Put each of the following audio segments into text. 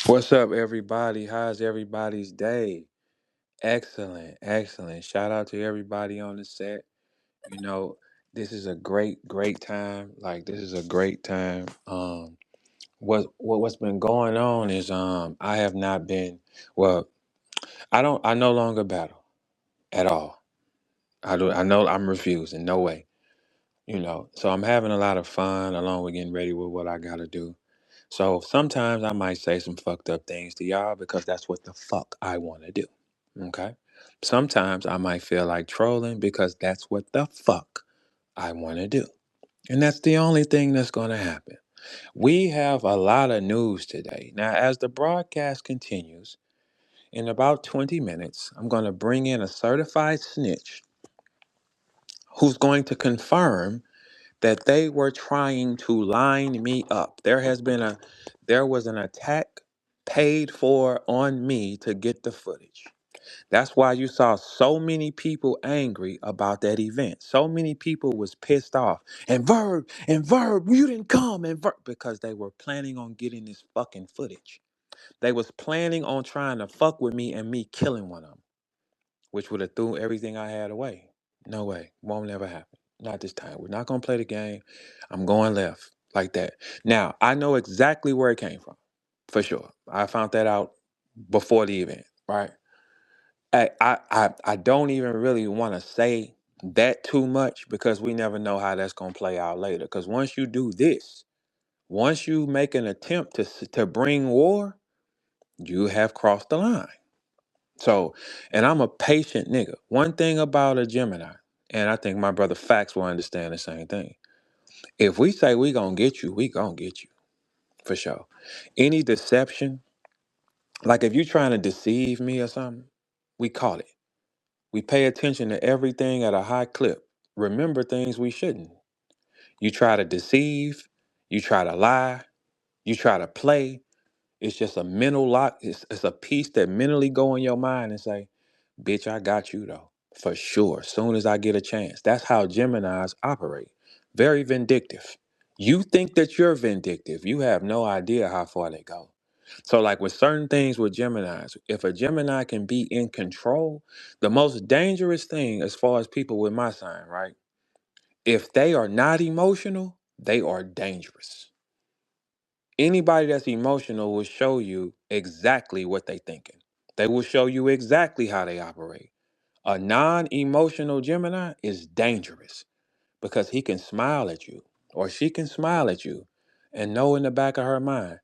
What's up, everybody? How's everybody's day? Excellent, excellent. Shout out to everybody on the set. You know, this is a great time. Like this is a great time. What's been going on is I have not been well. I no longer battle at all. I know I'm refusing. No way. So I'm having a lot of fun along with getting ready with what I gotta do. So sometimes I might say some fucked up things to y'all because that's what the fuck I want to do. Okay. Sometimes I might feel like trolling because that's what the fuck I want to do. And that's the only thing that's going to happen. We have a lot of news today. Now, as the broadcast continues, in about 20 minutes, I'm going to bring in a certified snitch who's going to confirm that they were trying to line me up. There was an attack paid for on me to get the footage. That's why you saw so many people angry about that event. So many people was pissed off. And Verb, you didn't come and Verb because they were planning on getting this fucking footage. They was planning on trying to fuck with me and me killing one of them, which would have threw everything I had away. No way. Won't never happen. Not this time. We're not gonna play the game. I'm going left like that. Now, I know exactly where it came from. For sure. I found that out before the event, right? I don't even really want to say that too much because we never know how that's gonna play out later. Because once you do this, once you make an attempt to bring war, you have crossed the line. So, and I'm a patient nigga. One thing about a Gemini, and I think my brother Fax will understand the same thing. If we say we gonna get you, we gonna get you for sure. Any deception, like if you trying to deceive me or something, we caught it. We pay attention to everything at a high clip. Remember things we shouldn't. You try to deceive, you try to lie, you try to play. It's just a mental lock. It's a piece that mentally go in your mind and say, bitch, I got you though. For sure. Soon as I get a chance. That's how Geminis operate. Very vindictive. You think that you're vindictive. You have no idea how far they go. So, like with certain things with Geminis, if a Gemini can be in control, the most dangerous thing as far as people with my sign, right? If they are not emotional, they are dangerous. Anybody that's emotional will show you exactly what they thinking. They will show you exactly how they operate. A non-emotional Gemini is dangerous because he can smile at you or she can smile at you and know in the back of her mind,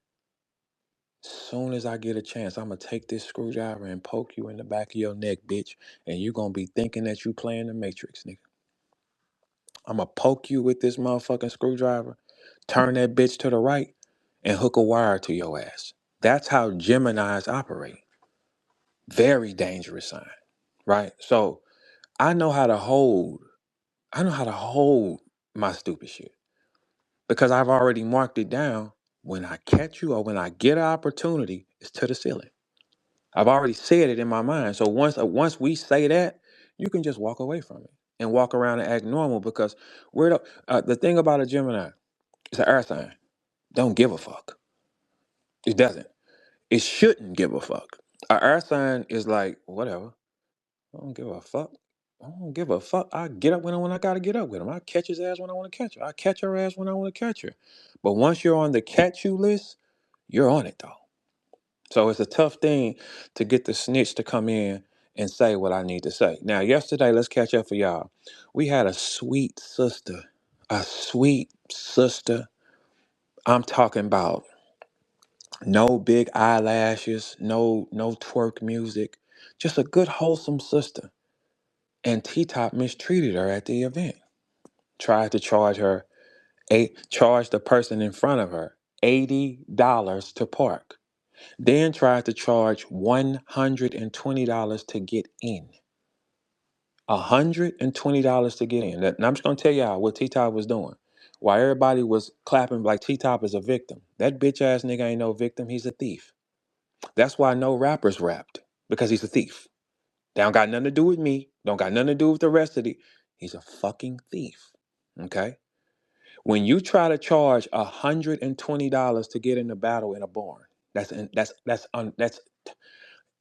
soon as I get a chance, I'm gonna take this screwdriver and poke you in the back of your neck, bitch, and you gonna be thinking that you playing the Matrix, nigga. I'm gonna poke you with this motherfucking screwdriver, turn that bitch to the right, and hook a wire to your ass. That's how Geminis operate. Very dangerous sign, right? So I know how to hold. I know how to hold my stupid shit because I've already marked it down. When I catch you or when I get an opportunity, it's to the ceiling. I've already said it in my mind. So once we say that, you can just walk away from it and walk around and act normal because the thing about a Gemini, it's an air sign. Don't give a fuck. It doesn't. It shouldn't give a fuck. An air sign is like whatever. I don't give a fuck. I don't give a fuck. I get up when I gotta get up with him. I catch his ass when I want to catch her. I catch her ass when I want to catch her. But once you're on the catch you list, you're on it though. So it's a tough thing to get the snitch to come in and say what I need to say. Now, yesterday, let's catch up for y'all. We had a sweet sister. A sweet sister. I'm talking about no big eyelashes, no twerk music. Just a good wholesome sister. And T-Top mistreated her at the event. Tried to charge the person in front of her $80 to park. Then tried to charge $120 to get in. $120 to get in. And I'm just gonna tell y'all what T-Top was doing. While everybody was clapping like T-Top is a victim, that bitch ass nigga ain't no victim. He's a thief. That's why no rappers rapped because he's a thief. They don't got nothing to do with me. Don't got nothing to do with the rest of the. He's a fucking thief. Okay. When you try to charge $120 to get in the battle in a barn, That's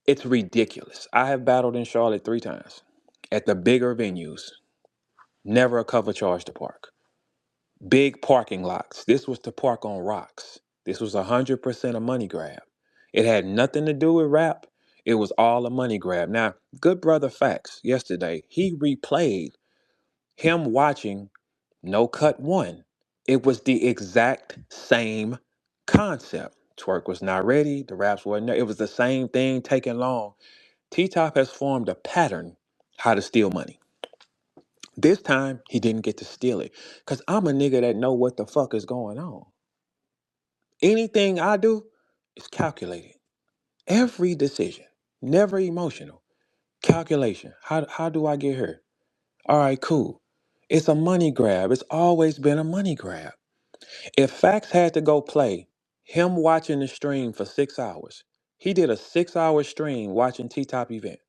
it's ridiculous. I have battled in Charlotte 3 times at the bigger venues. Never a cover charge to park. Big parking lots. This was to park on rocks. This was 100% a money grab. It had nothing to do with rap. It was all a money grab. Now, good brother Facts yesterday, he replayed him watching No Cut One. It was the exact same concept. Twerk was not ready. The raps weren't there. It was the same thing taking long. T Top has formed a pattern how to steal money. This time he didn't get to steal it. Cause I'm a nigga that know what the fuck is going on. Anything I do is calculated. Every decision. Never emotional. Calculation. How do I get here? All right, cool. It's a money grab. It's always been a money grab. If Fax had to go play him watching the stream for 6 hours, he did a 6 hour stream watching T Top event.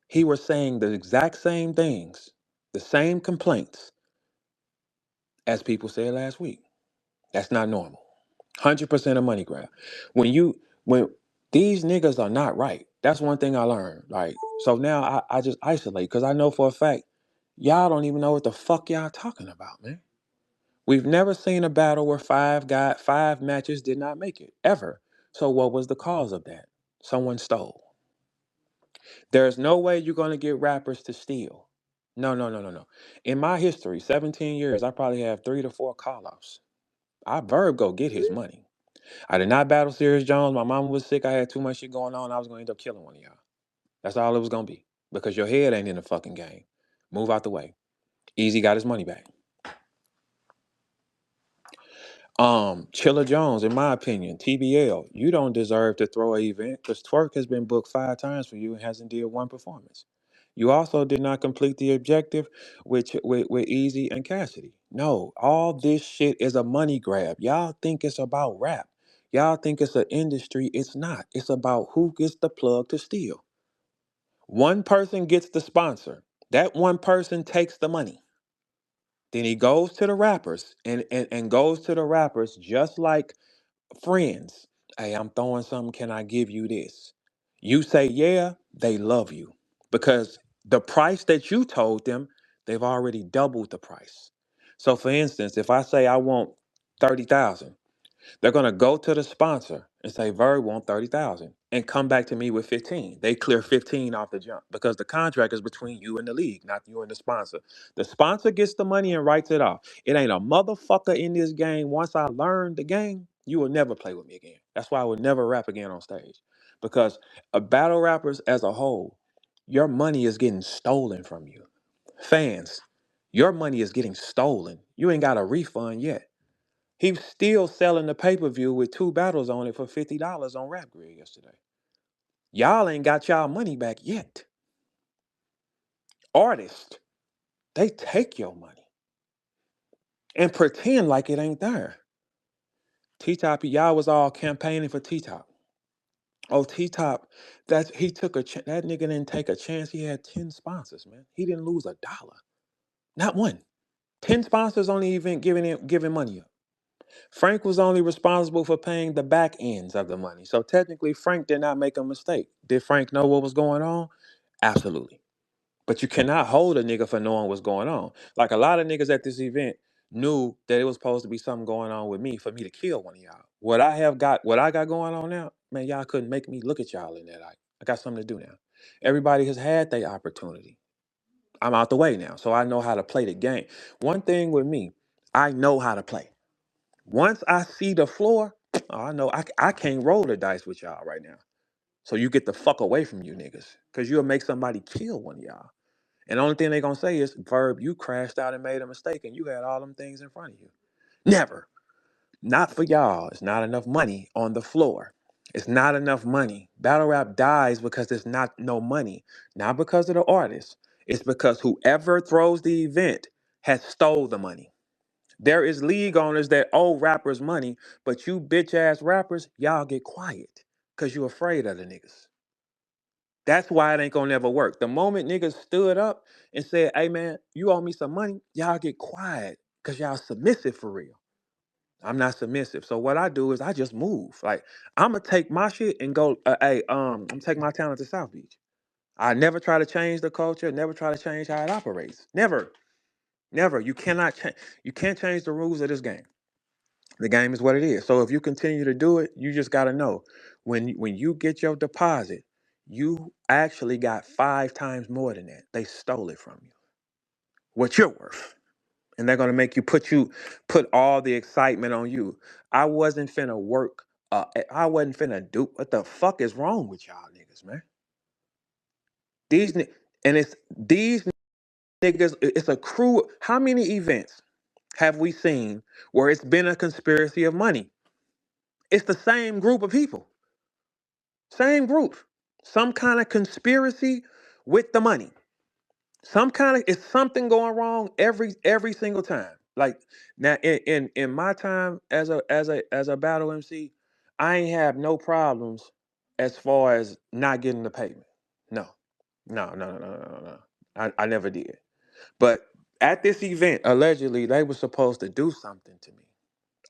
He was saying the exact same things, the same complaints as people said last week. That's not normal. 100% a money grab. When these niggas are not right, that's one thing I learned. Like, so now I just isolate because I know for a fact y'all don't even know what the fuck y'all talking about, man. We've never seen a battle where five matches did not make it ever. So what was the cause of that? Someone stole. There's no way you're gonna get rappers to steal. No, no, no, no, no. In my history, 17 years, I probably have 3 to 4 call-offs. I verb go get his money. I did not battle Serious Jones. My mama was sick. I had too much shit going on. I was gonna end up killing one of y'all. That's all it was gonna be. Because your head ain't in the fucking game. Move out the way. Easy got his money back. Chilla Jones, in my opinion, TBL, you don't deserve to throw an event because Twerk has been booked 5 times for you and hasn't did one performance. You also did not complete the objective with Easy and Cassidy. No, all this shit is a money grab. Y'all think it's about rap. Y'all think it's an industry. It's not. It's about who gets the plug to steal. One person gets the sponsor. That one person takes the money. Then he goes to the rappers and goes to the rappers just like friends. Hey, I'm throwing something. Can I give you this? You say, yeah, they love you because the price that you told them, they've already doubled the price. So, for instance, if I say I want 30,000, they're gonna go to the sponsor and say, "Verb want 30,000," and come back to me with 15. They clear 15 off the jump because the contract is between you and the league, not you and the sponsor. The sponsor gets the money and writes it off. It ain't a motherfucker in this game. Once I learned the game, you will never play with me again. That's why I would never rap again on stage. Because battle rappers as a whole, your money is getting stolen from you. Fans, your money is getting stolen. You ain't got a refund yet. He's still selling the pay-per-view with 2 battles on it for $50 on Rap Grid yesterday. Y'all ain't got y'all money back yet. Artists, they take your money and pretend like it ain't there. T-Top, y'all was all campaigning for T-Top. Oh, T-Top, he took that nigga didn't take a chance. He had 10 sponsors, man. He didn't lose a dollar. Not one. 10 sponsors on the event giving money up. Frank was only responsible for paying the back ends of the money. So technically, Frank did not make a mistake. Did Frank know what was going on? Absolutely. But you cannot hold a nigga for knowing what's going on. Like a lot of niggas at this event knew that it was supposed to be something going on with me for me to kill one of y'all. What I got going on now, man, y'all couldn't make me look at y'all in that eye. I got something to do now. Everybody has had their opportunity. I'm out the way now, so I know how to play the game. One thing with me, I know how to play. Once I see the floor, oh, I know I can't roll the dice with y'all right now. So you get the fuck away from you niggas. Cause you'll make somebody kill one of y'all. And the only thing they gonna say is, Verb, you crashed out and made a mistake and you had all them things in front of you. Never. Not for y'all. It's not enough money on the floor. It's not enough money. Battle rap dies because there's not no money. Not because of the artist. It's because whoever throws the event has stole the money. There is league owners that owe rappers money, but you bitch ass rappers, y'all get quiet because you afraid of the niggas. That's why it ain't gonna never work. The moment niggas stood up and said, hey man, you owe me some money, y'all get quiet because y'all submissive for real. I'm not submissive. So what I do is I just move. Like I'm gonna take my shit and go. Hey, I'm gonna take my talent to South Beach. I never try to change the culture. Never try to change how it operates. Never, never. You cannot change. You can't change the rules of this game. The game is what it is. So if you continue to do it, you just gotta know when you get your deposit, you actually got 5 times more than that. They stole it from you. What you're worth. And they're gonna make you put all the excitement on you. I wasn't finna work. I wasn't finna do. What the fuck is wrong with y'all niggas, man? These ni- and it's these niggas. It's a crew. How many events have we seen where it's been a conspiracy of money? It's the same group of people, same group, some kind of conspiracy with the money. Some kind of it's something going wrong every single time. Like now in my time as a battle MC, I ain't have no problems as far as not getting the payment. No, no. I never did. But at this event, allegedly, they were supposed to do something to me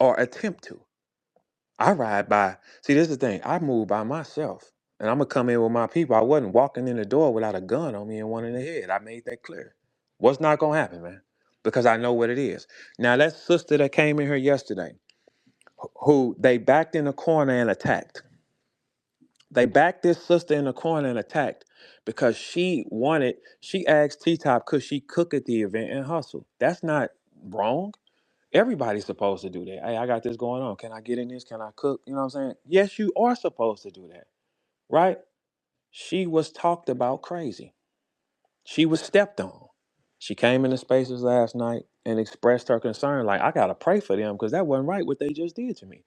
or attempt to. I ride by. See, this is the thing. I move by myself, and I'm gonna come in with my people. I wasn't walking in the door without a gun on me and one in the head. I made that clear. What's not gonna happen, man? Because I know what it is. Now, that sister that came in here yesterday, who they backed in the corner and attacked. They backed this sister in the corner and attacked because she asked T Top, could she cook at the event and hustle? That's not wrong. Everybody's supposed to do that. Hey, I got this going on. Can I get in this? Can I cook? You know what I'm saying? Yes, you are supposed to do that, right? She was talked about crazy. She was stepped on. She came into spaces last night and expressed her concern, like, I got to pray for them because that wasn't right what they just did to me.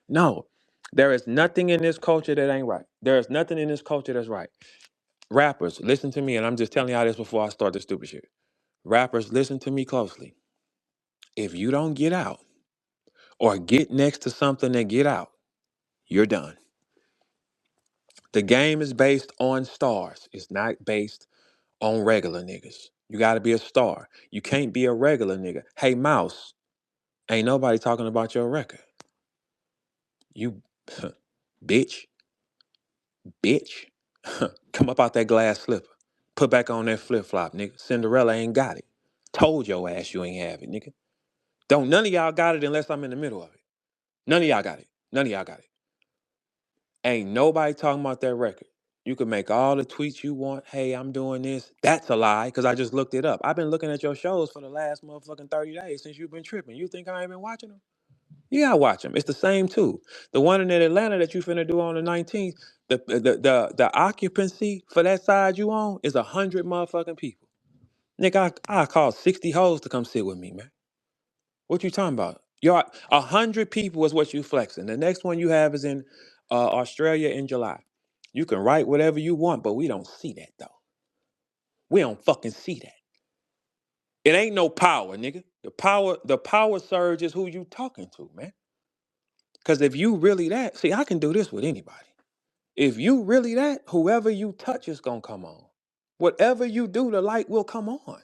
No, there is nothing in this culture that ain't right. There is nothing in this culture that's right. Rappers, listen to me, and I'm just telling y'all this before I start this stupid shit. Rappers, listen to me closely. If you don't get out or get next to something that get out, you're done. The game is based on stars. It's not based on regular niggas. You got to be a star. You can't be a regular nigga. Hey, Mouse, ain't nobody talking about your record. You, bitch, bitch. Come up out that glass slipper. Put back on that flip flop, nigga. Cinderella ain't got it. Told your ass you ain't have it, nigga. Don't none of y'all got it unless I'm in the middle of it. None of y'all got it. None of y'all got it. Ain't nobody talking about that record. You can make all the tweets you want. Hey, I'm doing this. That's a lie because I just looked it up. I've been looking at your shows for the last motherfucking 30 days since you've been tripping. You think I ain't been watching them? Yeah, I watch them. It's the same too. The one in Atlanta that you finna do on the 19th, the occupancy for that side you on is 100 motherfucking people. Nigga, I call 60 hoes to come sit with me, man. What you talking about? You're 100 people is what you flexing. The next one you have is in Australia in July. You can write whatever you want, but we don't see that though. We don't fucking see that. It ain't no power, nigga. The power surge is who you talking to, man. Cause if you really that, see, I can do this with anybody. If you really that, whoever you touch is gonna come on. Whatever you do, the light will come on.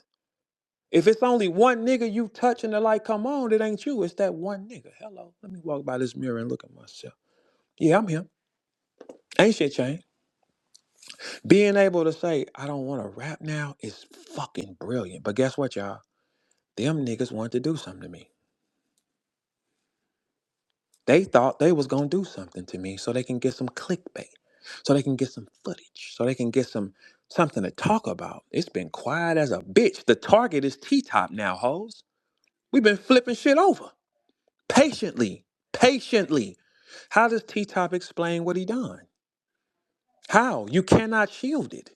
If it's only one nigga you touch and the light come on, it ain't you. It's that one nigga. Hello. Let me walk by this mirror and look at myself. Yeah, I'm him. Ain't shit changed. Being able to say, I don't want to rap now is fucking brilliant. But guess what, y'all? Them niggas wanted to do something to me. They thought they was gonna do something to me so they can get some clickbait, so they can get some footage, so they can get something to talk about. It's been quiet as a bitch. The target is T-Top now, hoes. We've been flipping shit over. Patiently. Patiently. How does T-Top explain what he done? How? You cannot shield it.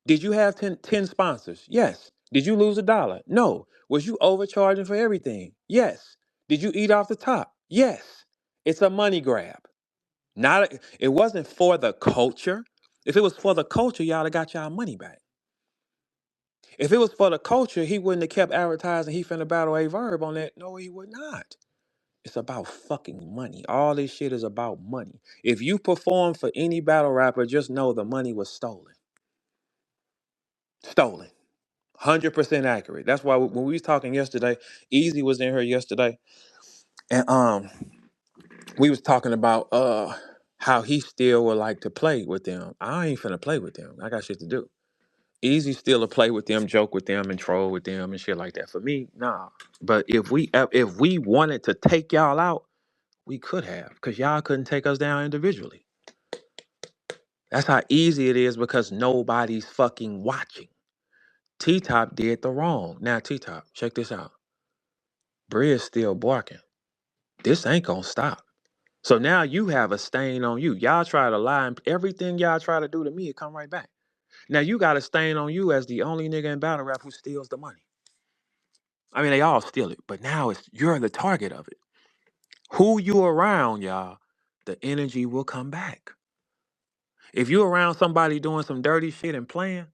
Did you have 10 sponsors? Yes. Did you lose $1? No. Was you overcharging for everything? Yes. Did you eat off the top? Yes. It's a money grab. It wasn't for the culture. If it was for the culture, y'all have got y'all money back. If it was for the culture, he wouldn't have kept advertising he finna battle a verb on that. No, he would not. It's about fucking money. All this shit is about money. If you perform for any battle rapper, just know the money was stolen. Stolen. 100% accurate. That's why when we was talking yesterday, Easy was in here yesterday, And we was talking about how he still would like to play with them. I ain't finna play with them. I got shit to do. Easy still to play with them, joke with them, and troll with them and shit like that. For me, nah. But if we wanted to take y'all out, we could have, because y'all couldn't take us down individually. That's how easy it is because nobody's fucking watching. T-Top did the wrong. Now, T-Top, check this out. Briz still barking. This ain't gonna stop. So now you have a stain on you. Y'all try to lie, and everything y'all try to do to me, it come right back. Now you got a stain on you as the only nigga in battle rap who steals the money. I mean, they all steal it, but now you're the target of it. Who you around, y'all, the energy will come back. If you around somebody doing some dirty shit and playing,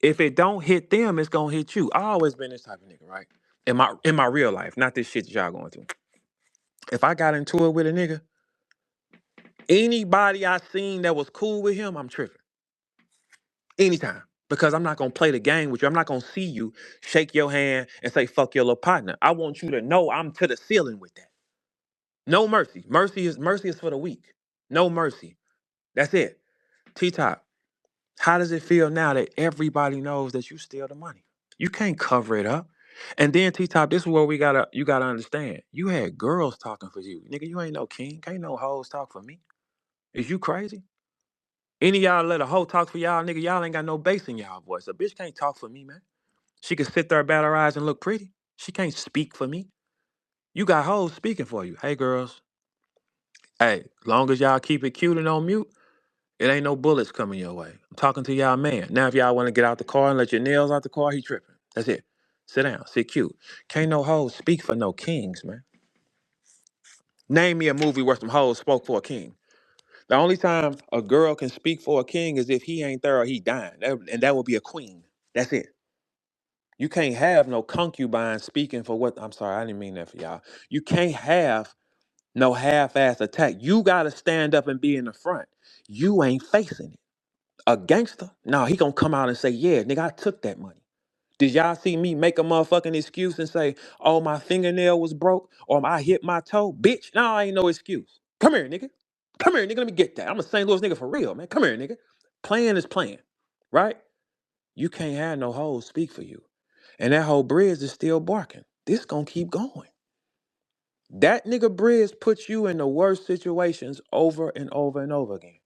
if it don't hit them, it's gonna hit you. I always been this type of nigga, right? In my real life, not this shit that y'all going through. If I got into it with a nigga, anybody I seen that was cool with him, I'm tripping. Anytime. Because I'm not gonna play the game with you. I'm not gonna see you shake your hand and say fuck your little partner. I want you to know I'm to the ceiling with that. No mercy. Mercy is for the weak. No mercy. That's it. T-Top, how does it feel now that everybody knows that you steal the money? You can't cover it up. And then T-Top, this is where you gotta understand. You had girls talking for you. Nigga, you ain't no king. Can't no hoes talk for me. Is you crazy? Any of y'all let a hoe talk for y'all, nigga, y'all ain't got no bass in y'all voice. A bitch can't talk for me, man. She can sit there, bat her eyes, and look pretty. She can't speak for me. You got hoes speaking for you. Hey, girls. Hey, long as y'all keep it cute and on mute, it ain't no bullets coming your way. I'm talking to y'all man. Now, if y'all want to get out the car and let your nails out the car, he tripping. That's it. Sit down. Sit cute. Can't no hoes speak for no kings, man. Name me a movie where some hoes spoke for a king. The only time a girl can speak for a king is if he ain't there or he dying. And that would be a queen. That's it. You can't have no concubine speaking for what. I'm sorry, I didn't mean that for y'all. You can't have no half-ass attack. You gotta stand up and be in the front. You ain't facing it. A gangster? No, he gonna come out and say, yeah, nigga, I took that money. Did y'all see me make a motherfucking excuse and say, oh, my fingernail was broke or I hit my toe? Bitch, no, ain't no excuse. Come here, nigga. Come here, nigga. Let me get that. I'm a St. Louis nigga for real, man. Come here, nigga. Playing is playing, right? You can't have no hoes speak for you. And that whole Briz is still barking. This gonna keep going. That nigga Briz puts you in the worst situations over and over and over again.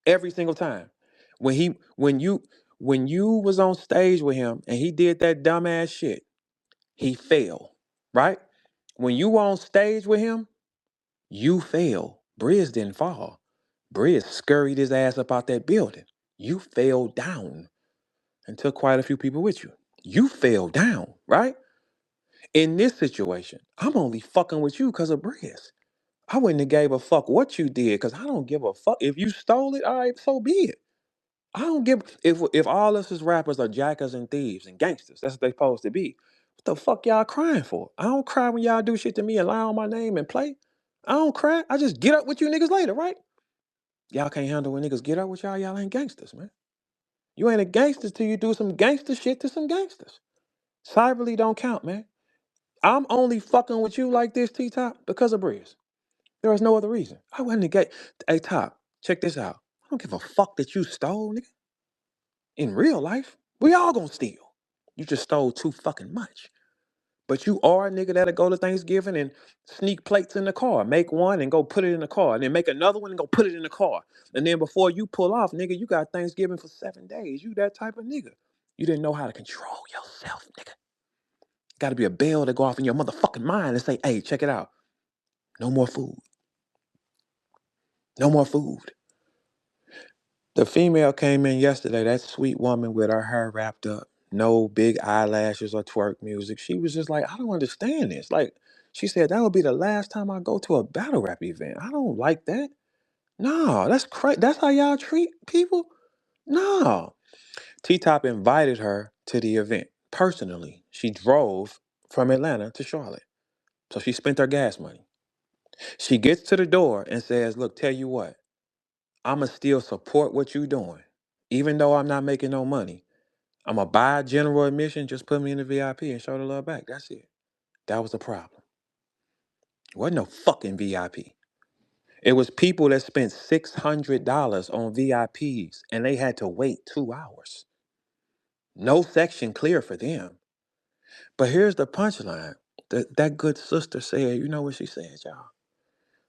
Every single time. When you was on stage with him and he did that dumbass shit, he failed. Right? When you were on stage with him, you failed. Briz didn't fall. Briz scurried his ass up out that building. You fell down and took quite a few people with you. You fell down, right? In this situation, I'm only fucking with you because of Briz. I wouldn't have gave a fuck what you did because I don't give a fuck. If you stole it, all right, so be it. I don't give if all us as rappers are jackers and thieves and gangsters. That's what they supposed to be. What the fuck y'all crying for? I don't cry when y'all do shit to me and lie on my name and play. I don't cry. I just get up with you niggas later, right? Y'all can't handle when niggas get up with y'all. Y'all ain't gangsters, man. You ain't a gangster till you do some gangster shit to some gangsters. Cyberly don't count, man. I'm only fucking with you like this, T-Top, because of Briz. There is no other reason. I wasn't a gay. Hey, Top, check this out. I don't give a fuck that you stole, nigga. In real life, we all gonna steal. You just stole too fucking much. But you are a nigga that'll go to Thanksgiving and sneak plates in the car. Make one and go put it in the car. And then make another one and go put it in the car. And then before you pull off, nigga, you got Thanksgiving for 7 days. You that type of nigga. You didn't know how to control yourself, nigga. Gotta be a bell to go off in your motherfucking mind and say, hey, check it out. No more food. No more food. The female came in yesterday, that sweet woman with her hair wrapped up, no big eyelashes or twerk music. She was just like, I don't understand this. Like, she said, that would be the last time I go to a battle rap event. I don't like that. No, that's crazy. That's how y'all treat people? No. T-Top invited her to the event personally. She drove from Atlanta to Charlotte. So she spent her gas money. She gets to the door and says, look, tell you what, I'ma still support what you doing. Even though I'm not making no money, I'm going to buy general admission, just put me in the VIP and show the love back. That's it. That was the problem. Wasn't no fucking VIP. It was people that spent $600 on VIPs and they had to wait 2 hours. No section clear for them. But here's the punchline. That good sister said, you know what she said, y'all?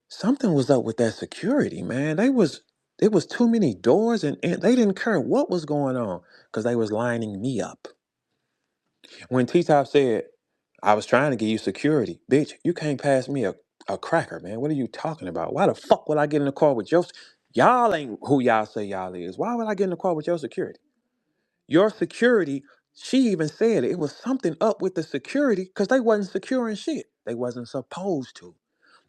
Something was up with that security, man. It was too many doors and they didn't care what was going on because they was lining me up. When T-Top said, I was trying to give you security, bitch, you can't pass me a cracker, man. What are you talking about? Why the fuck would I get in the car with y'all ain't who y'all say y'all is. Why would I get in the car with your security? Your security, she even said it was something up with the security because they wasn't securing shit. They wasn't supposed to.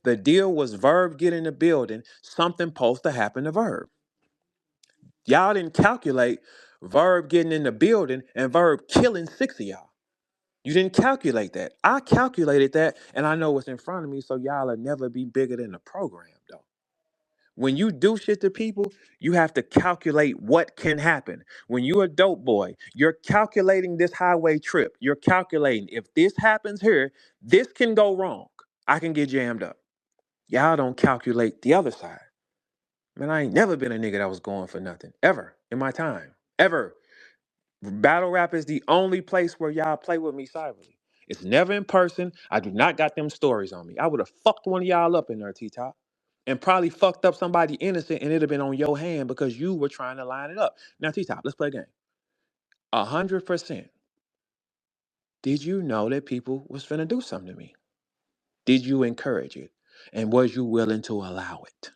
The deal was Verb get in the building, something supposed to happen to Verb. Y'all didn't calculate Verb getting in the building and Verb killing 6 of y'all. You didn't calculate that. I calculated that, and I know what's in front of me, so y'all will never be bigger than the program, though. When you do shit to people, you have to calculate what can happen. When you're a dope boy, you're calculating this highway trip. You're calculating if this happens here, this can go wrong. I can get jammed up. Y'all don't calculate the other side. Man, I ain't never been a nigga that was going for nothing, ever, in my time. Ever. Battle rap is the only place where y'all play with me cyberly. It's never in person. I do not got them stories on me. I would have fucked one of y'all up in there, T-Top. And probably fucked up somebody innocent and it'd have been on your hand because you were trying to line it up. Now, T-Top, let's play a game. 100%. Did you know that people was finna do something to me? Did you encourage it? And was you willing to allow it?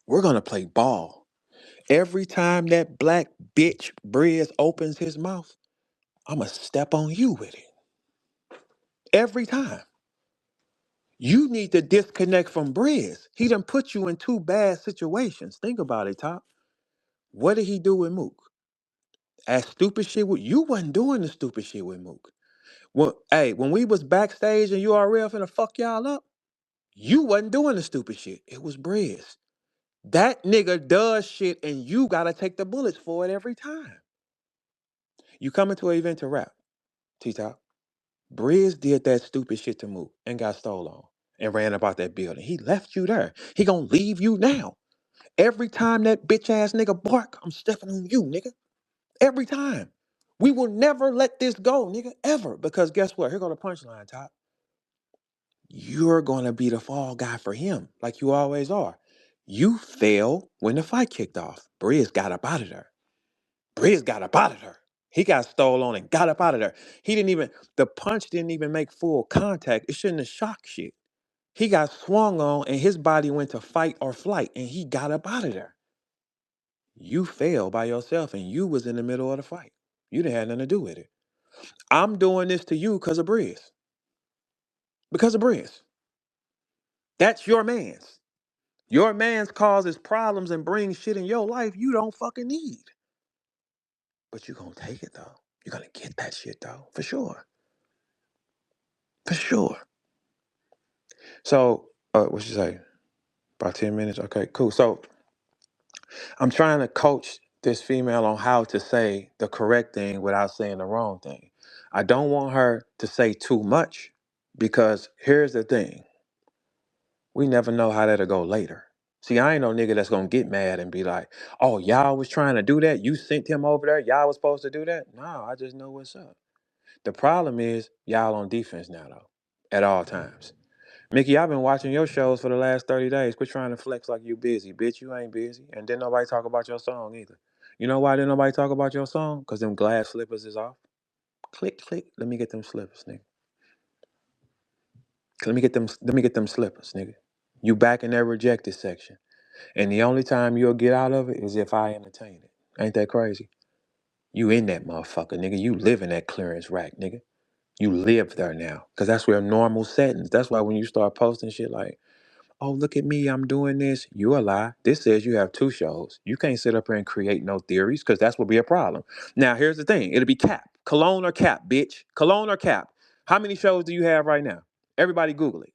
We're gonna play ball. Every time that black bitch Briz opens his mouth, I'ma step on you with it. Every time. You need to disconnect from Briz. He done put you in two bad situations. Think about it, Top. What did he do with Mook? As stupid shit with you wasn't doing the stupid shit with Mook. When we was backstage and URL finna fuck y'all up, you wasn't doing the stupid shit. It was Briz. That nigga does shit and you gotta take the bullets for it every time. You come into an event to rap, T-Top. Briz did that stupid shit to Mook and got stole on and ran about that building. He left you there. He gonna leave you now. Every time that bitch ass nigga bark, I'm stepping on you, nigga. Every time. We will never let this go, nigga, ever. Because guess what? Here go the punchline, Top. You're gonna be the fall guy for him, like you always are. You fell when the fight kicked off. Briz got up out of there. Briz got up out of there. He got stole on and got up out of there. The punch didn't even make full contact. It shouldn't have shocked shit. He got swung on and his body went to fight or flight and he got up out of there. You fell by yourself and you was in the middle of the fight. You didn't have nothing to do with it. I'm doing this to you because of Briz. Because of Briz. That's your man's. Your man's causes problems and brings shit in your life you don't fucking need. But you gonna take it though. You're gonna get that shit though. For sure. For sure. So, what you say? About 10 minutes? Okay, cool. So I'm trying to coach this female on how to say the correct thing without saying the wrong thing. I don't want her to say too much because here's the thing. We never know how that'll go later. See, I ain't no nigga that's gonna get mad and be like, oh, y'all was trying to do that? You sent him over there? Y'all was supposed to do that? No, I just know what's up. The problem is y'all on defense now though, at all times. Mickey, I've been watching your shows for the last 30 days. Quit trying to flex like you busy. Bitch, you ain't busy. And didn't nobody talk about your song either. You know why didn't nobody talk about your song? Because them glass slippers is off. Click, click. Let me get them slippers, nigga. Let me get them slippers, nigga. You back in that rejected section. And the only time you'll get out of it is if I entertain it. Ain't that crazy? You in that motherfucker, nigga. You live in that clearance rack, nigga. You live there now. Because that's where normal settings. That's why when you start posting shit like, oh, look at me, I'm doing this. You a lie. This says you have 2 shows. You can't sit up here and create no theories because that's will be a problem. Now, here's the thing. It'll be cap. Cologne or cap, bitch. Cologne or cap. How many shows do you have right now? Everybody Google it.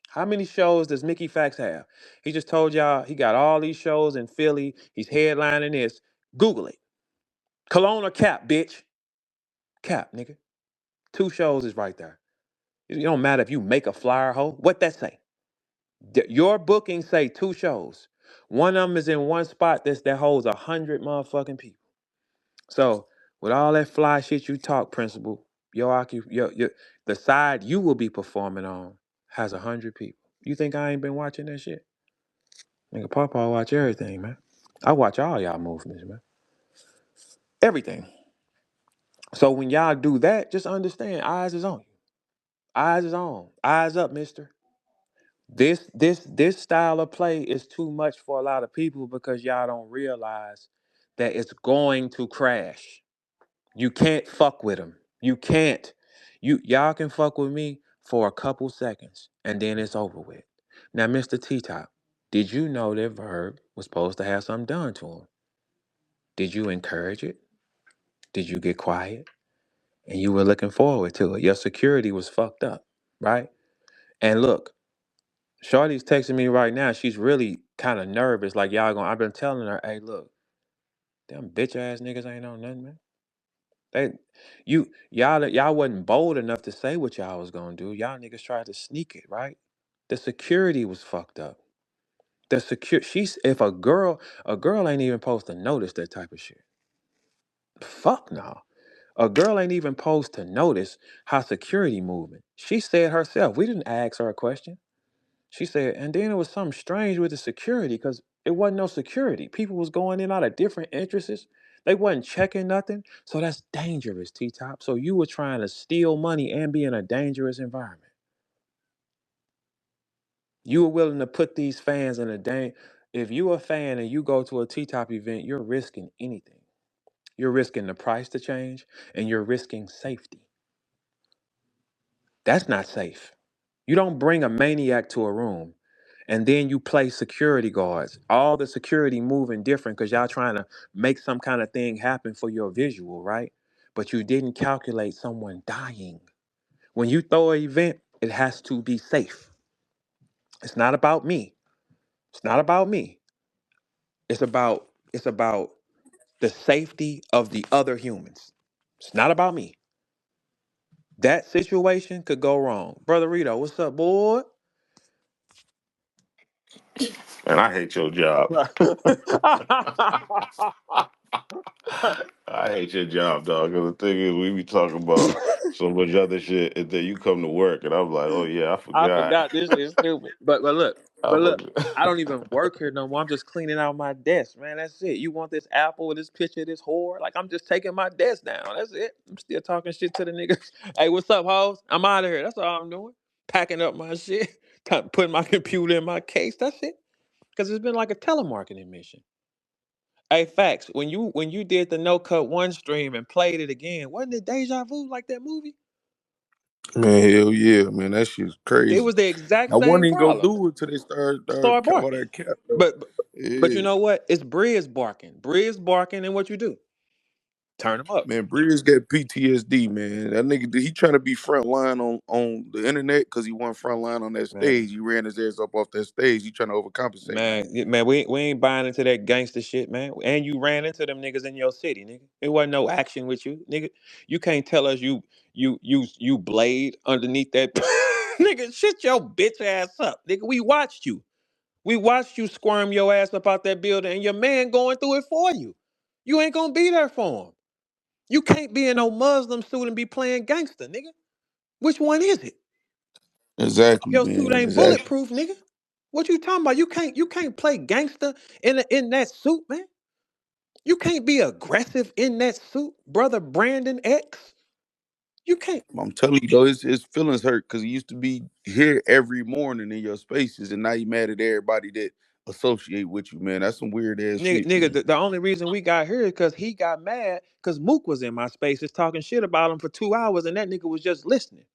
How many shows does Mickey Factz have? He just told y'all he got all these shows in Philly. He's headlining this. Google it. Cologne or cap, bitch. Cap, nigga. 2 shows is right there. It don't matter if you make a flyer, hoe. What that say? Your booking say 2 shows. One of them is in one spot that holds 100 motherfucking people. So with all that fly shit you talk, principal, your the side you will be performing on has 100 people. You think I ain't been watching that shit? Nigga, Papa watch everything, man. I watch all y'all movements, man. Everything. So when y'all do that, just understand, eyes is on you. Eyes is on. Eyes up, mister. This style of play is too much for a lot of people because y'all don't realize that it's going to crash. You can't fuck with them. You can't. Y'all can fuck with me for a couple seconds and then it's over with. Now, Mr. T Top, did you know that Verb was supposed to have something done to him? Did you encourage it? Did you get quiet? And you were looking forward to it. Your security was fucked up, right? And look, Shorty's texting me right now. She's really kind of nervous. Like y'all going. I've been telling her, hey, look, them bitch ass niggas ain't on nothing, man. They, y'all wasn't bold enough to say what y'all was gonna do. Y'all niggas tried to sneak it, right? The security was fucked up. She's if a girl ain't even supposed to notice that type of shit. Fuck no. A girl ain't even supposed to notice how security moving. She said herself. We didn't ask her a question. She said, and then it was something strange with the security because it wasn't no security. People was going in out of different entrances. They wasn't checking nothing. So that's dangerous, T-Top. So you were trying to steal money and be in a dangerous environment. You were willing to put these fans in a If you're a fan and you go to a T-Top event, you're risking anything. You're risking the price to change and you're risking safety. That's not safe. You don't bring a maniac to a room and then you play security guards. All the security moving different because y'all trying to make some kind of thing happen for your visual, right? But you didn't calculate someone dying. When you throw an event, it has to be safe. It's not about me. It's not about me. It's about the safety of the other humans. It's not about me. That situation could go wrong. Brother Rito, what's up, boy? Man, I hate your job. I hate your job, dog. Because the thing is, we be talking about so much other shit, and then you come to work, and I'm like, oh yeah, I I forgot. forgot this shit stupid. I But look, I forgot. don't even work here no more. I'm just cleaning out my desk, man. That's it. You want this apple with this picture of this whore? Like I'm just taking my desk down. That's it. I'm still talking shit to the niggas. Hey, what's up, hoes? I'm out of here. That's all I'm doing. Packing up my shit, putting my computer in my case. That's it. Cause it's been like a telemarketing mission. Hey, facts. When you did the no cut one stream and played it again, wasn't it deja vu like that movie? Man, hell yeah, man. That shit's It crazy. was the exact I wasn't same even gonna problem. do it till they started Start all barking. that cap though. But you Yeah. know what? It's Briz barking. Briz barking, and what you do? Turn him up. Man, Breeze got PTSD, man. That nigga, he trying to be front line on the internet because he wasn't front line on that Man, stage. He ran his ass up off that stage. He trying to overcompensate now. man, we ain't buying into that gangster shit, man. And you ran into them niggas in your city, nigga. It wasn't no action with you, nigga. You can't tell us you blade underneath that nigga. Shit your bitch ass up, nigga. We watched you. We watched you squirm your ass up out that building, and your man going through it for you. You ain't gonna be there for him. You can't be in no Muslim suit and be playing gangster, nigga. Which one is it? Exactly, Your suit man. ain't Exactly. bulletproof, nigga. What you talking about? You can't play gangster in that suit, man. You can't be aggressive in that suit, brother Brandon X. You can't. I'm telling you though, his feelings hurt because he used to be here every morning in your spaces, and now you mad at everybody that associate with you, man. That's some weird ass Nigga, shit, nigga, man. the only reason we got here is because he got mad because Mook was in my spaces talking shit about him for 2 hours and that nigga was just listening.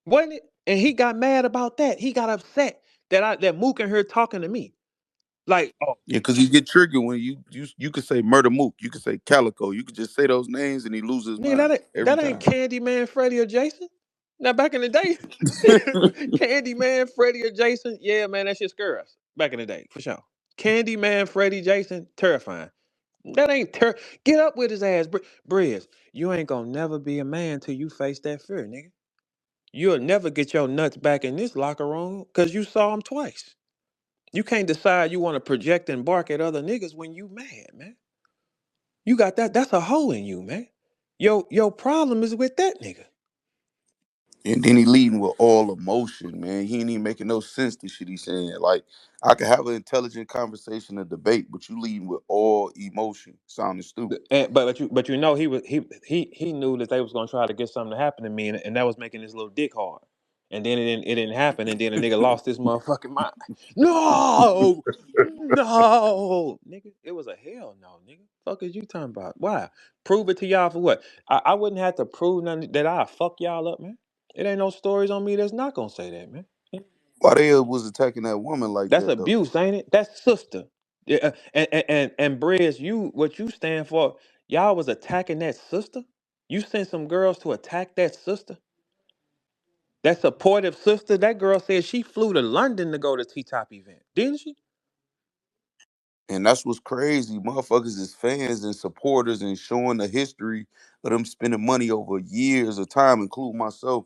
Wasn't it? And he got mad about that. He got upset that Mook in here talking to me. Like, oh, Yeah, because he get triggered when you could say Murder Mook, you could say Calico, you could just say those names and he loses his nigga, mind every that ain't time. Candyman, Freddy, or Jason. Now back in the day, Candyman, Freddy, or Jason, yeah, man, that shit scare us. Back in the day, for sure. Candyman, Freddy, Jason, terrifying. That ain't Get up with his ass, Briz. You ain't gonna never be a man till you face that fear, nigga. You'll never get your nuts back in this locker room because you saw him twice. You can't decide you want to project and bark at other niggas when you mad, man. You got that. That's a hole in you, man. Your problem is with that nigga. And then he leading with all emotion, man. He ain't even making no sense to shit he's saying. Like, I could have an intelligent conversation, a debate, but you leading with all emotion, sounding stupid. But you know he knew that they was gonna try to get something to happen to me, and that was making his little dick hard. And then it didn't happen, and then the nigga lost his motherfucking mind. No, no, nigga, it was a hell no, nigga. Fuck is you talking about? Why? Prove it to y'all for what? I wouldn't have to prove nothing that I fuck y'all up, man. It ain't no stories on me that's not gonna say that, man. Why they was attacking that woman like That's that though? abuse, ain't it? That's sister. Yeah, and Brez, you what you stand for? Y'all was attacking that sister. You sent some girls to attack that sister. That supportive sister. That girl said she flew to London to go to T Top event, didn't she? And that's what's crazy. Motherfuckers is fans and supporters and showing the history of them spending money over years of time, including myself.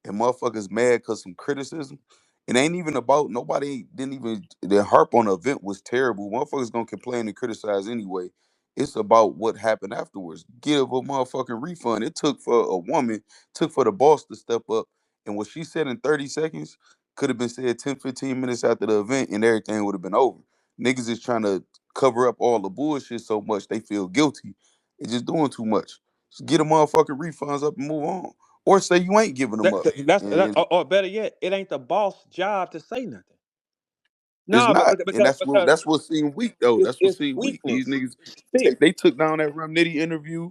And motherfuckers mad cause some criticism. It ain't even about nobody didn't even the harp on the event was terrible. Motherfuckers gonna complain and criticize anyway. It's about what happened afterwards. Give a motherfucking refund. It took for a woman, took for the boss to step up. And what she said in 30 seconds could have been said 10, 15 minutes after the event and everything would have been over. Niggas is trying to cover up all the bullshit so much they feel guilty. They're just doing too much. Just get a motherfucking refunds up and move on. Or say you ain't giving them up. And Or better yet, it ain't the boss' job to say nothing. it's No, not. And because that's what seemed weak though. That's what it's seemed weak. These weakness. niggas It's fear. they took down that Rum Nitty interview.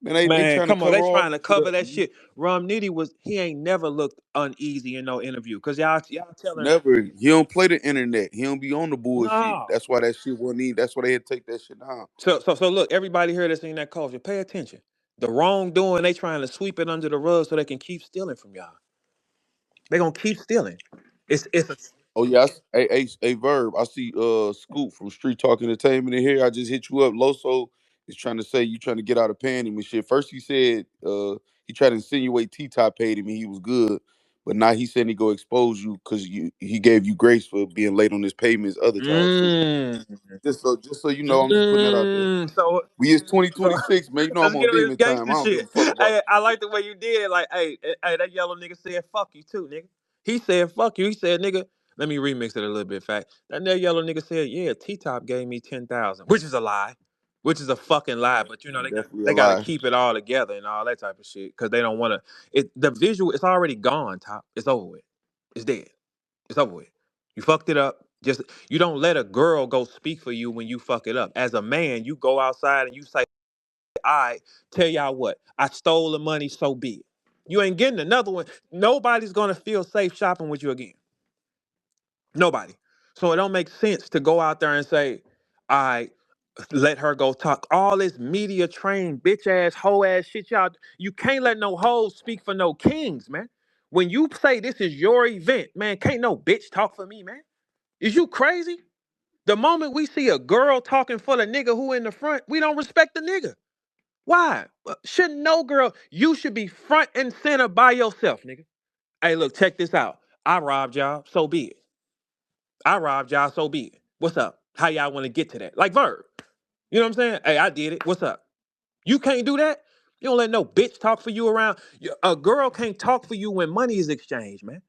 Man, they Man, trying to come on, they cover all trying to that shit cover up, that man. shit. Rum Nitty he ain't never looked uneasy in no interview. Cause y'all telling Never. He don't play the internet. He don't be on the bullshit. no. That's why that shit wasn't even. That's why they had to take that shit down. So look, everybody here that's in that culture, pay attention. The wrongdoing, they trying to sweep it under the rug so they can keep stealing from y'all. They gonna keep stealing. It's a Oh yeah, a verb. I see Scoop from Street Talk Entertainment in here. I just hit you up. Loso is trying to say you trying to get out of paying him and shit. First he said he tried to insinuate T Top paid him and he was good. But now he said he go expose you because he gave you grace for being late on his payments other times too. mm, Just so you know, I'm just putting that out there. so We is so 2026, man. You know let's I'm get on on this demon time. gangster I don't give shit. a fuck about Hey, I like the way you did it. Like, hey, that yellow nigga said fuck you too, nigga. He said fuck you. He said, nigga, let me remix it a little bit, fact. That yellow nigga said, yeah, T Top gave me 10,000, which is a lie. Which is a fucking lie, but you know definitely a they gotta lie. keep it all together and all that type of shit because they don't want to. The visual it's already gone. Top, it's over with. It's dead. It's over with. You fucked it up. Just you don't let a girl go speak for you when you fuck it up. As a man, you go outside and you say, I tell y'all what, I stole the money, so be it. You ain't getting another one. Nobody's gonna feel safe shopping with you again. Nobody. So it don't make sense to go out there and say, I let her go talk. All this media trained bitch ass hoe ass shit, y'all. You can't let no hoes speak for no kings, man. When you say this is your event, man, can't no bitch talk for me, man. Is you crazy? The moment we see a girl talking for the nigga who in the front, we don't respect the nigga. Why? Shouldn't no girl, you should be front and center by yourself, nigga. Hey, look, check this out. I robbed y'all, so be it. I robbed y'all, so be it. What's up? How y'all want to get to that? Like Verb. You know what I'm saying? Hey, I did it. What's up? You can't do that? You don't let no bitch talk for you around. A girl can't talk for you when money is exchanged, man.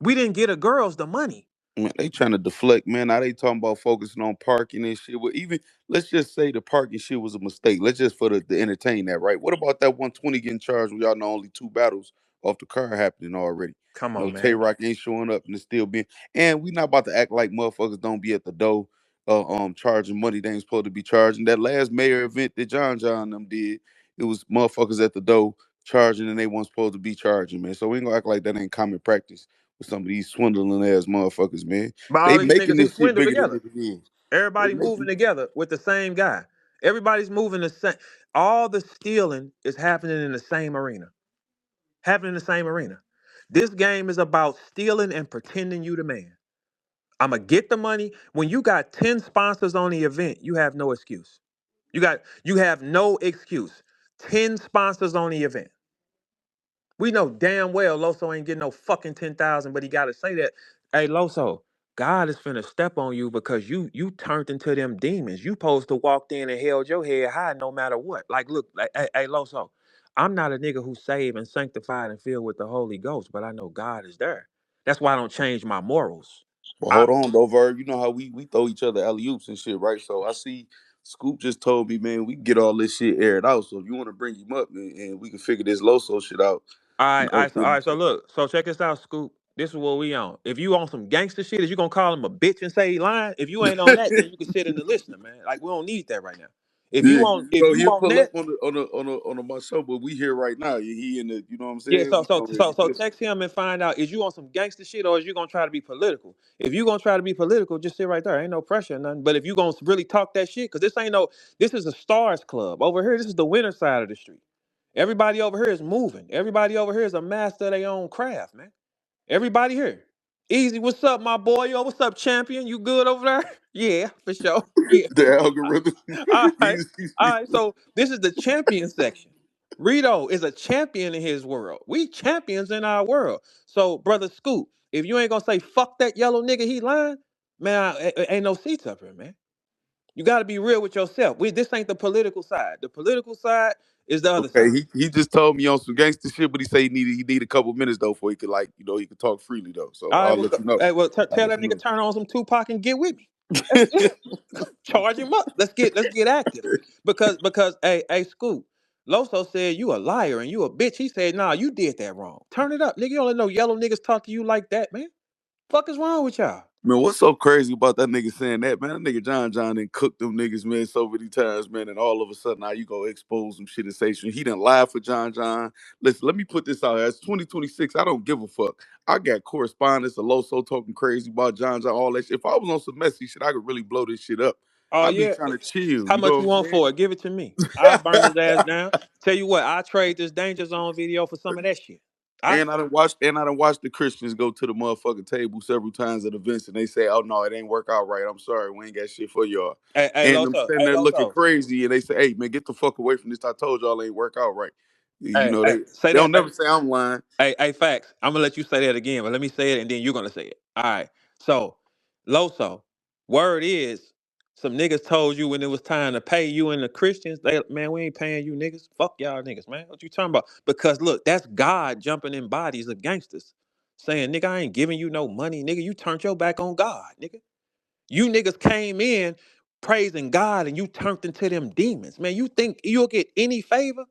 We didn't get a girls the money. Man, they trying to deflect, man. Now they talking about focusing on parking and shit. Well, even let's just say the parking shit was a mistake. Let's just for the entertain that, right? What about that 120 getting charged when y'all know only two battles off the car happening already? Come No on, Tay man. Rock ain't showing up and it's still being and we not about to act like motherfuckers don't be at the door charging money they ain't supposed to be charging. That last mayor event that John them did, it was motherfuckers at the door charging and they weren't supposed to be charging, man. So we ain't gonna act like that ain't common practice with some of these swindling ass motherfuckers, man. But all They these making niggas who this shit swindle bigger than together. it is. They Everybody moving making together with the same guy. Everybody's moving the same. All the stealing is happening in the same arena. Happening in the same arena. This game is about stealing and pretending you the man. I'ma get the money. When you got 10 sponsors on the event, you have no excuse. You have no excuse. 10 sponsors on the event. We know damn well Loso ain't getting no fucking 10,000, but he gotta say that. Hey Loso, God is finna step on you because you turned into them demons. You supposed to walked in and held your head high no matter what. Like, look, like, hey Loso, I'm not a nigga who's saved and sanctified and filled with the Holy Ghost, but I know God is there. That's why I don't change my morals. But I hold on though, Verb. You know how we throw each other alley oops and shit, right? So I see Scoop just told me, man, we can get all this shit aired out. So if you want to bring him up and we can figure this Loso shit out, All you right, know, all right. So look, so check this out, Scoop. This is what we on. If you on some gangster shit, is you gonna call him a bitch and say he lying? If you ain't on that, then you can sit in the listener, man. Like we don't need that right now. yeah, If you he'll on pull that, up on my show, but we here right now. He in the, you know what I'm yeah. saying? We already So listen. text him and find out is you on some gangster shit or is you gonna try to be political? If you gonna try to be political, just sit right there. Ain't no pressure or nothing. But if you gonna really talk that shit, cause this ain't no, this is a stars club over here. This is the winter side of the street. Everybody over here is moving. Everybody over here is a master of their own craft, man. Everybody here. Easy. What's up, my boy? Yo, what's up, champion? You good over there? Yeah, for sure. Yeah. The algorithm. All right. All He's right. So this is the champion section. Rito is a champion in his world. We champions in our world. So, brother Scoop, if you ain't gonna say fuck that yellow nigga, he lying, man, ain't no seats up here, man. You gotta be real with yourself. This ain't the political side. The political side is the other okay. side. He just told me on some gangster shit, but he said he need a couple minutes though before he could, like, you know, he could talk freely though. So All right, I'll well, let you know. hey, well, I'll tell let that you nigga know. turn on some Tupac and get with me. That's it. Charge him up. Let's get active. Because hey Scoop, Loso said you a liar and you a bitch. He said, nah, you did that wrong. Turn it up. Nigga, you don't let no yellow niggas talk to you like that, man. Fuck is wrong with y'all? Man, what's so crazy about that nigga saying that, man? That nigga John done cooked them niggas, man, so many times, man, and all of a sudden now you go expose some shit and say shit. He done lied for John. Listen, let me put this out here. It's 2026. I don't give a fuck. I got correspondence of Loso talking crazy about John, all that shit. If I was on some messy shit, I could really blow this shit up. Oh I be yeah. trying to chill, How you much know you what want I'm for it? Give it to me. I'll saying? burn his ass down. Tell you what, I trade this Danger Zone video for some of that shit. I I done watched the Christians go to the motherfucking table several times at events and they say, "Oh no, it ain't work out right. I'm sorry, we ain't got shit for y'all." hey And I'm Loso, standing hey there looking Loso. crazy and they say, "Hey man, get the fuck away from this. I told y'all it ain't work out right." You know, Hey, they say that. don't never say I'm lying. Hey, facts. I'm gonna let you say that again, but let me say it and then you're gonna say it. All right. So, Loso, word is, some niggas told you when it was time to pay you and the Christians, they man, we ain't paying you niggas. Fuck y'all niggas, man. What you talking about? Because look, that's God jumping in bodies of gangsters, saying, nigga, I ain't giving you no money, nigga. You turned your back on God, nigga. You niggas came in praising God and you turned into them demons, man. You think you'll get any favor?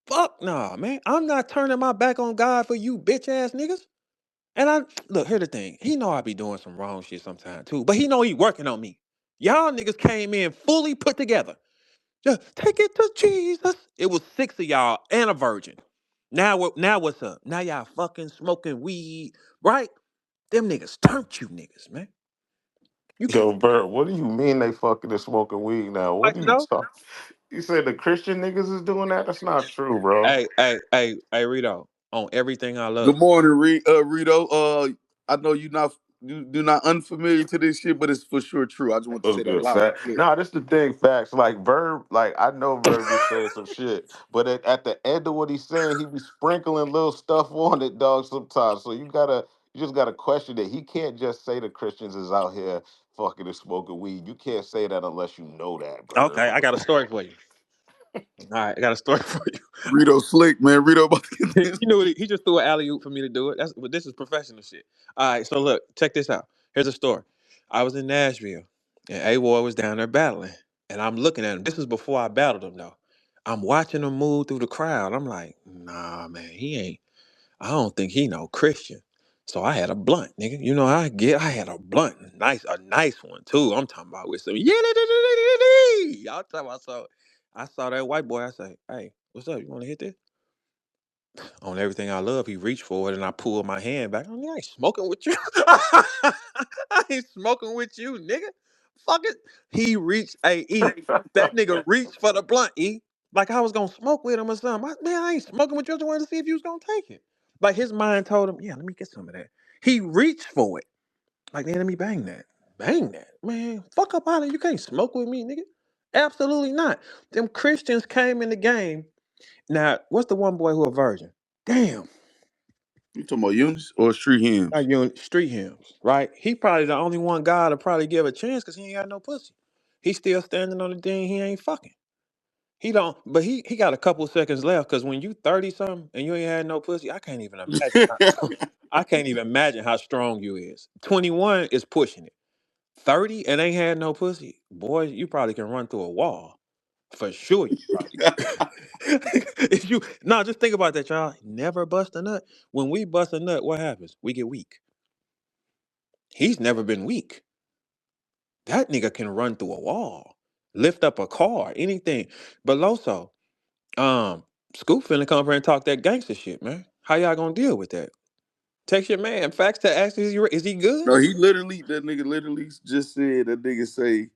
Fuck nah, man. I'm not turning my back on God for you bitch ass niggas. And I look, here's the thing. He know I be doing some wrong shit sometimes too, but he know he working on me. Y'all niggas came in fully put together. Just take it to Jesus. It was 6 of y'all and a virgin. Now what's up? Now y'all fucking smoking weed, right? Them niggas turned you niggas, man. You can't Yo, Bert, what do you mean they fucking and smoking weed now? What like are to you know? talking? You said the Christian niggas is doing that? That's not true, bro. Hey, Rito, on everything I Good love. morning, Rito. I know you do not unfamiliar to this shit, but it's for sure true. I just want to What's say that good, loud and Sat? clear. Nah, this the thing, facts. Like Verb, like I know Verb just saying some shit, but at the end of what he's saying, he be sprinkling little stuff on it, dog. Sometimes, so you just gotta question it. He can't just say the Christians is out here fucking and smoking weed. You can't say that unless you know that, Verb. Okay, I got a story for you. All right, I got a story for you. Rito slick, man. Rito about to get He this. knew it. He just threw an alley oop for me to do it. But this is professional shit. All right, so look, check this out. Here's a story. I was in Nashville, and A Ward was down there battling, and I'm looking at him. This is before I battled him though. I'm watching him move through the crowd. I'm like, nah, man, he ain't. I don't think he no Christian. So I had a blunt, nigga. You know how I had a blunt, a nice one too. I'm talking about with some yeah. Y'all talking about so. I saw that white boy. I say, hey, what's up? You want to hit this? On everything I love, he reached for it and I pulled my hand back. I ain't smoking with you. I ain't smoking with you, nigga. Fuck it. He reached A.E. That nigga reached for the blunt, E. Like I was gonna smoke with him or something. Man, I ain't smoking with you. I just wanted to see if you was gonna take it. Like his mind told him, yeah, let me get some of that. He reached for it. Like, man, let me bang that. Bang that. Man, fuck up out of it. You can't smoke with me, nigga. Absolutely not. Them Christians came in the game now, what's the one boy who a virgin? Damn. You talking about Eunice or Street Hymns? Not you street hymns, right? He probably the only one guy to probably give a chance because he ain't got no pussy. He still standing on the thing he ain't fucking. He don't, but he got a couple seconds left because when you 30 something and you ain't had no pussy, I can't even imagine. I can't even imagine how strong you is. 21 is pushing it. 30 and ain't had no pussy, boy, you probably can run through a wall. For sure, you probably if you no, just think about that, y'all. Never bust a nut. When we bust a nut, what happens? We get weak. He's never been weak. That nigga can run through a wall, lift up a car, anything. But Loso, um, Scoop finna come here and talk that gangster shit, man. How y'all gonna deal with that? Text your man. Facts to ask is he good? No, that nigga literally just said that nigga say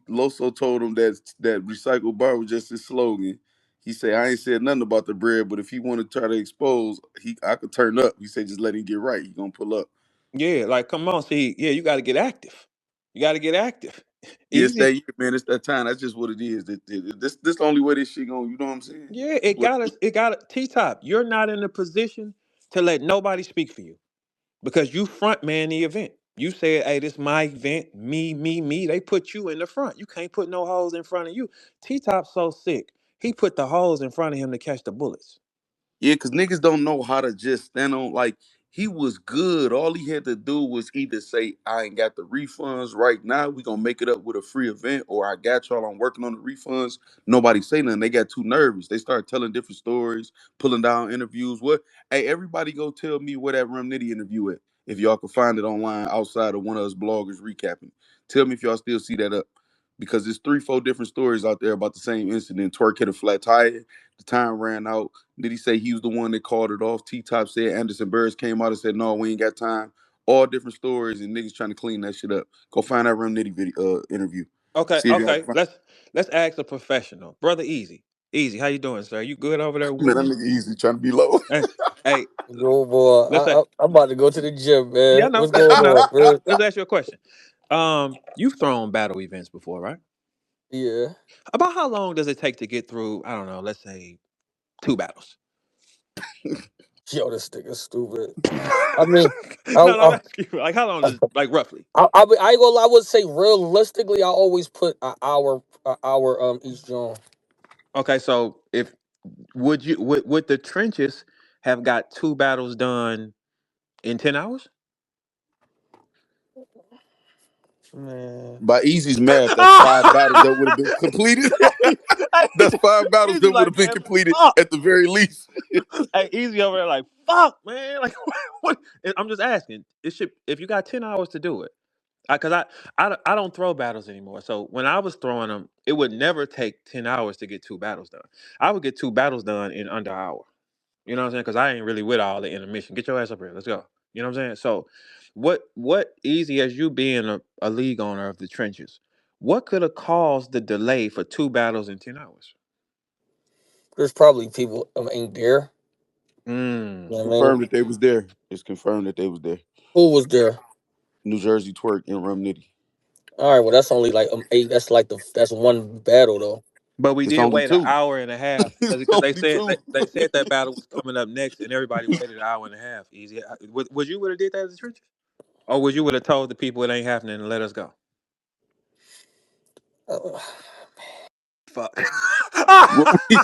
Loso told him that recycled bar was just his slogan. He said, I ain't said nothing about the bread, but if he want to try to expose, I could turn up. He said, just let him get right. He gonna pull up. Yeah, like come on, see, yeah, you gotta get active. You gotta get active. Yeah, it's Easy. that year, man. It's that time. That's just what it is. This the only way this shit going. You know what I'm saying? Yeah, it got to T Top. You're not in a position to let nobody speak for you because you front man the event. You said, hey, this my event, me, me, me. They put you in the front. You can't put no holes in front of you. T Top's so sick. He put the holes in front of him to catch the bullets. Yeah, because niggas don't know how to just stand on. Like, he was good. All he had to do was either say, I ain't got the refunds right now. We gonna make it up with a free event, or I got y'all. I'm working on the refunds. Nobody say nothing. They got too nervous. They start telling different stories, pulling down interviews. What? Hey, everybody, go tell me where that Rum Nitty interview at. If y'all can find it online outside of one of us bloggers recapping, tell me if y'all still see that up. Because there's three, four different stories out there about the same incident. Twerk hit a flat tire. The time ran out. Did he say he was the one that called it off? T Top said Anderson Burris came out and said, no, we ain't got time. All different stories and niggas trying to clean that shit up. Go find that Rum Nitty video interview. Okay, See if y'all can okay. find. Let's ask a professional. Brother Easy. Easy, how you doing, sir? You good over there Man, with that me? nigga easy trying to be low. Hey, hey, Yo, boy, let's say I'm about to go to the gym, yeah, man. no, What's going no. on, Chris? Let's ask you a question. You've thrown battle events before, right? Yeah. About how long does it take to get through, I don't know, let's say two battles? Yo, this nigga stupid. I no, mean, I, no, I'm I, asking you, like how long does like roughly? I ain't gonna lie, I would say realistically, I always put an hour each joint. Okay, so if would the trenches have got two battles done in 10 hours? Man, By Easy's math, that's five battles that would have been completed. That's five battles Easy that would like have been man, completed fuck. at the very least. Hey, easy over there, like fuck, man. Like, what? I'm just asking. It should if you got 10 hours to do it, because I don't throw battles anymore. So when I was throwing them, it would never take 10 hours to get two battles done. I would get two battles done in under an hour. You know what I'm saying? Because I ain't really with all the intermission. Get your ass up here. Let's go. You know what I'm saying? So, what easy as you being a league owner of the trenches, what could have caused the delay for two battles in 10 hours? there's probably people ain't there. Mm. You It's know what I mean? confirmed that they was there. It's confirmed that they was there. Who was there? New Jersey Twerk and Rum Nitty. All right, well, that's only like eight. That's one battle though. But we It's did only wait an two. hour and a half It's because they only said two. they said that battle was coming up next, and everybody waited an hour and a half. Easy. Would you would have did that as a trenches, or would you would have told the people it ain't happening and let us go? Uh, Fuck. What we,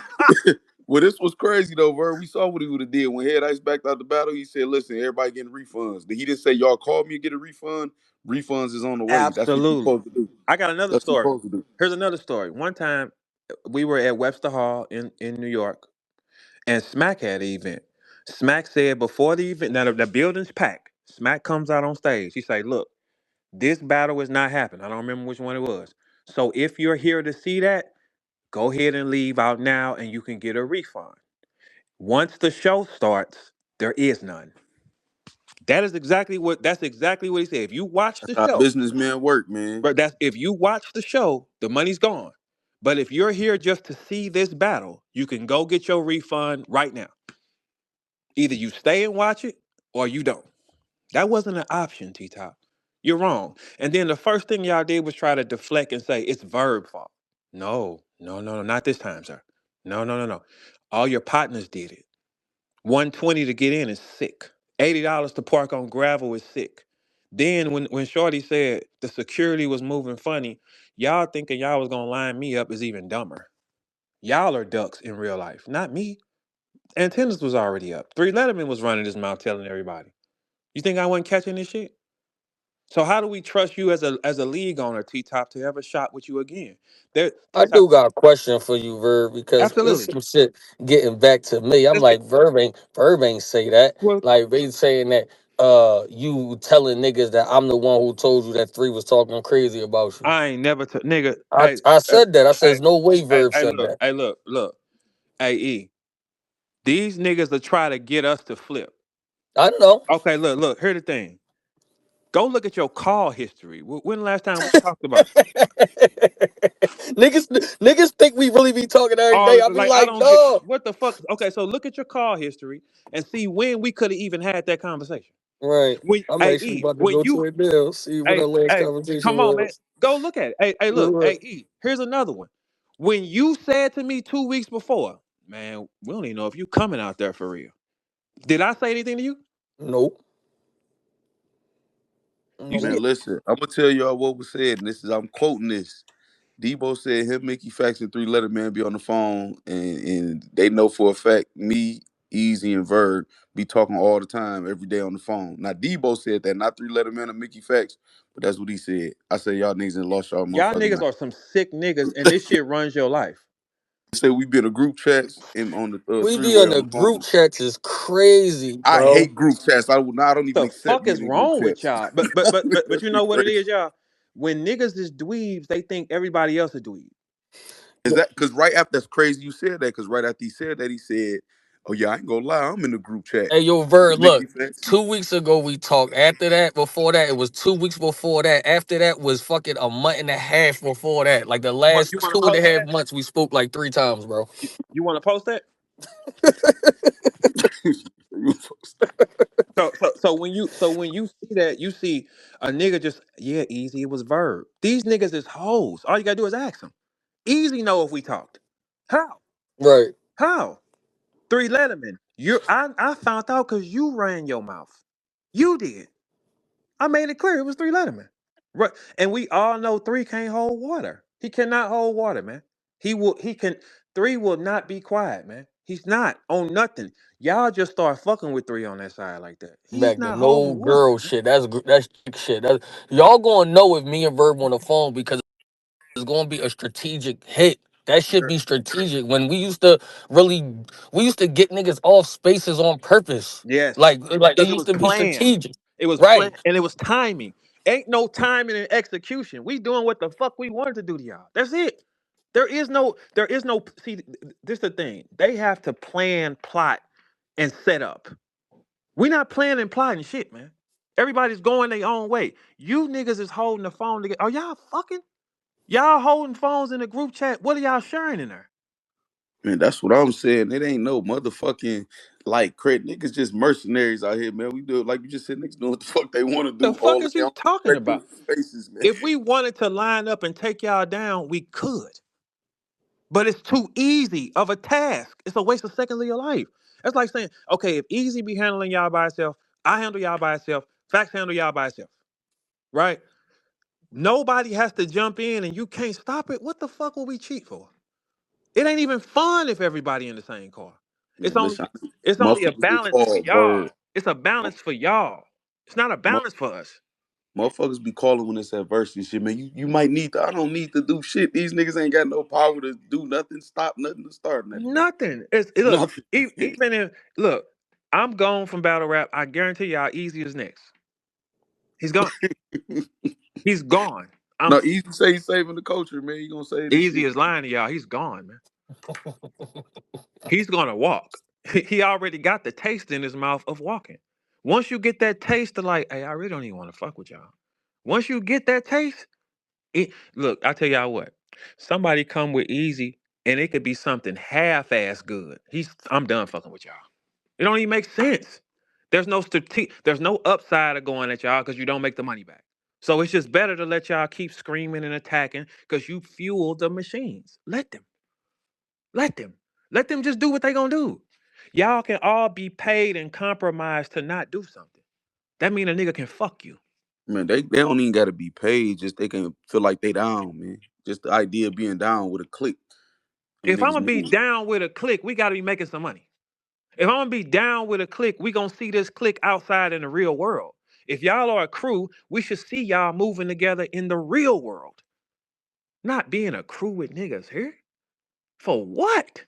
well, this was crazy though, bro. We saw what he would have did when Head Ice backed out the battle. He said, "Listen, everybody getting refunds." He didn't say, "Y'all call me and get a refund." Refunds is on the way. That's what you're Absolutely. supposed to do. I got another That's what you're story. supposed to do. Here's another story. One time we were at Webster Hall in New York, and Smack had an event. Smack said before the event, now the building's packed. Smack comes out on stage. He say, "Look, this battle is not happening. I don't remember which one it was. So if you're here to see that, go ahead and leave out now, and you can get a refund. Once the show starts, there is none." That's exactly what he said. If you watch That's the how show, businessmen work, man. but that's if you watch the show, the money's gone. But if you're here just to see this battle, you can go get your refund right now. Either you stay and watch it or you don't. That wasn't an option, T Top. You're wrong. And then the first thing y'all did was try to deflect and say it's Verb fault. No, no, no, no, not this time, sir. No, no, no, no. All your partners did it. $120 to get in is sick. $80 to park on gravel is sick. Then when Shorty said the security was moving funny, y'all thinking y'all was gonna line me up is even dumber. Y'all are ducks in real life, not me. Antennas was already up. Three Letterman was running his mouth telling everybody. You think I wasn't catching this shit? So how do we trust you as a league owner, T Top, to ever shot with you again? There, T I Top, do got a question for you, Verb, because it's absolutely. some shit getting back to me. I'm Let's get like, Verb ain't say that. well. Like they saying that you telling niggas that I'm the one who told you that three was talking crazy about you. I ain't never nigga. I Hey, I uh, said that. I said hey, there's no way Verb hey, said look, that. hey, look. Hey, E. These niggas will try to get us to flip. I know. Okay, look. Here's the thing. Go look at your call history. When the last time we talked about you? niggas think we really be talking every day. All I be like I like, don't get no. what the fuck. Okay, so look at your call history and see when we could have even had that conversation. Right. When I'm hey actually E, about to when go you to it now. See what hey our last hey, conversation come on, man. was. Go look at it. Hey, look, All right. hey E. Here's another one. When you said to me 2 weeks before, man, we don't even know if you coming out there for real. Did I say anything to you? Nope. You Man, see, Nope. listen, I'm gonna tell y'all what was said, and this is I'm quoting this. Debo said him, Mickey Factz, and Three Letter Man be on the phone, and they know for a fact me, Easy, and Verb be talking all the time, every day on the phone. Now Debo said that, not Three Letter Man or Mickey Factz, but that's what he said. I said y'all niggas and lost y'all y'all motherfucking niggas mind. are some sick niggas, and this shit runs your life. He said we been a group chats and on the We three be way on on the the group phone. chats is crazy, I bro. hate group chats. I don't even The accept fuck is being in group wrong with chats. y'all? But you Be know what it crazy. is, y'all. When niggas is dweebs, they think everybody else a dweeb. Is that because right after that's crazy you said that? Because right after he said that, he said, "Oh yeah, I ain't gonna lie, I'm in the group chat Hey, yo, with Vern, Mickey look. Factz." 2 weeks ago we talked. After that, before that, it was 2 weeks before that. After that was fucking a month and a half before that. Like the last You want to two and a post half that? months, we spoke like 3 times, bro. You want to post that? You So when you see that, you see a nigga just yeah, easy. It was verb. These niggas is hoes. All you gotta do is ask them. Easy know if we talked. How? Right. How? Three Letterman. I found out because you ran your mouth. You did. I made it clear it was Three Letterman. Right. And we all know three can't hold water. He cannot hold water, man. He can three will not be quiet, man. He's not on nothing. Y'all just start fucking with three on that side like that. He's Back to not no holding water, girl man. shit. That's chick shit. Y'all gonna know if me and Verb on the phone because it's gonna be a strategic hit. That should be strategic. When we used to get niggas off spaces on purpose. Yes. Like it Because it used was to be planned. strategic. It was planned Right. and it was timing. Ain't no timing and execution. We doing what the fuck we wanted to do to y'all. That's it. There is no see this the thing. They have to plan, plot, and set up. We not planning, plotting shit, man. Everybody's going their own way. You niggas is holding the phone together. Are y'all fucking? Y'all holding phones in the group chat. What are y'all sharing in there? Man, that's what I'm saying. It ain't no motherfucking like credit. Niggas just mercenaries out here, man. We do it like you just said. Niggas doing what the fuck they want to The do fuck all in is their you own talking respective about? spaces, man. If we wanted to line up and take y'all down, we could. But it's too easy of a task. It's a waste of seconds of your life. That's like saying, okay, if Easy be handling y'all by itself, I handle y'all by itself, Facts handle y'all by itself, right? Nobody has to jump in and you can't stop it. What the fuck will we cheat for? It ain't even fun if everybody in the same car. It's Man, only listen, it's only a motherfuckers be balance for called y'all. bird. It's a balance for y'all. It's not a balance for us. Motherfuckers be calling when it's adversity shit, man. You might need to. I don't need to do shit. These niggas ain't got no power to do nothing, stop nothing, to start nothing, man. Nothing. Look, Nothing. even if look, I'm gone from battle rap. I guarantee y'all Easy is next. He's gone. He's gone. I'm No, Easy say he's saving the culture, man. You gonna save this Easy shit. is lying to y'all. He's gone, man. He's gonna walk. He already got the taste in his mouth of walking. Once you get that taste of like, hey, I really don't even want to fuck with y'all. Once you get that taste, look, I tell y'all what. Somebody come with Easy, and it could be something half-ass good. I'm done fucking with y'all. It don't even make sense. There's no upside of going at y'all because you don't make the money back. So it's just better to let y'all keep screaming and attacking because you fuel the machines. Let them. Let them. Let them just do what they gonna do. Y'all can all be paid and compromised to not do something. That mean a nigga can fuck you. Man, they don't even gotta be paid. Just they can feel like they down, man. Just the idea of being down with a click and If I'm niggas gonna be move. down with a click, we gotta be making some money. If I'm gonna be down with a click, we gonna see this click outside in the real world. If y'all are a crew, we should see y'all moving together in the real world, not being a crew with niggas here. For what?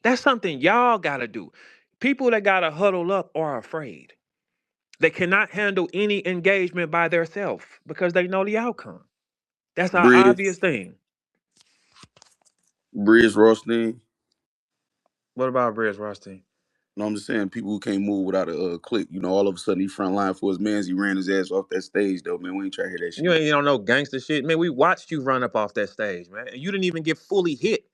That's something y'all gotta do. People that gotta huddle up are afraid. They cannot handle any engagement by themselves because they know the outcome. That's our obvious Bridge, thing. Bridge Rothstein. What about Briz Rothstein? No, I'm just saying people who can't move without a click. All of a sudden he front line for his mans. He ran his ass off that stage though, man. We ain't trying to hear that You shit. ain't you don't know gangster shit. Man, we watched you run up off that stage, man. And you didn't even get fully hit.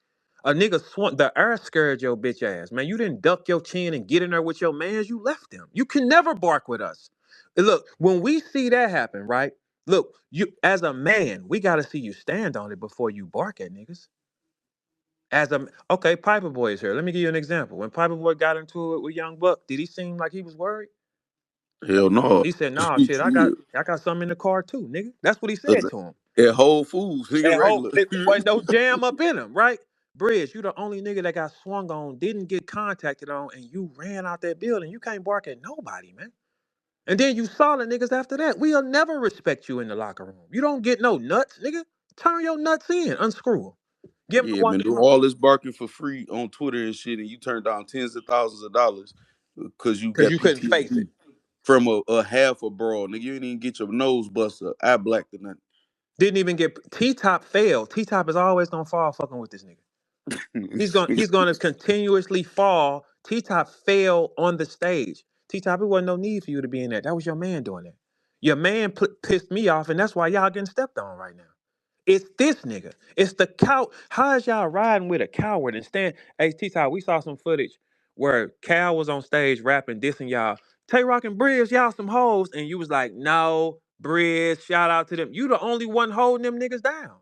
A nigga swung the air scared your bitch ass, man. You didn't duck your chin and get in there with your mans. You left them. You can never bark with us. And look, when we see that happen, right? Look, you as a man, we gotta see you stand on it before you bark at niggas. Okay, Piper Boy is here. Let me give you an example. When Piper Boy got into it with Young Buck, did he seem like he was worried? Hell no. He said, "Nah, shit, I got, Shit. I got something in the car too, nigga." That's what he said to him. At Whole Foods, nigga, And hope regular. it wasn't no jam up in him, right? Bridge, you the only nigga that got swung on, didn't get contacted on, and you ran out that building. You can't bark at nobody, man. And then you solid niggas after that. We'll never respect you in the locker room. You don't get no nuts, nigga. Turn your nuts in, unscrew them. Give them the Yeah, one man, do tomorrow. all this barking for free on Twitter and shit, and you turn down tens of thousands of dollars because you Because got you couldn't face it. PTSD from a half a brawl. Nigga, you didn't even get your nose busted, eye blacked or Didn't even get T-Top failed. T-Top is always gonna fall fucking with this nigga. nothing. He's gonna continuously fall. T-Top fell on the stage. T-Top, it wasn't no need for you to be in that. That was your man doing that. Your man pissed me off, and that's why y'all getting stepped on right now. It's this nigga. It's the cow. How is y'all riding with a coward and stand? Hey, T-Top, we saw some footage where Cal was on stage rapping, dissing y'all. Tay Rock and Briz, y'all some hoes, and you was like, no, Briz, shout out to them. You the only one holding them niggas down.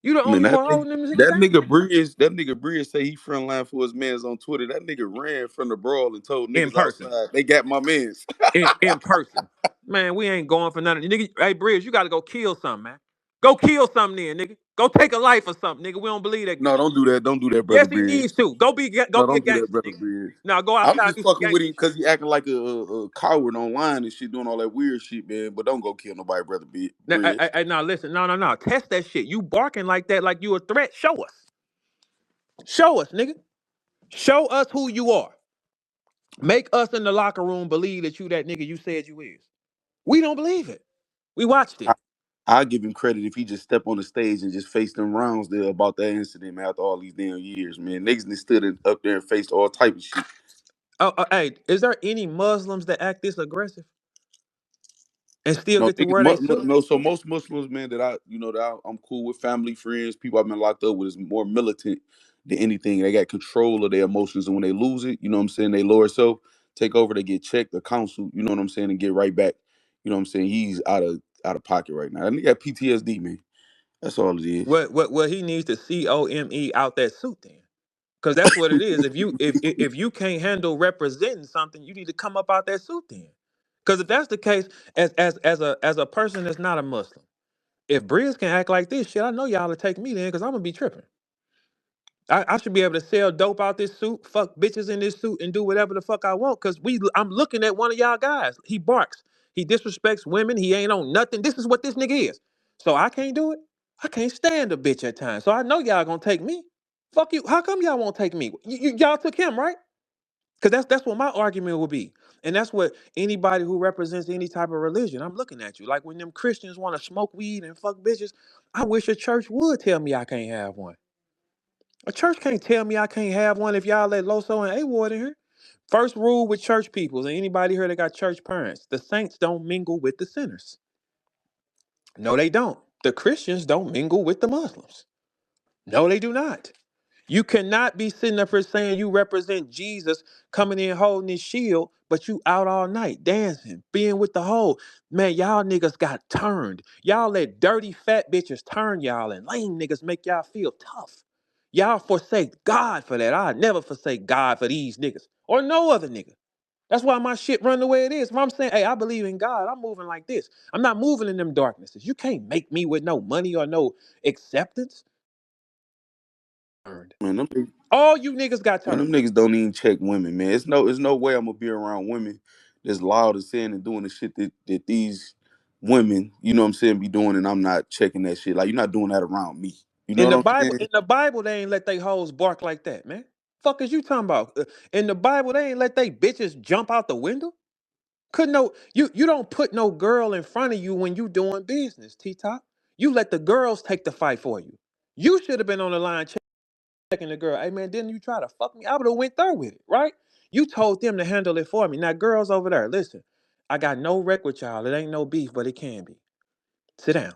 You the Man, only one holding them niggas down that nigga Breeze say he front line for his mans on Twitter. That nigga ran from the brawl and told in niggas person. outside they got my mans. In person. Man, we ain't going for none of nigga. Hey, Bridge, you gotta go kill something, man. Go kill something then, nigga. Go take a life or something, nigga. We don't believe that No, shit. don't do that. Don't do that, brother Yes, he needs Breeze. to. Go No, be a don't do that, gangster, brother nigga. Breeze. Now go I'm outside and just do some fucking with gangster him shit. because he acting like a coward online and shit, doing all that weird shit, man. But don't go kill nobody, brother Breeze. Now listen, no. Test that shit. You barking like that, like you a threat. Show us. Show us, nigga. Show us who you are. Make us in the locker room believe that you that nigga you said you is. We don't believe it. We watched I it. I give him credit if he just step on the stage and just face them rounds there about that incident, man. After all these damn years, man, niggas done up there and faced all type of shit. Oh, hey, is there any Muslims that act this aggressive and still No, get to wear their suit? no. So most Muslims, man, I'm cool with, family, friends, people I've been locked up with, is more militant than anything. They got control of their emotions, and when they lose it, you know what I'm saying, they lower self, take over, they get checked or counseled, you know what I'm saying, and get right back. You know what I'm saying? He's out of pocket right now. And he got PTSD, man. That's all it is. What he needs to COME out that suit then. Because that's what it is. If you can't handle representing something, you need to come up out that suit then. Because if that's the case, as a person that's not a Muslim, if Briz can act like this, shit, I know y'all will take me then because I'm gonna be tripping. I should be able to sell dope out this suit, fuck bitches in this suit, and do whatever the fuck I want. Cause I'm looking at one of y'all guys. He barks. He disrespects women. He ain't on nothing. This is what this nigga is. So I can't do it. I can't stand a bitch at times. So I know y'all gonna take me. Fuck you. How come y'all won't take me? Y'all took him, right? Cause that's what my argument would be. And that's what anybody who represents any type of religion, I'm looking at you. Like when them Christians want to smoke weed and fuck bitches, I wish a church would tell me I can't have one. A church can't tell me I can't have one if y'all let Loso and A-Ward in here. First rule with church peoples and anybody here that got church parents, the saints don't mingle with the sinners. No, they don't. The Christians don't mingle with the Muslims. No, they do not. You cannot be sitting up here saying you represent Jesus coming in holding his shield, but you out all night dancing, being with the whole. Man, y'all niggas got turned. Y'all let dirty fat bitches turn y'all and lame niggas make y'all feel tough. Y'all forsake God for that. I never forsake God for these niggas or no other nigga. That's why my shit run the way it is. If I'm saying, hey, I believe in God, I'm moving like this. I'm not moving in them darknesses. You can't make me with no money or no acceptance. Man, All you niggas got them turned. niggas don't even check women, man. It's no way I'm gonna be around women that's loud and saying and doing the shit that these women, you know what I'm saying, be doing, and I'm not checking that shit. Like, you're not doing that around me. You know what I'm saying? In the Bible, they ain't let they hoes bark like that, man. Fuck is you talking about? In the Bible, they ain't let they bitches jump out the window. Couldn't no you don't put no girl in front of you when you doing business, T Top. You let the girls take the fight for you. You should have been on the line checking the girl. Hey man, didn't you try to fuck me? I would have went there with it, right? You told them to handle it for me. Now, girls over there, listen. I got no wreck with y'all. It ain't no beef, but it can be. Sit down.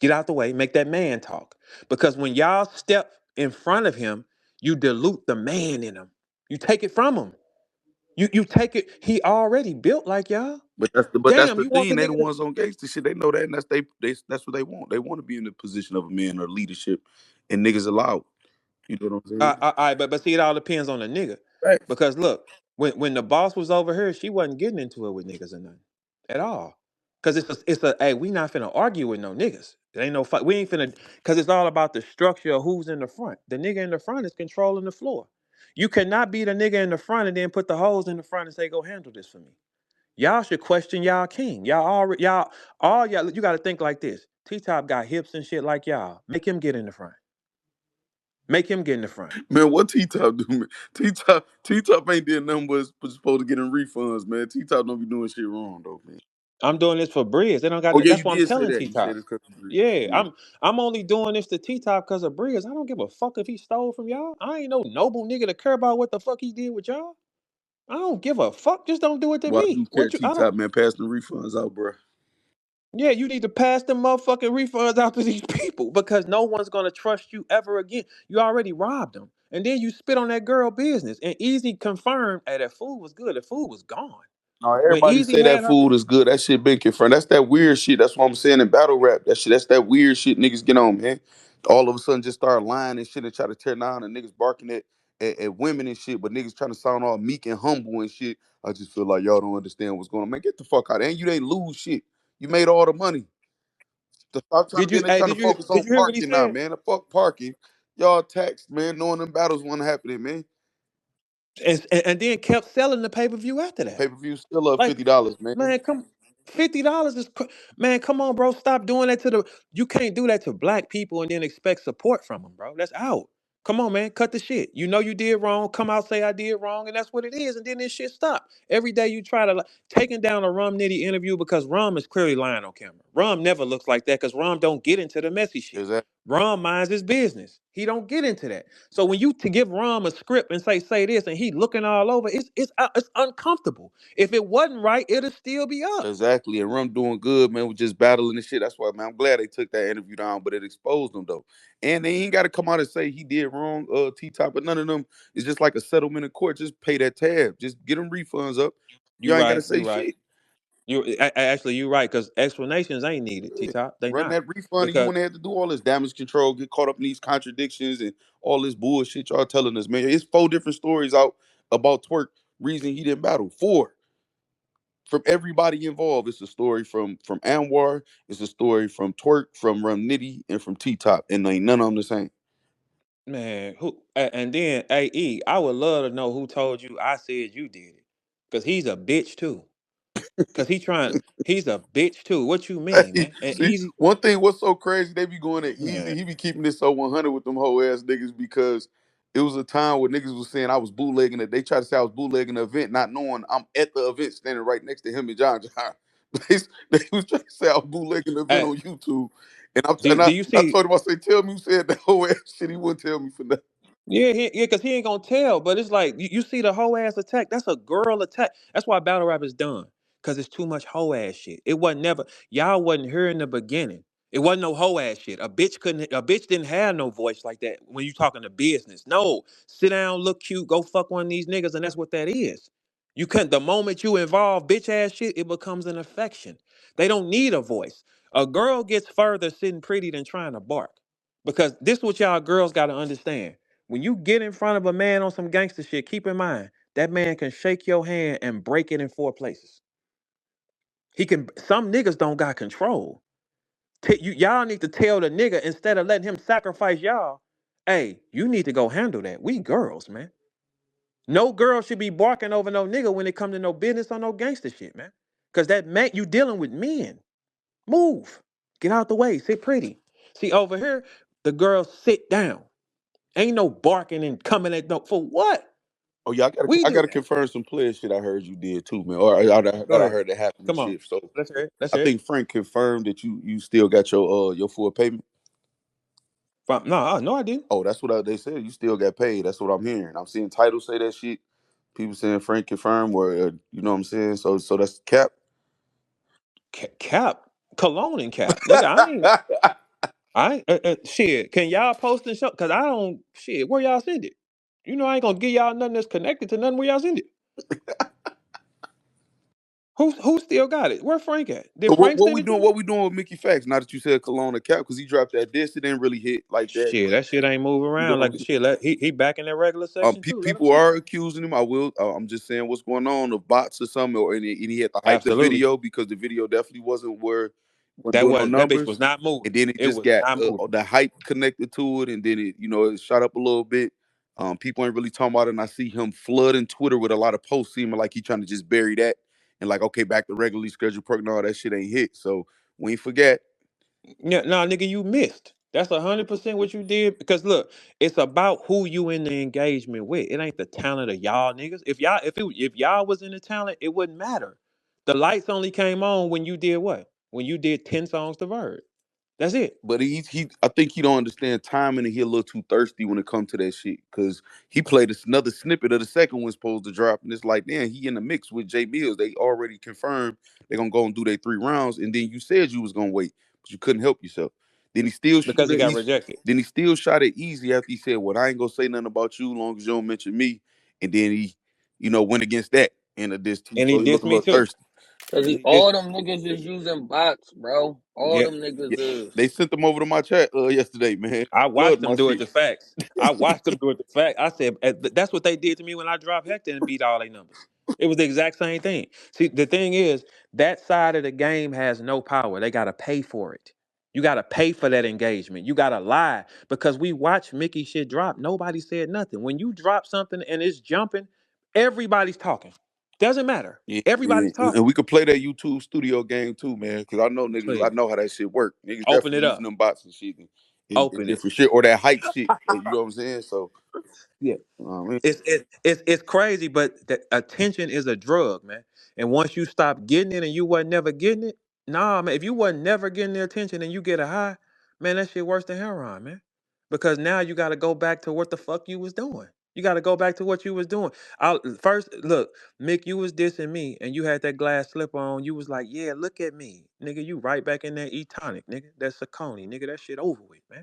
Get out the way. Make that man talk. Because when y'all step in front of him, you dilute the man in him. You take it from him. You take it. He already built like y'all. But that's Damn, the you want thing. the They the nigga to ones on gangster shit. They know that, and that's what they want. They want to be in the position of a man or leadership, and niggas allowed. You know what I'm saying? but see, it all depends on the nigga. Right. Because look, when the boss was over here, she wasn't getting into it with niggas or nothing at all. Cause it's a hey, we not finna argue with no niggas. It ain't no fight. We ain't finna. Cause it's all about the structure of who's in the front. The nigga in the front is controlling the floor. You cannot be the nigga in the front and then put the hoes in the front and say, "Go handle this for me." Y'all should question y'all king. Y'all already all y'all. You got to think like this. T Top got hips and shit like y'all. Make him get in the front. Make him get in the front. Man, what T Top do, man? T Top ain't did nothing but supposed to get in refunds, man. T Top don't be doing shit wrong though, man. I'm doing this for Briz. They don't got Oh that. yeah, you That's what I'm did say telling that. T You said Top. it's customary. Yeah, Yeah. I'm only doing this to T Top because of Briz. I don't give a fuck if he stole from y'all. I ain't no noble nigga to care about what the fuck he did with y'all. I don't give a fuck. Just don't do it to Well, I do me. care, What you? T I don't. Top, man. Pass the refunds out, bro. Yeah, you need to pass them motherfucking refunds out to these people because no one's gonna trust you ever again. You already robbed them, and then you spit on that girl business. And Easy confirmed, hey, that food was good. The food was gone No, when everybody Easy say that had her. food is good. That shit been confirmed. That's that weird shit. That's what I'm saying in battle rap. That's that weird shit niggas get on, man. All of a sudden just start lying and shit and try to tear down and niggas barking at women and shit, but niggas trying to sound all meek and humble and shit. I just feel like y'all don't understand what's going on. Man, get the fuck out of here. And you ain't lose shit. You made all the money. To stop trying to Did then you? they Hey, trying to focus did on you hear what he parking now, said? man. The fuck parking. Y'all taxed, man, knowing them battles wasn't happening, man. And then kept selling the pay per view after that. Pay-per-view still up Like, $50, man. man, come $50 is man. Come on, bro. Stop doing that to the. You can't do that to black people and then expect support from them, bro. That's out. Come on, man. Cut the shit. You know you did wrong. Come out, say I did wrong, and that's what it is. And then this shit stop. Every day you try to taking down a Rum Nitty interview because Rum is clearly lying on camera. Rum never looks like that because Rum don't get into the messy shit. Exactly. Rum minds his business. He don't get into that. So when you to give Rum a script and say this and he looking all over, it's uncomfortable. If it wasn't right, it'll still be up. Exactly. And Rum doing good, man, with just battling and shit. That's why, man, I'm glad they took that interview down, but it exposed him though. And they ain't gotta come out and say he did wrong, T Top, but none of them. It's just like a settlement in court. Just pay that tab. Just get them refunds up. You You ain't gotta right. say You right. shit. Actually you right because explanations ain't needed. T Yeah. Top they Run not that refund and you because wouldn't have to do all this damage control, get caught up in these contradictions and all this bullshit y'all telling us, man. It's 4 different stories out about Twerk, reason he didn't battle. 4 from everybody involved. It's a story from Anwar, it's a story from Twerk, from Rum Nitty, and from T Top, and ain't none of them the same. man and then AE I would love to know who told you I said you did it because he's a bitch too because he's a bitch too. What you mean, Hey, man? And see, Easy one thing what's so crazy, they be going at Easy. man. He be keeping this so 100 with them whole ass niggas because it was a time where niggas was saying I was bootlegging it. They tried to say I was bootlegging the event, not knowing I'm at the event standing right next to him and John John. They was trying to say I was bootlegging the event Hey, on YouTube. And, I'm, do and I, you I see? told him, I said, tell me who said that whole ass shit. He wouldn't tell me for nothing. Yeah, because he ain't gonna tell. But it's like you see the whole ass attack. That's a girl attack. That's why battle rap is done. Cause it's too much hoe ass shit. It wasn't never. Y'all wasn't here in the beginning. It wasn't no hoe ass shit. A bitch couldn't. A bitch didn't have no voice like that when you talking to business. No, sit down, look cute, go fuck one of these niggas, and that's what that is. You couldn't. The moment you involve bitch ass shit, it becomes an affection. They don't need a voice. A girl gets further sitting pretty than trying to bark. Because this is what y'all girls got to understand. When you get in front of a man on some gangster shit, keep in mind that man can shake your hand and break it in four places. He can. Some niggas don't got control. Y'all need to tell the nigga instead of letting him sacrifice y'all. Hey, you need to go handle that. We girls, man. No girl should be barking over no nigga when it comes to no business or no gangster shit, man. Cause that man, you dealing with men. Move. Get out the way. Sit pretty. See, over here, the girls sit down. Ain't no barking and coming at no for what? Oh yeah, We I do gotta that. confirm some player shit I heard you did too, man. Or Go that I ahead. heard that happened and Come on. shit. So Let's hear it. Let's I hear it. think Frank confirmed that you still got your full payment. No, no, I didn't. Oh, that's what they said. You still got paid. That's what I'm hearing. I'm seeing titles say that shit. People saying Frank confirmed, or you know what I'm saying. So that's cap. Cap. Cologne and cap. Nigga, shit. Can y'all post and show? Cause I don't shit. Where y'all send it? You know I ain't gonna give y'all nothing that's connected to nothing where y'all send it. Who still got it? Where Frank at? Did So Frank what send we it to doing? you? What we doing with Mickey Factz? Now that you said Cologne and cap, because he dropped that disc, it didn't really hit like that. Shit, that shit ain't move You know around what I'm like saying? shit. He back in that regular section too. Let him People see. are accusing him. I will. I'm just saying what's going on of bots or something, and he had to hype the Absolutely. video because the video definitely wasn't That doing no was that bitch was numbers, not and moving. then it It just was got not moving. the hype connected to it, and then it shot up a little bit. People ain't really talking about it, and I see him flooding Twitter with a lot of posts, seeming like he trying to just bury that and like, okay, back to regularly scheduled program. No, that shit ain't hit. So we ain't forget. Yeah, nah, nigga, you missed. That's 100% what you did. Because look, it's about who you in the engagement with. It ain't the talent of y'all niggas. If y'all was in the talent, it wouldn't matter. The lights only came on when you did what? When you did 10 songs to Verb. That's it. But I think he don't understand timing and he a little too thirsty when it comes to that shit. Cause he played another snippet of the second one supposed to drop, and it's like, man, he in the mix with Jay Mills. They already confirmed they're gonna go and do their 3 rounds, and then you said you was gonna wait, but you couldn't help yourself. Then he still Because shoot he it. got rejected. Then he still shot it easy after he said, "Well, I ain't gonna say nothing about you, long as you don't mention me." And then he, went against that in a diss too. And he So he looked dissed a me little too. thirsty. Cause He dissed all me. them niggas is using bots, bro. All Yeah. them niggas Yeah, is. they sent them over to my chat yesterday, man. I Flood watched my them do it shit. to facts. I watched them do it to facts. I said that's what they did to me when I dropped Hector and beat all their numbers. It was the exact same thing. See, the thing is, that side of the game has no power. They gotta pay for it. You gotta pay for that engagement. You gotta lie because we watched Mickey shit drop. Nobody said nothing. When you drop something and it's jumping, everybody's talking. Doesn't matter. Yeah, Everybody's and talking. we could play that YouTube studio game too, man. Because I know niggas, I Please know how that shit work. Niggas open definitely it using up. them bots and shit and Open it. different shit or that hype shit. You know what I'm saying? So, Yeah. man. It's crazy, but the attention is a drug, man. And once you stop getting it and you wasn't never getting it, nah, man. If you wasn't never getting the attention and you get a high, man, that shit worse than heroin, man. Because now you got to go back to what the fuck you was doing. You got to go back to what you was doing. First, look, Mick, you was dissing me, and you had that glass slip on. You was like, "Yeah, look at me, nigga. You right back in that E-tonic, nigga. That's Saucony, nigga. That shit over with, man."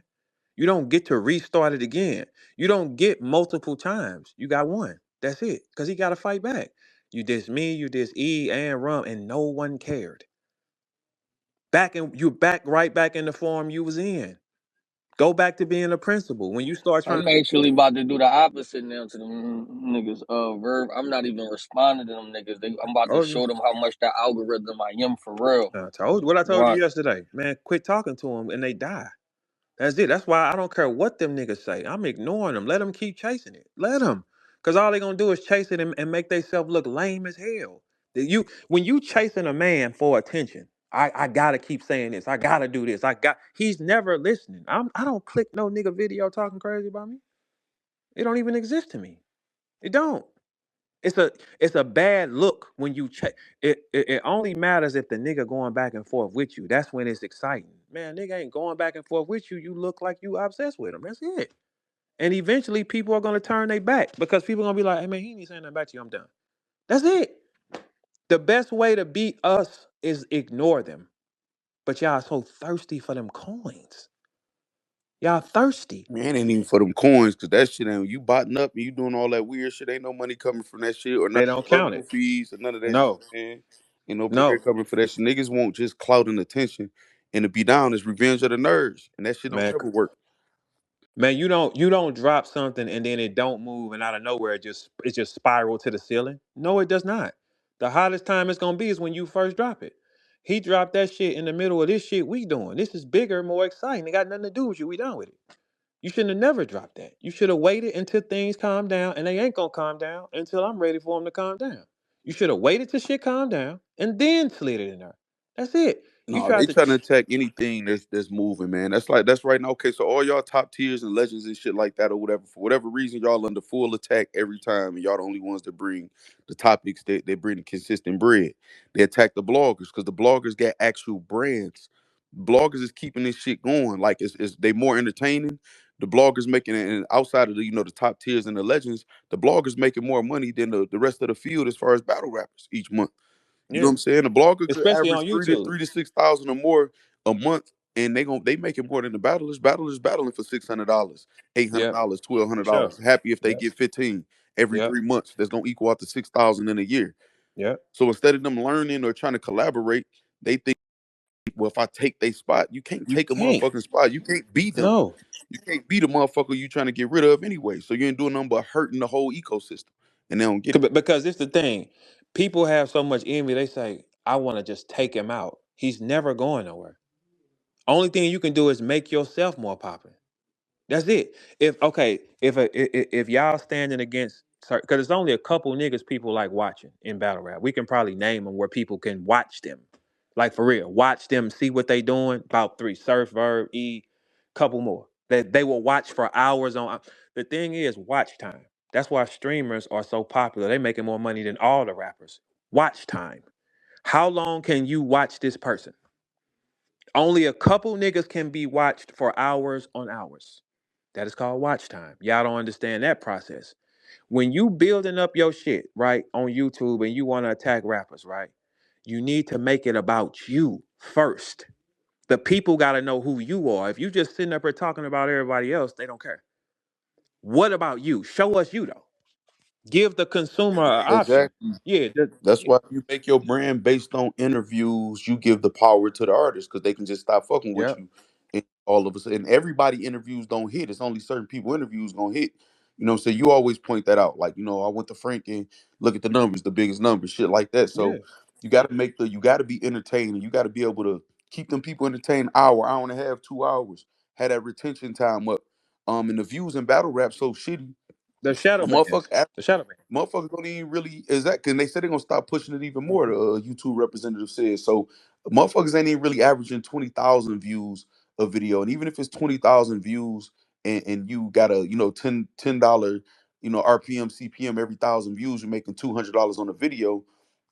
You don't get to restart it again. You don't get multiple times. You got one. That's it. Because he got to fight back. You diss me, you diss E and Rum, and no one cared. You back right back in the form you was in. Go back to being a principal. When you start trying I'm to be actually petty. about to do the opposite now to them niggas. Verb. I'm not even responding to them niggas. I'm about to Oh, yeah. show them how much that algorithm I am for real. I told you what I told you Watch. yesterday. Man, quit talking to them and they die. That's it. That's why I don't care what them niggas say. I'm ignoring them. Let them keep chasing it. Let them. Because all they going to do is chase it and make themselves look lame as hell. When you chasing a man for attention, I got to keep saying this. I got to do this. He's never listening. I don't click no nigga video talking crazy about me. It don't even exist to me. It don't. It's a it's a bad look when you check. It only matters if the nigga going back and forth with you. That's when it's exciting. Man, nigga ain't going back and forth with you. You look like you obsessed with him. That's it. And eventually people are gonna turn their back because people gonna be like, hey man, he ain't saying nothing back to you. I'm done. That's it. The best way to beat us is ignore them. But y'all so thirsty for them coins. Y'all thirsty. Man, ain't even for them coins, cause that shit ain't you botting up and you doing all that weird shit. Ain't no money coming from that shit or none They of the don't count vertical it. fees or none of that shit, No, man. Ain't no bread no, coming for that shit. Niggas want just clout and attention. And to be down is revenge of the nerds. And that shit don't man. never work. Man, you don't drop something and then it don't move and out of nowhere it just spiral to the ceiling. No, it does not. The hottest time it's gonna be is when you first drop it. He dropped that shit in the middle of this shit we doing. This is bigger, more exciting. It got nothing to do with you. We done with it. You shouldn't have never dropped that. You should have waited until things calm down, and they ain't gonna calm down until I'm ready for them to calm down. You should have waited till shit calm down and then slid it in there. That's it. You No, they tried to. trying to attack anything that's moving, man. That's right now. Okay, so all y'all top tiers and legends and shit like that or whatever, for whatever reason, y'all under full attack every time, and y'all the only ones that bring the topics that they bring the consistent bread. They attack the bloggers because the bloggers got actual brands. Bloggers is keeping this shit going. Like it's they more entertaining. The bloggers making it, and outside of the the top tiers and the legends, the bloggers making more money than the rest of the field as far as battle rappers each month. You know what Yeah, I'm saying? A blogger could especially average on YouTube. three to 6,000 or more a month, and they making more than the battlers. Battlers battling for $600, eight hundred Yep, dollars, twelve for hundred sure. dollars. Happy if they Yep, get 15 every yep, 3 months. That's gonna equal out to 6,000 in a year. yep. So instead of them learning or trying to collaborate, they think, well, if I take their spot, you can't You take a can't. motherfucking spot. You can't beat them. No. You can't beat a motherfucker you trying to get rid of anyway. So you ain't doing nothing but hurting the whole ecosystem, and they don't get it. Because it's the thing. People have so much envy. They say, "I want to just take him out. He's never going nowhere." Only thing you can do is make yourself more popular. That's it. If okay, if y'all standing against, because it's only a couple niggas people like watching in battle rap. We can probably name them where people can watch them, like for real, watch them, see what they doing. About three: Surf, Verb, E, couple more that they will watch for hours on. The thing is, watch time. That's why streamers are so popular. They making more money than all the rappers. Watch time. How long can you watch this person? Only a couple niggas can be watched for hours on hours. That is called watch time. Y'all don't understand that process. When you building up your shit, right, on YouTube and you want to attack rappers, right? You need to make it about you first. The people got to know who you are. If you just sitting up here talking about everybody else, they don't care. What about you? Show us you though. Give the consumer an option. Exactly. Yeah, That's why if you make your brand based on interviews, you give the power to the artist because they can just stop fucking with yeah, you. And all of a sudden, everybody interviews don't hit. It's only certain people interviews gonna hit. You know what I'm saying? You always point that out. Like, I went to Frank and look at the numbers, the biggest numbers, shit like that. yeah. So you gotta be entertaining. You gotta be able to keep them people entertained hour and a half, 2 hours. Had that retention time up. And the views in battle rap so shitty. The A shadow bands. motherfucker The shadow band. motherfuckers don't even really exact, and they said they're gonna stop pushing it even more. The YouTube representative said so. Motherfuckers ain't even really averaging 20,000 views a video, and even if it's 20,000 views, and you got a $10 RPM CPM every 1,000 views, you're making $200 on a video.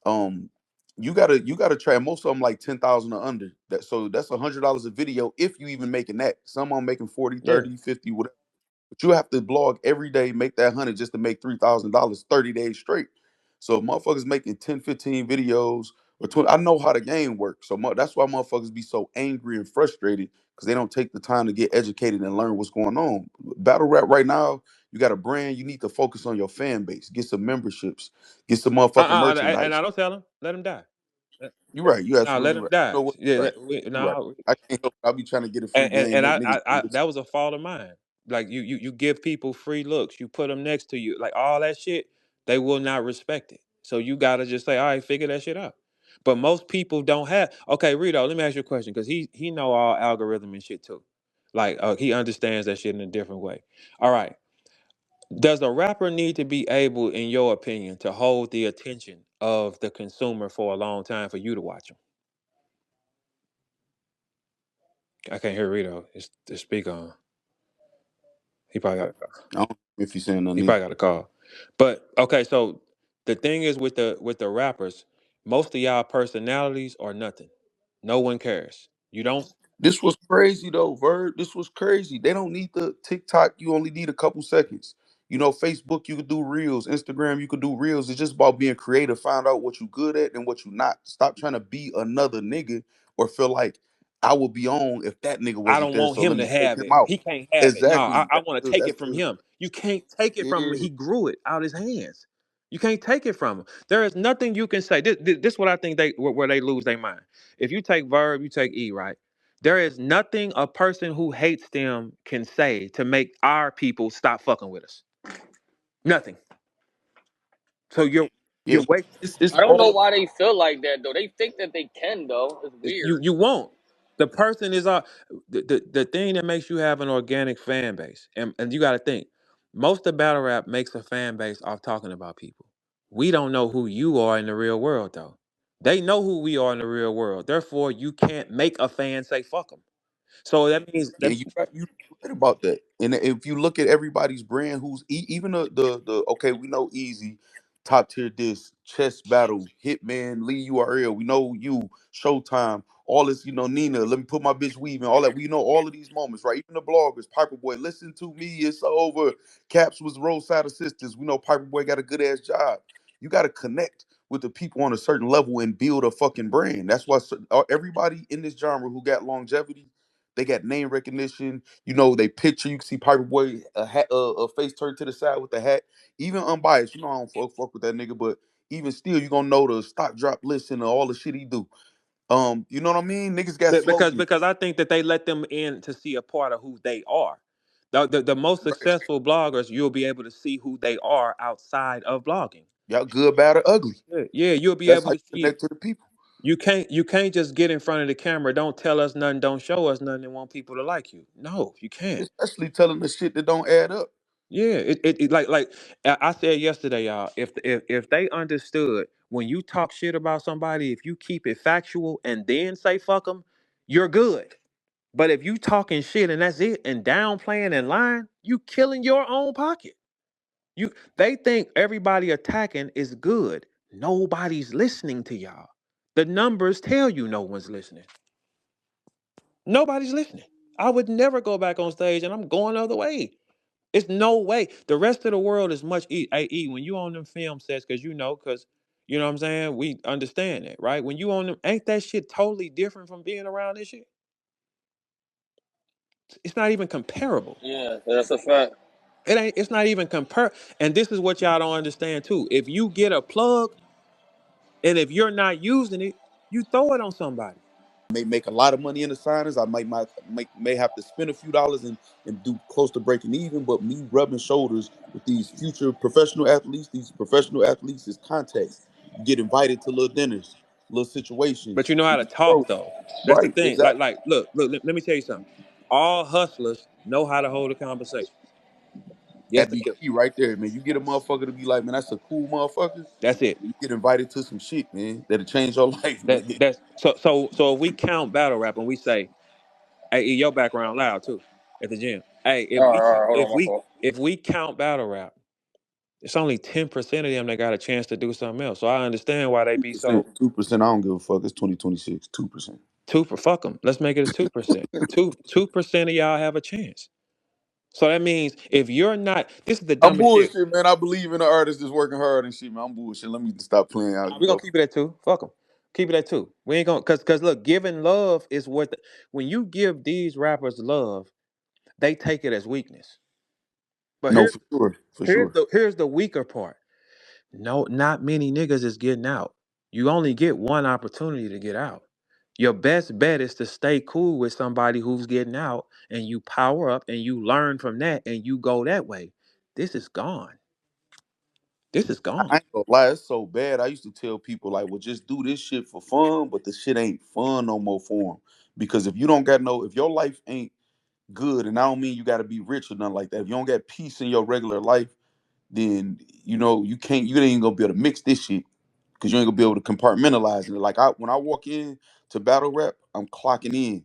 Um, you gotta try. Most of them like 10,000 or under. That's $100 a video if you even making that. Some are making 40, Yeah. 30, 50, whatever. But you have to blog every day, make that 100 just to make $3,000 30 days straight. So if motherfuckers making 10, 15 videos or 20, I know how the game works. So that's why motherfuckers be so angry and frustrated because they don't take the time to get educated and learn what's going on. Battle rap right now, you got a brand, you need to focus on your fan base, get some memberships, get some motherfucking And merchandise. I don't tell them. Let them die. You're right. You're No, let absolutely them right. You die. know what? Yeah, You're right. no, You're right. I can't help it. I'll be trying to get a free game, and make niggas do I this. that was a fault of mine. Like you give people free looks, you put them next to you, like all that shit, they will not respect it. So you gotta just say, all right, figure that shit out. But most people don't have. Okay, Rito, let me ask you a question because he know all algorithm and shit too. Like he understands that shit in a different way. All right, does a rapper need to be able, in your opinion, to hold the attention of the consumer for a long time for you to watch him? I can't hear Rito. It's speak on. He probably got. I don't know if you're saying He nothing. probably got a call. But okay, so the thing is with the rappers, most of y'all personalities are nothing. No one cares. You don't. This was crazy though, Verd. This was crazy. They don't need the TikTok. You only need a couple seconds. Facebook, you could do reels. Instagram, you could do reels. It's just about being creative. Find out what you good at and what you not. Stop trying to be another nigga or feel like I would be on if that nigga I wasn't don't there. want So him let to me take have him it. out. He can't have it. No, Exactly. I want to take That's it from the him. You can't take it from him. yeah. He grew it out his hands. You can't take it from him. There is nothing you can say. This what I think where they lose their mind. If you take Verb, you take E, right? There is nothing a person who hates them can say to make our people stop fucking with us. Nothing. So Yeah, you're wasting. it's I don't know all why they feel like that though. They think that they can though. It's weird. You won't. The person is the thing that makes you have an organic fan base, and you got to think. Most of battle rap makes a fan base off talking about people. We don't know who you are in the real world though. They know who we are in the real world. Therefore, you can't make a fan say fuck them. So that means Yeah, that you right about that. And if you look at everybody's brand, who's even the okay, we know Easy, top tier disc, chess battle, Hitman, Lee URL. We know you, Showtime, all this. Nina. Let me put my bitch weave in all that. We know all of these moments, right? Even the bloggers, Piper Boy, listen to me, it's over. Caps was roadside assistants. We know Piper Boy got a good ass job. You got to connect with the people on a certain level and build a fucking brand. That's why everybody in this genre who got longevity, they got name recognition. They picture. You can see Piper Boy a face turned to the side with the hat. Even unbiased. I don't fuck with that nigga, but even still, you gonna know the stock drop list and all the shit he do. You know what I mean? Niggas got because slogans. because I think that they let them in to see a part of who they are. The most Right? successful bloggers, you'll be able to see who they are outside of blogging. Y'all good, bad, or ugly. Yeah, you'll be That's able how to you see. connect to the people. You can't just get in front of the camera. Don't tell us nothing. Don't show us nothing. And want people to like you. No, you can't. Especially telling the shit that don't add up. Yeah, like I said yesterday, y'all. If they understood when you talk shit about somebody, if you keep it factual and then say fuck them, you're good. But if you talking shit and that's it, and downplaying and lying, you killing your own pocket. They think everybody attacking is good. Nobody's listening to y'all. The numbers tell you no one's listening. Nobody's listening. I would never go back on stage and I'm going the other way. It's no way. The rest of the world is much when you on them film sets, because you know what I'm saying? We understand that, right? When you on them, ain't that shit totally different from being around this shit? It's not even comparable. Yeah, that's a fact. It's not even compare. And this is what y'all don't understand too. If you get a plug and if you're not using it, you throw it on somebody. May make a lot of money in the signings. I may have to spend a few dollars and do close to breaking even. But me rubbing shoulders with these future professional athletes, these professional athletes is contacts. You get invited to little dinners, little But situations. you know how to talk Bro, though. That's the right, thing. exactly. Look, let me tell you something. All hustlers know how to hold a conversation. Yes, That they be do. key right there, man. You get a motherfucker to be like, man, that's a cool motherfucker. That's it. You get invited to some shit, man, that'll change your life, man. That's so if we count battle rap and we say, hey, your background loud too at the gym. Hey, All right, hold on, my fault. if we count battle rap, it's only 10% of them that got a chance to do something else. So I understand why they Two be percent, so 2%. I don't give a fuck. It's 2026. 2%. two for fuck them. Let's make it a 2%. 2% of y'all have a chance. So that means if you're not, this is the I'm dumbest shit. bullshit, man. I believe in the artist that's working hard and shit, man. I'm bullshit. Let me stop playing out, Nah, we're gonna keep it at two. Fuck them. Keep it at two. We ain't gonna cause look, giving love is what when you give these rappers love, they take it as weakness. But No, for sure, for sure. here's the weaker part. No, not many niggas is getting out. You only get one opportunity to get out. Your best bet is to stay cool with somebody who's getting out and you power up and you learn from that and you go that way. This is gone. This is I gone. ain't gonna lie, it's so bad. I used to tell people like, well, just do this shit for fun, but the shit ain't fun no more for them. Because if you don't got no, if your life ain't good, and I don't mean you got to be rich or nothing like that. If you don't got peace in your regular life, then you ain't gonna be able to mix this shit because you ain't gonna be able to compartmentalize it. Like when I walk in to battle rap, I'm clocking in.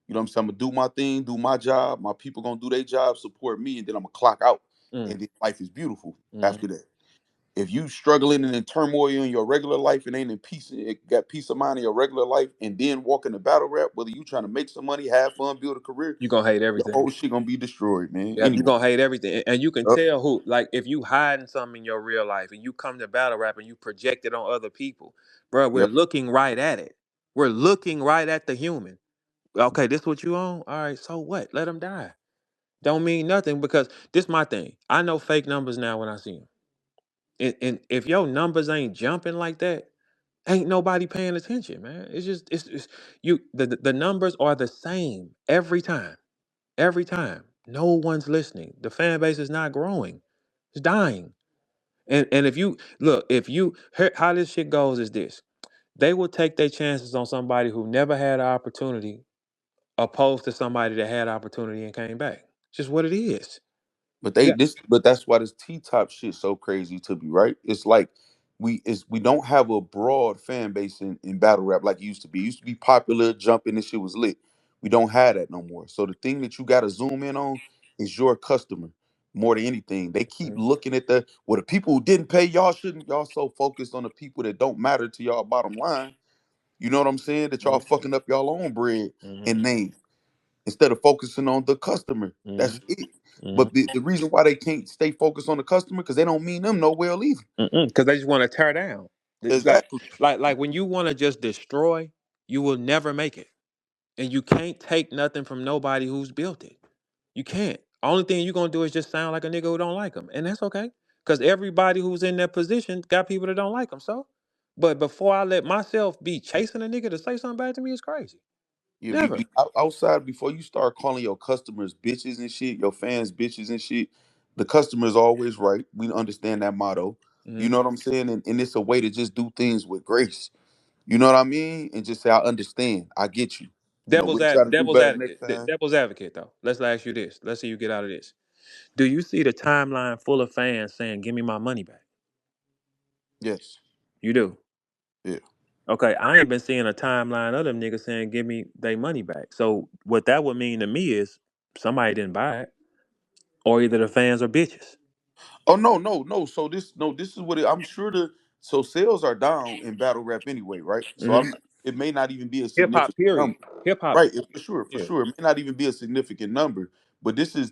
You know what I'm saying? I'm gonna do my thing, do my job. My people gonna do their job, support me, and then I'm gonna clock out. Mm, And then life is beautiful mhm. after that. If you struggling and in turmoil in your regular life and ain't in peace, it got peace of mind in your regular life, and then walk in the battle rap, whether you trying to make some money, have fun, build a career, You gonna hate your everything. whole shit gonna be destroyed, man. Yeah, you Anyway, gonna hate everything, and you can uh, tell who. Like if you hiding something in your real life, and you come to battle rap and you project it on other people, bro. We're yep. looking right at it. We're looking right at the human. Okay, this what you on? All right, so what? Let them die. Don't mean nothing because this my thing. I know fake numbers now when I see them, and if your numbers ain't jumping like that, Ain't nobody paying attention, man. It's just it's you the numbers are the same every time. Every time. No one's listening. The fan base is not growing. It's dying. And if you look, if you how this shit goes is this. They will take their chances on somebody who never had an opportunity opposed to somebody that had opportunity and came back. It's just what it is. Yeah. But that's why this T top shit so crazy to me, right? It's like we don't have a broad fan base in battle rap like it used to be. It used to be popular, jumping, and shit was lit. We don't have that no more. So the thing that you gotta zoom in on is your customer more than anything. They keep looking at the people who didn't pay, y'all so focused on the people that don't matter to y'all bottom line. You know what I'm saying? That y'all Mm-hmm. fucking up y'all own bread Mm-hmm. and name instead of focusing on the customer. Mm-hmm. That's it. Mm-hmm. But the reason why they can't stay focused on the customer because they don't mean them no well either. Because they just want to tear down. It's like Exactly. like when you want to just destroy, you will never make it. And you can't take nothing from nobody who's built it. You can't. Only thing you're gonna do is just sound like a nigga who don't like them, and that's okay. Cause everybody who's in that position got people that don't like them. So, but before I let myself be chasing a nigga to say something bad to me is crazy. Yeah, Never. outside before you start calling your customers bitches and shit, your fans bitches and shit, the customer is always right. We understand that motto. You Hmm. know what I'm saying? And it's a way to just do things with grace. You know what I mean? And just say, I understand. I get you. You know, we'll try to do better next time. Devil's advocate though. Let's ask you this. Let's see you get out of this. Do you see the timeline full of fans saying, "Give me my money back"? Yes. You do. Yeah. Okay, I ain't been seeing a timeline of them niggas saying, "Give me their money back." So what that would mean to me is somebody didn't buy it, or either the fans are bitches. Oh no, no, no. So this no, this is what I'm sure so sales are down in battle rap anyway, right? So Hmm. it may not even be a Hip hop, significant period. number. Hip hop. Right, for sure, for Yeah. sure. It may not even be a significant number, but this is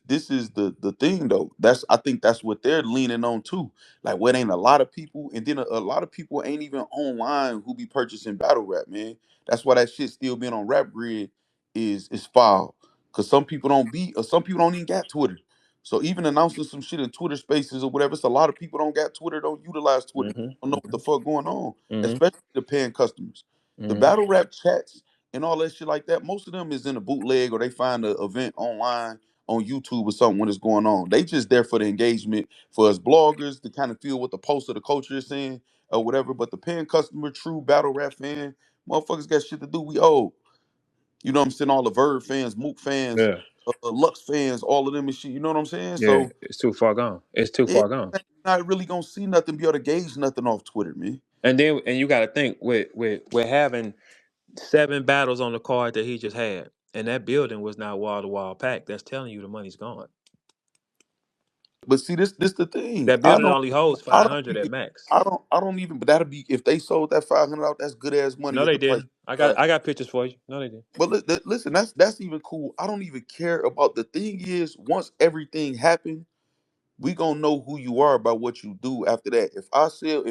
the thing though. That's I think that's what they're leaning on too. Like, what ain't a lot of people, and then a lot of people ain't even online who be purchasing battle rap, man. That's why that shit still being on Rap Grid is foul. Cause some people don't be, or some people don't even got Twitter. So even announcing some shit in Twitter Spaces or whatever, it's a lot of people don't got Twitter, don't utilize Twitter, Hmm. don't know what the fuck going on, Hmm. especially the paying customers. The Hmm. battle rap chats and all that shit like that, most of them is in a bootleg or they find an event online on YouTube or something when it's going on. They just there for the engagement, for us bloggers to kind of feel what the post of the culture is saying or whatever. But the paying customer, true battle rap fan, motherfuckers got shit to do. We owe. You know what I'm saying? All the Verb fans, Mook fans, Yeah. Lux fans, all of them and shit. You know what I'm saying? Yeah. So It's too far gone. It's too yeah, far gone. you're not really gonna see nothing, be able to gauge nothing off Twitter, man. And you got to think with having 7 battles on the card that he just had, and that building was not wall to wall packed. That's telling you the money's gone. But see, this the thing. That building only holds I don't 500 even at max. I don't even. But that'll be if they sold that 500 out. That's good ass money No, at they the price. didn't. Uh, I got pictures for you. No, they didn't. but listen, that's even cool. I don't even care about the thing is once everything happened, we gonna know who you are by what you do after that. If I sell,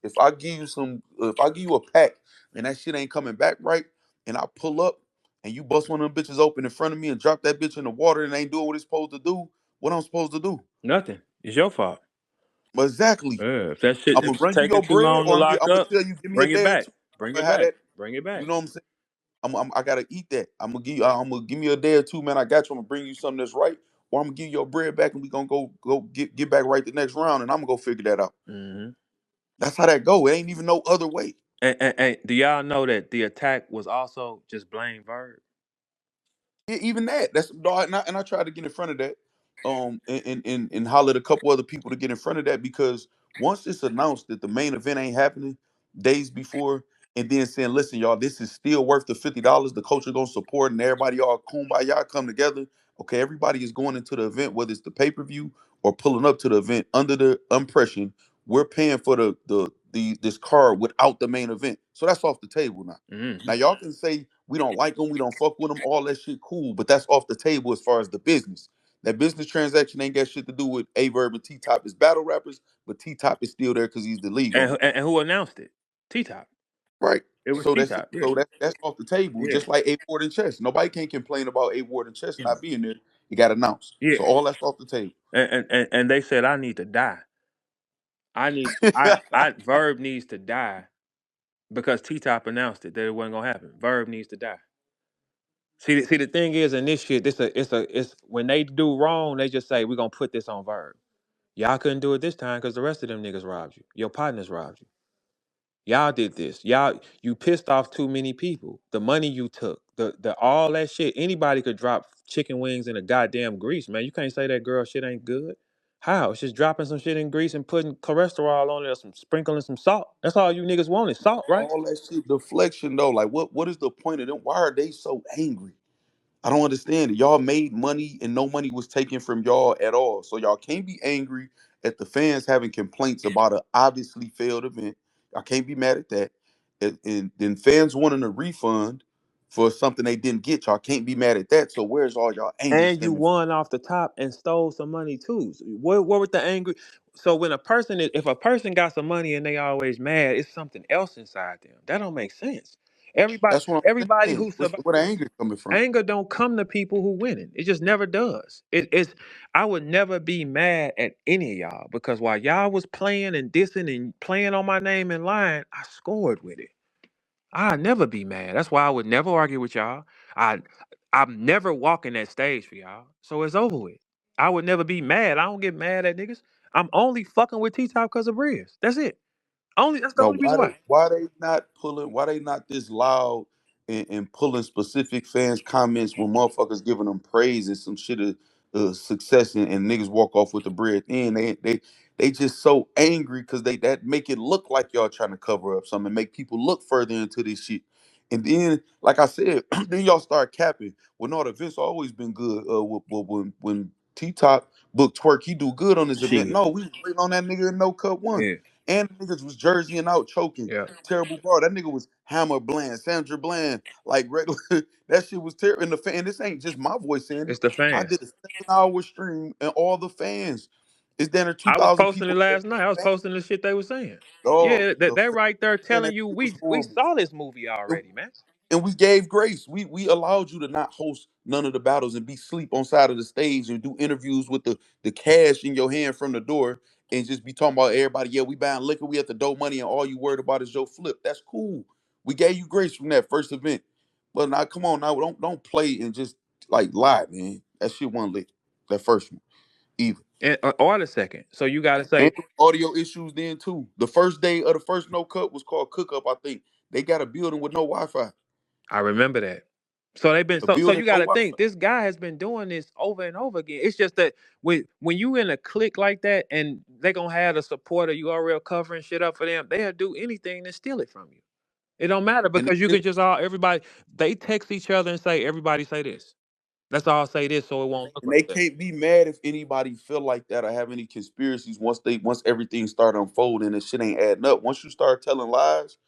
if I give you some, if I give you a pack and that shit ain't coming back right, and I pull up and you bust one of them bitches open in front of me and drop that bitch in the water and ain't doing what it's supposed to do, what I'm supposed to do? Nothing. It's your fault. But exactly. Yeah, if that shit I'm gonna is run you taking your too bread, long to or lock I'm gonna up, tell you give me a bring it day or back. two. I'm Bring gonna it have back. that. Bring it You back. know what I'm saying? I gotta eat that. I'm gonna give me a day or two, man. I got you. I'm gonna bring you something that's right, or I'm gonna give you your bread back, and we gonna go get back right the next round, and I'm gonna go figure that out. Hmm. That's how that go. It ain't even no other way. And do y'all know that the attack was also just blame Verb? Even that. That's no, and I tried to get in front of that, and holler at a couple other people to get in front of that because once it's announced that the main event ain't happening days before, and then saying, "Listen, y'all, this is still worth the $50. The coach are gonna support, and everybody all kumbaya come together." Okay, everybody is going into the event, whether it's the pay per view or pulling up to the event under the impression we're paying for the this card without the main event. So that's off the table now. Hmm. Now y'all can say we don't like them, we don't fuck with them, all that shit cool, but that's off the table as far as the business. That business transaction ain't got shit to do with A Verb and T Top as battle rappers, but T Top is still there because he's the league owner, And who announced it? T Top. right? It was So T that's Top. Yeah. so that's off the table, Yeah. just like A Ward and Chess. Nobody can complain about A Ward and Chess Yeah. not being there. It got announced, Yeah. so all that's off the table. And they said I need to die. I need I Verb needs to die because T Top announced it that it wasn't gonna happen. Verb needs to die. See, the thing is, in this shit, it's when they do wrong, they just say we're gonna put this on Verb. Y'all couldn't do it this time because the rest of them niggas robbed you. Your partners robbed you. Y'all did this. You pissed off too many people. The money you took, the all that shit. Anybody could drop chicken wings in a goddamn grease, man. You can't say that girl shit ain't good. How? It's just dropping some shit in grease and putting cholesterol on it or some sprinkling some salt. That's all you niggas want is salt, right? All that shit deflection though. Like what is the point of them? Why are they so angry? I don't understand it. Y'all made money and no money was taken from y'all at all. So y'all can't be angry at the fans having complaints about an obviously failed event. Y'all can't be mad at that. And then fans wanting a refund for something they didn't get. Y'all can't be mad at that. So where's all y'all anger And you stemming from? won off the top and stole some money too. So what with the angry? So when if a person got some money and they always mad, it's something else inside them. That don't make sense. Everybody, That's what I'm everybody saying. who survives. Where the anger coming from? Anger don't come to people who winning. It just never does. It's I would never be mad at any of y'all because while y'all was playing and dissing and playing on my name and lying, I scored with it. I'd never be mad. That's why I would never argue with y'all. I I'm never walking that stage for y'all. So it's over with. I would never be mad. I don't get mad at niggas. I'm only fucking with T Top because of Briz. That's it. That's the No, only reason why. why they not pulling? Why they not this loud and pulling specific fans' comments when motherfuckers giving them praise and some shit of success and niggas walk off with the bread? And they just so angry because they that make it look like y'all trying to cover up something, make people look further into this shit. And then, like I said, then y'all start capping. Well, no, the event's always been good. When T Top booked Twerk, he do good on his event. Shit. No, we was waiting on that nigga in No Cut One. Yeah. And the niggas was jerseying out, choking. Yeah. Terrible bro. That nigga was Hammer Bland, Sandra Bland, like regular. That shit was terrible. And the fan, this ain't just my voice saying it. It's the I fans. did a 7 hour stream and all the fans. It's down there I was 2,000 posting it people. last night. I was posting the shit they was saying. Dog, Yeah, the that fans right there saying telling that you shit was we horrible. saw this movie already, man. And we gave grace. We allowed you to not host none of the battles and be sleep on side of the stage and do interviews with the cash in your hand from the door and just be talking about everybody. Yeah, we buying liquor, we at the dough money, and all you worried about is your flip. That's cool. We gave you grace from that first event. But now come on now, don't play and just like lie, man. That shit wasn't lit. That first one either. And or the second. So you gotta And say, audio issues then too. The first day of the first no cut was called cook up, I think. They got a building with no Wi-Fi. I remember that. So they've been A so building you no gotta Wi-Fi. think this guy has been doing this over and over again. It's just that when you in a clique like that and they gonna have the support of URL covering shit up for them, they'll do anything to steal it from you. It don't matter And because you can just all everybody they text each other and say everybody say this. Let's all say this so it won't look And they like that. can't be mad if anybody feel like that or have any conspiracies once everything start unfolding and shit ain't adding up. Once you start telling lies,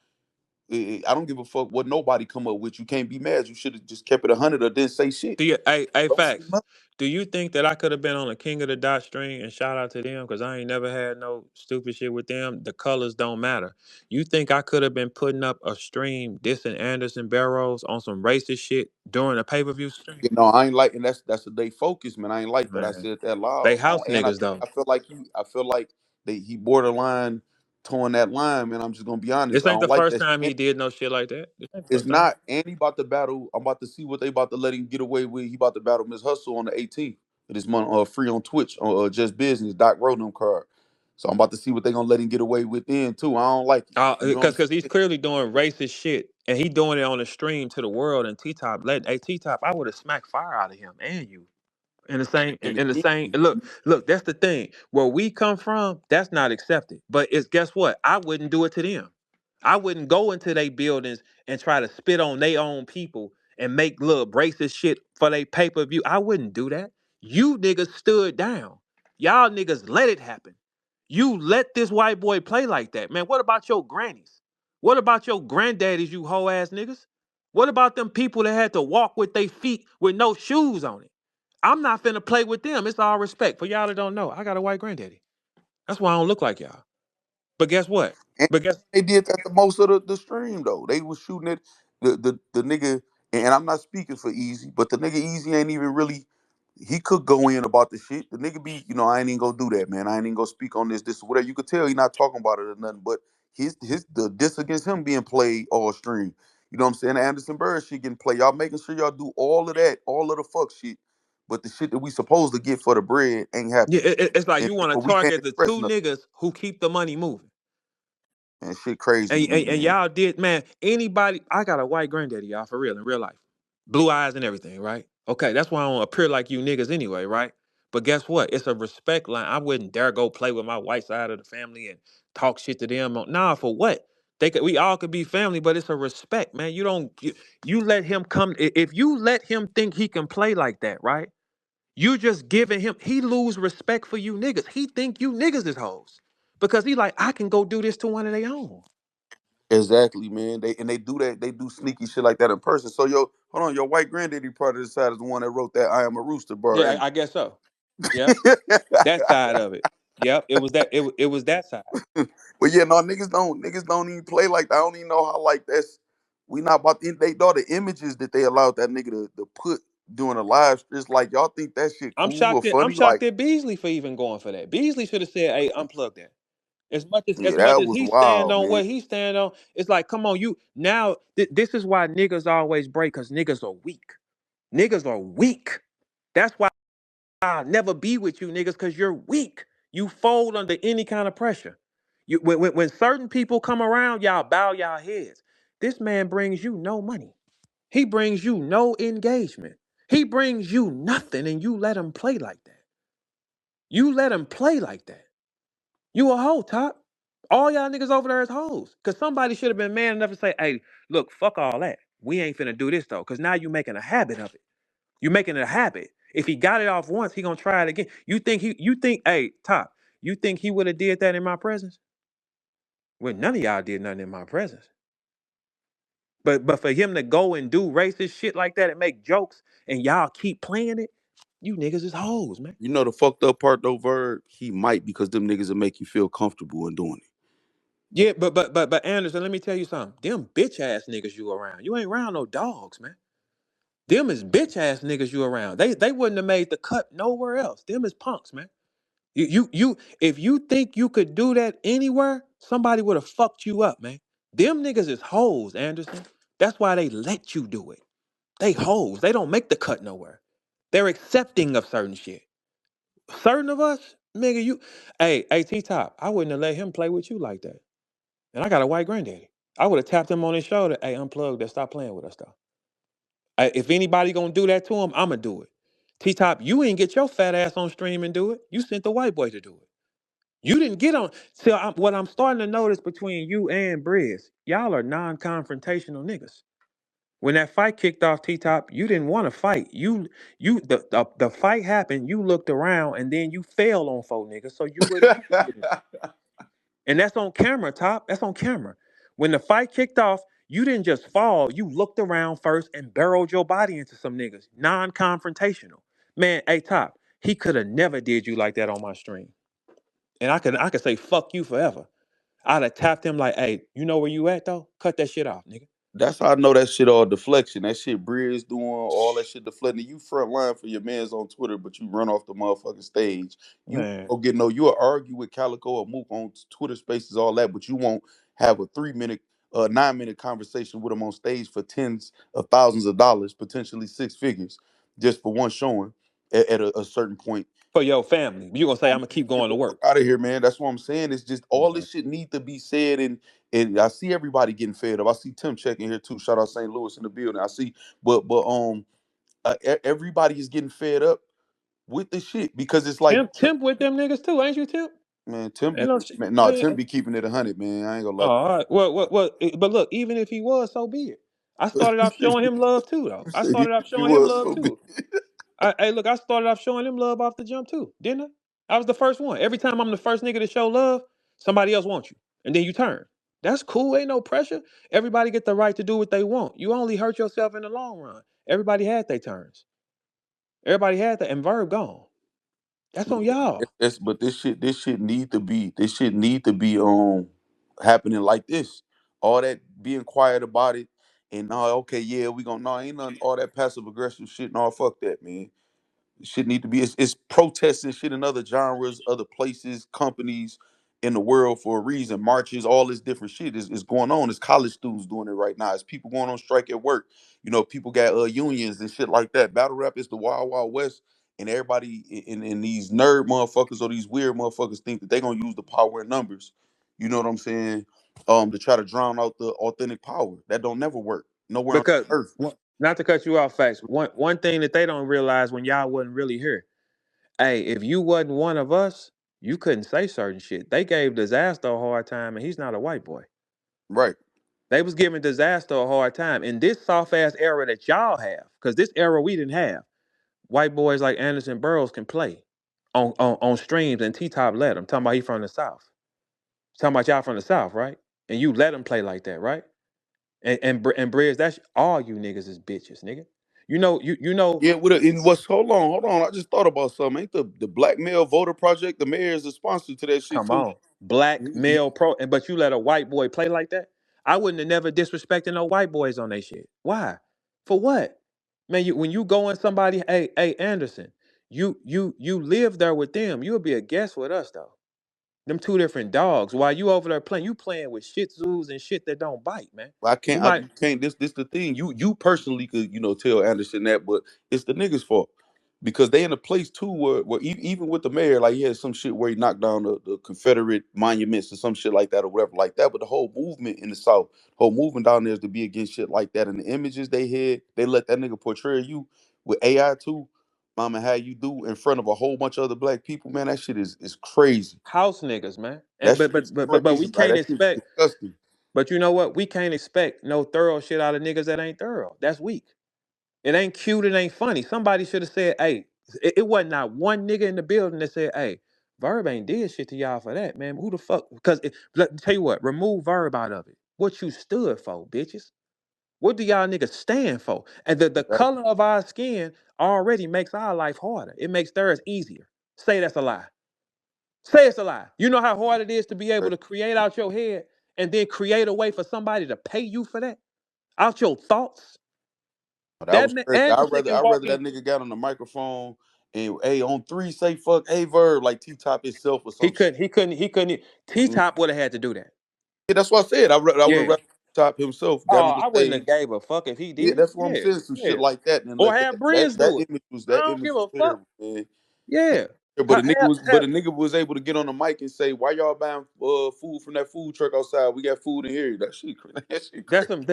I don't give a fuck what nobody come up with. You can't be mad. You should have just kept it 100 or didn't say shit. Hey, Don't say facts. nothing. Do you think that I could have been on a King of the Dot string and shout out to them because I ain't never had no stupid shit with them? The colors don't matter. You think I could have been putting up a stream dissing Anderson Barrows on some racist shit during a pay per view stream? You know, I ain't like, and that's a day focus, man. I ain't like that. I Man, said that they loud. house And niggas though. I feel like he borderline towing that line, man. I'm just gonna be honest. This I ain't don't the like first that. time he did no shit like that. This ain't the It's first time. not. And he about to battle. I'm about to see what they about to let him get away with. He about to battle Miss Hustle on the 18th of this month, free on Twitch on Just Business. Doc Rotem card. So I'm about to see what they gonna let him get away with then too. I don't like it. You know what I'm Because he's saying? clearly doing racist shit and he doing it on the stream to the world. And T Top, hey T Top, I would have smacked fire out of him and you. And In the again, same look, that's the thing where we come from, that's not accepted, but it's guess what, I wouldn't do it to them. I wouldn't go into their buildings and try to spit on their own people and make little racist shit for their pay-per-view. I wouldn't do that. You niggas stood down. Y'all niggas let it happen. You let this white boy play like that, man. What about your grannies? What about your granddaddies, you hoe ass niggas? What about them people that had to walk with their feet with no shoes on it? I'm not finna play with them. It's all respect. For y'all that don't know, I got a white granddaddy. That's why I don't look like y'all. But guess what? and But guess they did that the most of the stream though. They was shooting it. The nigga, and I'm not speaking for Easy, but the nigga Easy ain't even really He could go in about the shit. The nigga be, I ain't even gonna do that, man. I ain't even gonna speak on this, whatever. You could tell he not talking about it or nothing, but his the diss against him being played all stream. You know what I'm saying? The Anderson Burr shit getting played. Y'all making sure y'all do all of that, all of the fuck shit. But the shit that we supposed to get for the bread ain't Yeah, happening. it's like And you want to but we can't target the express two nothing. niggas who keep the money moving. And shit crazy And, to me, and man. y'all did, man. Anybody, I got a white granddaddy, y'all, for real, in real life. Blue eyes and everything, right? Okay, that's why I don't appear like you niggas anyway, right? But guess what? It's a respect line. I wouldn't dare go play with my white side of the family and talk shit to them. Nah, for what? We all could be family, but it's a respect, man. You let him come. If you let him think he can play like that, right? You just giving him, he lose respect for you niggas. He think you niggas is hoes. Because he like, I can go do this to one of their own. Exactly, man. They do that. They do sneaky shit like that in person. So hold on, your white granddaddy part of the side is the one that wrote that "I am a rooster" bar, Yeah, ain't I guess so. Yep. it? That side of it. Yep. It was that side. But yeah, no, niggas don't even play like that. I don't even know how like that's we not about they all the images that they allowed that nigga to put during a live. It's like y'all think that shit cool or I'm funny. shocked Like, at Beasley for even going for that. Beasley should have said, hey, unplug that. yeah, As much that as was he stand wild, on man. what he stand on, it's like, come on, you now this is why niggas always break, because niggas are weak. Niggas are weak. That's why I'll never be with you niggas, because you're weak. You fold under any kind of pressure. When certain people come around, y'all bow y'all heads. This man brings you no money. He brings you no engagement. He brings you nothing, and you let him play like that. You let him play like that. You a hoe, Top. All y'all niggas over there is hoes. Cause somebody should have been man enough to say, hey, look, fuck all that. We ain't finna do this though. Cause now you making a habit of it. You making it a habit. If he got it off once, he gonna try it again. Hey, Top, you think he would have did that in my presence? Well, none of y'all did nothing in my presence. But for him to go and do racist shit like that and make jokes and y'all keep playing it, you niggas is hoes, man. You know the fucked up part though, Verb? He might because them niggas will make you feel comfortable in doing it. Yeah, but Anderson, let me tell you something. Them bitch ass niggas you around. You ain't around no dogs, man. Them is bitch ass niggas you around. They wouldn't have made the cut nowhere else. Them is punks, man. If you think you could do that anywhere, somebody would have fucked you up, man. Them niggas is hoes, Anderson. That's why they let you do it. They hoes. They don't make the cut nowhere. They're accepting of certain shit. Certain of us, nigga, hey, T Top, I wouldn't have let him play with you like that. And I got a white granddaddy. I would have tapped him on his shoulder. Hey, unplug that. Stop playing with us, though. If anybody gonna do that to him, I'ma do it. T Top, you ain't get your fat ass on stream and do it. You sent the white boy to do it. You didn't get on. See, what I'm starting to notice between you and Briz, y'all are non-confrontational niggas. When that fight kicked off, T Top, you didn't want to fight. The fight happened. You looked around and then you fell on four niggas, so you wouldn't have to get in. And that's on camera, Top. That's on camera. When the fight kicked off, you didn't just fall. You looked around first and barreled your body into some niggas. Non-confrontational. Man, hey Top, he could have never did you like that on my stream. And I could say fuck you forever. I'd have tapped him like, hey, you know where you at though? Cut that shit off, nigga. That's how I know that shit all deflection. That shit Briz doing, all that shit deflecting. You front line for your mans on Twitter, but you run off the motherfucking stage. You Man. go get no, you'll argue with Calico or Mook on Twitter spaces, all that, but you won't have a 3 minute, 9 minute conversation with them on stage for tens of thousands of dollars, potentially six figures, just for one showing at a certain point. For your family. You gonna say I'm gonna keep Get going the to fuck work. out of here, man. That's what I'm saying. It's just all Man. this shit need to be said, and I see everybody getting fed up. I see Tim checking here too. Shout out St. Louis in the building. I see, but everybody is getting fed up with the shit because it's like, Tim with them niggas too, ain't you, Tim? man, Tim Ain't be no shit. man, no, Tim be keeping it 100, man. I ain't gonna Oh, lie. all right. But look, even if he was, so be it. I started off showing him love too, though. I started off He showing him was love so big. too. Hey, look, I started off showing him love off the jump too, didn't I? I was the first one. Every time I'm the first nigga to show love, somebody else wants you, and then you turn. That's cool. Ain't no pressure. Everybody get the right to do what they want. You only hurt yourself in the long run. Everybody had their turns. Everybody had that, and Verb gone. That's on y'all. But this shit need to be happening like this. All that being quiet about it and no, okay, yeah, we gonna no, ain't nothing all that passive aggressive shit. No, fuck that, man. Shit need to be. It's protests and shit in other genres, other places, companies in the world for a reason. Marches, all this different shit is going on. It's college students doing it right now. It's people going on strike at work. You know, people got unions and shit like that. Battle rap is the wild wild west, and everybody in these nerd motherfuckers or these weird motherfuckers think that they gonna use the power in numbers. You know what I'm saying? To try to drown out the authentic power. That don't never work nowhere on Because earth. not to cut you off, facts. One thing that they don't realize when y'all wasn't really here. Hey, if you wasn't one of us, you couldn't say certain shit. They gave Disaster a hard time, and he's not a white boy. Right. They was giving Disaster a hard time in this soft ass era that y'all have, because this era we didn't have. White boys like Anderson Burroughs can play on streams, and T Top let him. Talking about he from the South. Talking about y'all from the South, right? And you let him play like that, right? And Briz, that's all you niggas is bitches, nigga. You know. Yeah, with in what's hold on. I just thought about something. Ain't the Black Male Voter Project? The mayor is a sponsor to that shit Come too. on, black He- male pro, and but you let a white boy play like that? I wouldn't have never disrespected no white boys on they shit. Why? For what? Man, when you go in somebody, hey Anderson, you live there with them. You'll be a guest with us though. Them two different dogs. While you over there playing, you playing with Shih Tzus and shit that don't bite, man. I You can't. might. You can't. This the thing. You personally could tell Anderson that, but it's the niggas' fault because they in a place too where even with the mayor, like he had some shit where he knocked down the Confederate monuments or some shit like that or whatever like that. But the whole movement in the South, whole movement down there is to be against shit like that. And the images they had, they let that nigga portray you with AI too. Mama, how you do in front of a whole bunch of other black people, man? That shit is crazy. House niggas, man. And That but shit but is but but, but we crazy. Like can't that shit is expect. disgusting. But you know what? We can't expect no thorough shit out of niggas that ain't thorough. That's weak. It ain't cute. It ain't funny. Somebody should have said, "Hey," it wasn't not one nigga in the building that said, "Hey, Verb ain't did shit to y'all for that, man. Who the fuck?" Because let me tell you what, remove Verb out of it. What you stood for, bitches? What do y'all niggas stand for? And the Exactly. color of our skin already makes our life harder. It makes theirs easier. Say that's a lie. Say it's a lie. You know how hard it is to be able to create out your head and then create a way for somebody to pay you for that out your thoughts. That was crazy. Anderson can I walk rather in. that nigga got on the microphone and hey on three say fuck a verb like T Top itself or He some shit. couldn't. He couldn't. He couldn't. T Mm. Top would have had to do that. Yeah, that's what I said. I would have Yeah. rather Top himself got Oh, on the I wouldn't have stage. gave a fuck if he Yeah, did. that's what I'm Yeah. saying. Some shit Yeah. like that and Or let have Briz do it. I that don't image give was a fuck. terrible, man. Yeah. But a nigga was able to get on the mic and say, "Why y'all buying food from that food truck outside? We got food in here." That shit, that shit That's crazy. them.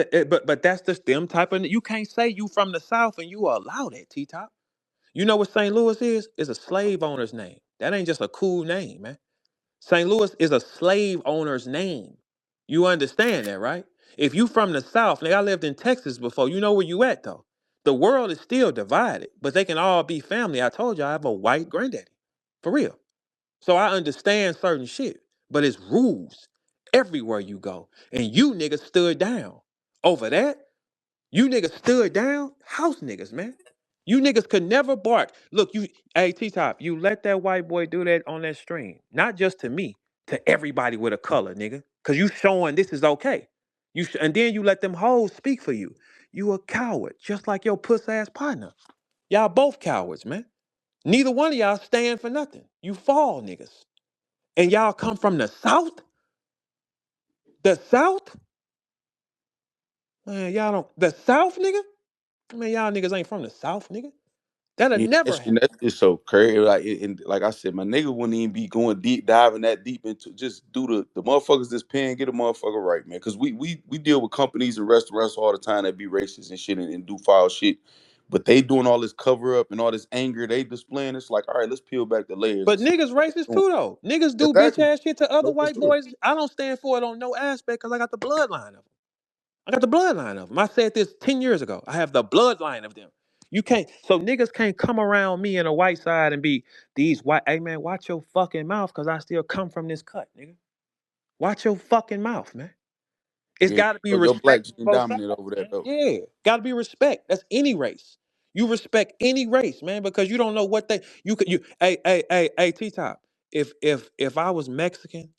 But that's just them type of. You can't say you from the South and you allow that T Top. You know what St. Louis is? It's a slave owner's name. That ain't just a cool name, man. St. Louis is a slave owner's name. You understand that, right? If you from the South, like I lived in Texas before, you know where you at though. The world is still divided, but they can all be family. I told you I have a white granddaddy. For real. So I understand certain shit, but it's rules everywhere you go. And you niggas stood down. Over that, you niggas stood down, house niggas, man. You niggas could never bark. Look, hey T Top, you let that white boy do that on that stream. Not just to me, to everybody with a color, nigga. Cause you showing this is okay. And then you let them hoes speak for you. You a coward, just like your puss ass partner. Y'all both cowards, man. Neither one of y'all stand for nothing. You fall, niggas. And y'all come from the South? The South? Man, y'all don't. The South, nigga? Man, y'all niggas ain't from the South, nigga. That'll Yeah, never happen. that's just so crazy. Like, and like I said, my nigga wouldn't even be going deep, diving that deep into just do the motherfuckers that's paying, get a motherfucker right, man. Because we deal with companies and restaurants all the time that be racist and shit and do foul shit, but they doing all this cover up and all this anger they displaying. It's like, all right, let's peel back the layers and But see niggas what racist they doing. too, though. Niggas do bitch Exactly, ass shit to other no for white sure. boys. I don't stand for it on no aspect because I got the bloodline of them. I got the bloodline of them. I said this 10 years ago. I have the bloodline of them. You can't, so niggas can't come around me in a white side and be these white, hey man, watch your fucking mouth because I still come from this cut, nigga. Watch your fucking mouth, man. It's Yeah, got to be your black respect gene on both sides, dominant over that man. though. Yeah, got to be respect. That's any race. You respect any race, man, because you don't know what they you could you. Hey, T Top. If I was Mexican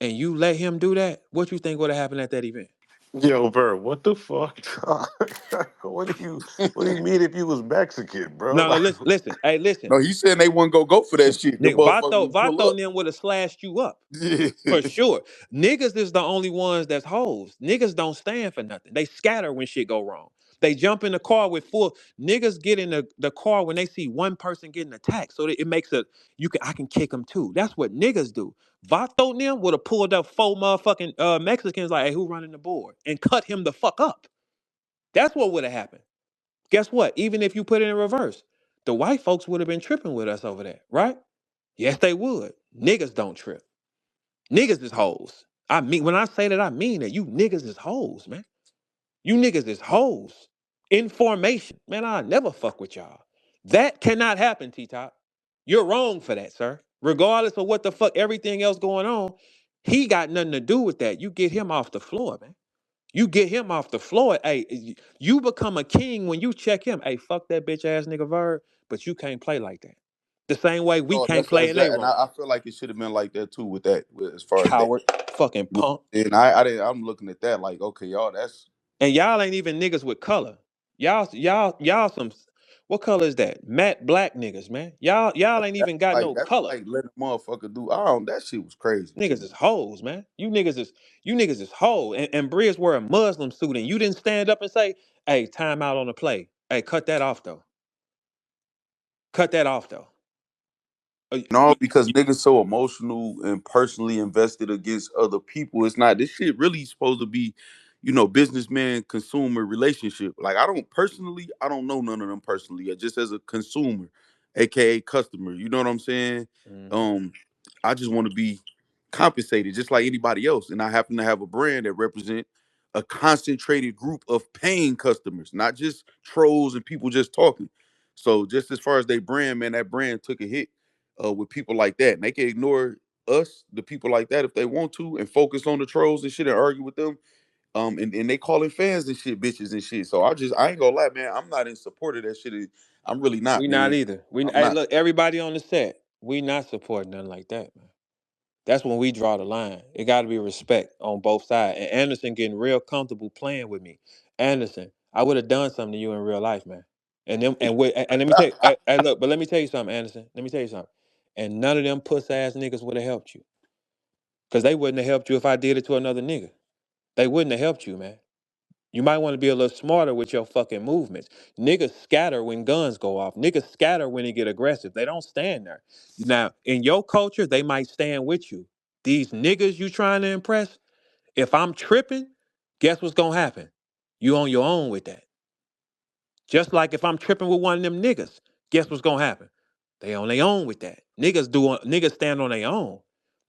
and you let him do that, what you think would have happened at that event? Yo, bro, what the fuck? What do you mean if you was Mexican, bro? No, no, Like, listen, listen, hey, listen, No, he saying they wouldn't go for that shit. The nigga, motherfucker would pull Vato up. and them would have slashed you up. Yeah. For sure. Niggas is the only ones that's hoes. Niggas don't stand for nothing. They scatter when shit go wrong. They jump in the car with full niggas get in the car when they see one person getting attacked. So that it makes a I can kick them too. That's what niggas do. Vato and them would have pulled up four motherfucking Mexicans like, hey, who running the board? And cut him the fuck up. That's what would have happened. Guess what? Even if you put it in reverse, the white folks would have been tripping with us over that, right? Yes, they would. Niggas don't trip. Niggas is hoes. I mean, when I say that, I mean that. You niggas is hoes, man. You niggas is hoes. In formation. Man, I never fuck with y'all. That cannot happen, T-Top. You're wrong for that, sir. Regardless of what the fuck, everything else going on, he got nothing to do with that. You get him off the floor, man. You get him off the floor. Hey, you become a king when you check him. Hey, fuck that bitch ass nigga Verb, but you can't play like that. The same way we No, can't that's play in a exactly, and room. I feel like it should have been like that too with that, as far as that. Coward, fucking punk. And I didn't. I'm looking at that like, okay, y'all, that's And y'all ain't even niggas with color. Y'all some what color is that? Matte black niggas, man. Y'all ain't even got no that's color. like letting a motherfucker do. I don't. That shit was crazy to Niggas me. is hoes, man. You niggas is hoes. And Bria's wear a Muslim suit and you didn't stand up and say, hey, time out on the play. Hey, cut that off though. Cut that off though. No, because niggas so emotional and personally invested against other people. It's not, this shit really supposed to be, businessman consumer relationship. Like I don't know none of them personally. Just as a consumer, aka customer. You know what I'm saying? Mhm. Um, I just want to be compensated just like anybody else. And I happen to have a brand that represent a concentrated group of paying customers, not just trolls and people just talking. So just as far as they brand, man, that brand took a hit with people like that. And they can ignore us, the people like that, if they want to, and focus on the trolls and shit and argue with them. And they calling fans and shit, bitches and shit. So I ain't gonna lie, man. I'm not in support of that shit. I'm really not, We not man. either. I'm Hey, not. look, everybody on the set, we not supporting nothing like that, man. That's when we draw the line. It got to be respect on both sides. And Anderson getting real comfortable playing with me. Anderson, I would have done something to you in real life, man. And let me tell you, look, but let me tell you something, Anderson. Let me tell you something. And none of them puss ass niggas would have helped you, cause they wouldn't have helped you if I did it to another nigga. They wouldn't have helped you, man. You might want to be a little smarter with your fucking movements. Niggas scatter when guns go off. Niggas scatter when they get aggressive. They don't stand there. Now, in your culture, they might stand with you. These niggas you trying to impress, if I'm tripping, guess what's gonna happen? You on your own with that. Just like if I'm tripping with one of them niggas, guess what's gonna happen? They on their own with that. Niggas stand on their own.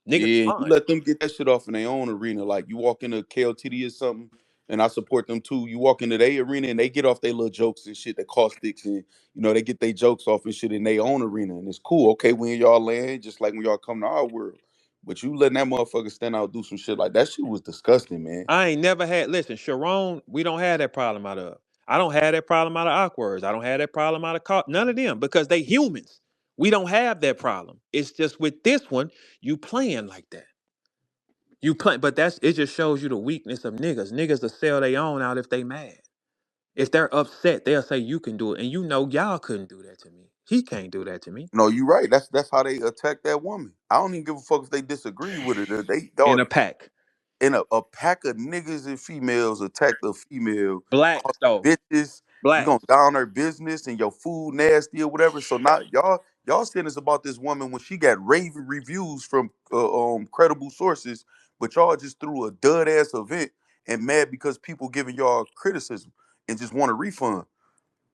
Niggas Yeah, you run. let them get that shit off in their own arena. Like you walk into KLTD or something, and I support them too. You walk into their arena and they get off their little jokes and shit, that caustics, and they get their jokes off and shit in their own arena, and it's cool. Okay, when y'all land, just like when y'all come to our world. But you letting that motherfucker stand out do some shit like that shit was disgusting, man. I ain't never had. Listen, Sharon, we don't have that problem out of. I don't have that problem out of Awkwards. I don't have that problem out of none of them because they humans. We don't have that problem. It's just with this one, you playing like that. You play, but it just shows you the weakness of niggas. Niggas will sell their own out if they mad. If they're upset, they'll say you can do it, and you know y'all couldn't do that to me. He can't do that to me No, you right. That's how they attack that woman. I don't even give a fuck if they disagree with her. They in dog a pack. in a pack of niggas and females attack the female, call Blacks though, her bitches. We gonna blacks. down her business and your food nasty or whatever. So now y'all saying this about this woman when she got raving reviews from credible sources, but y'all just threw a dud ass event and mad because people giving y'all criticism and just want a refund.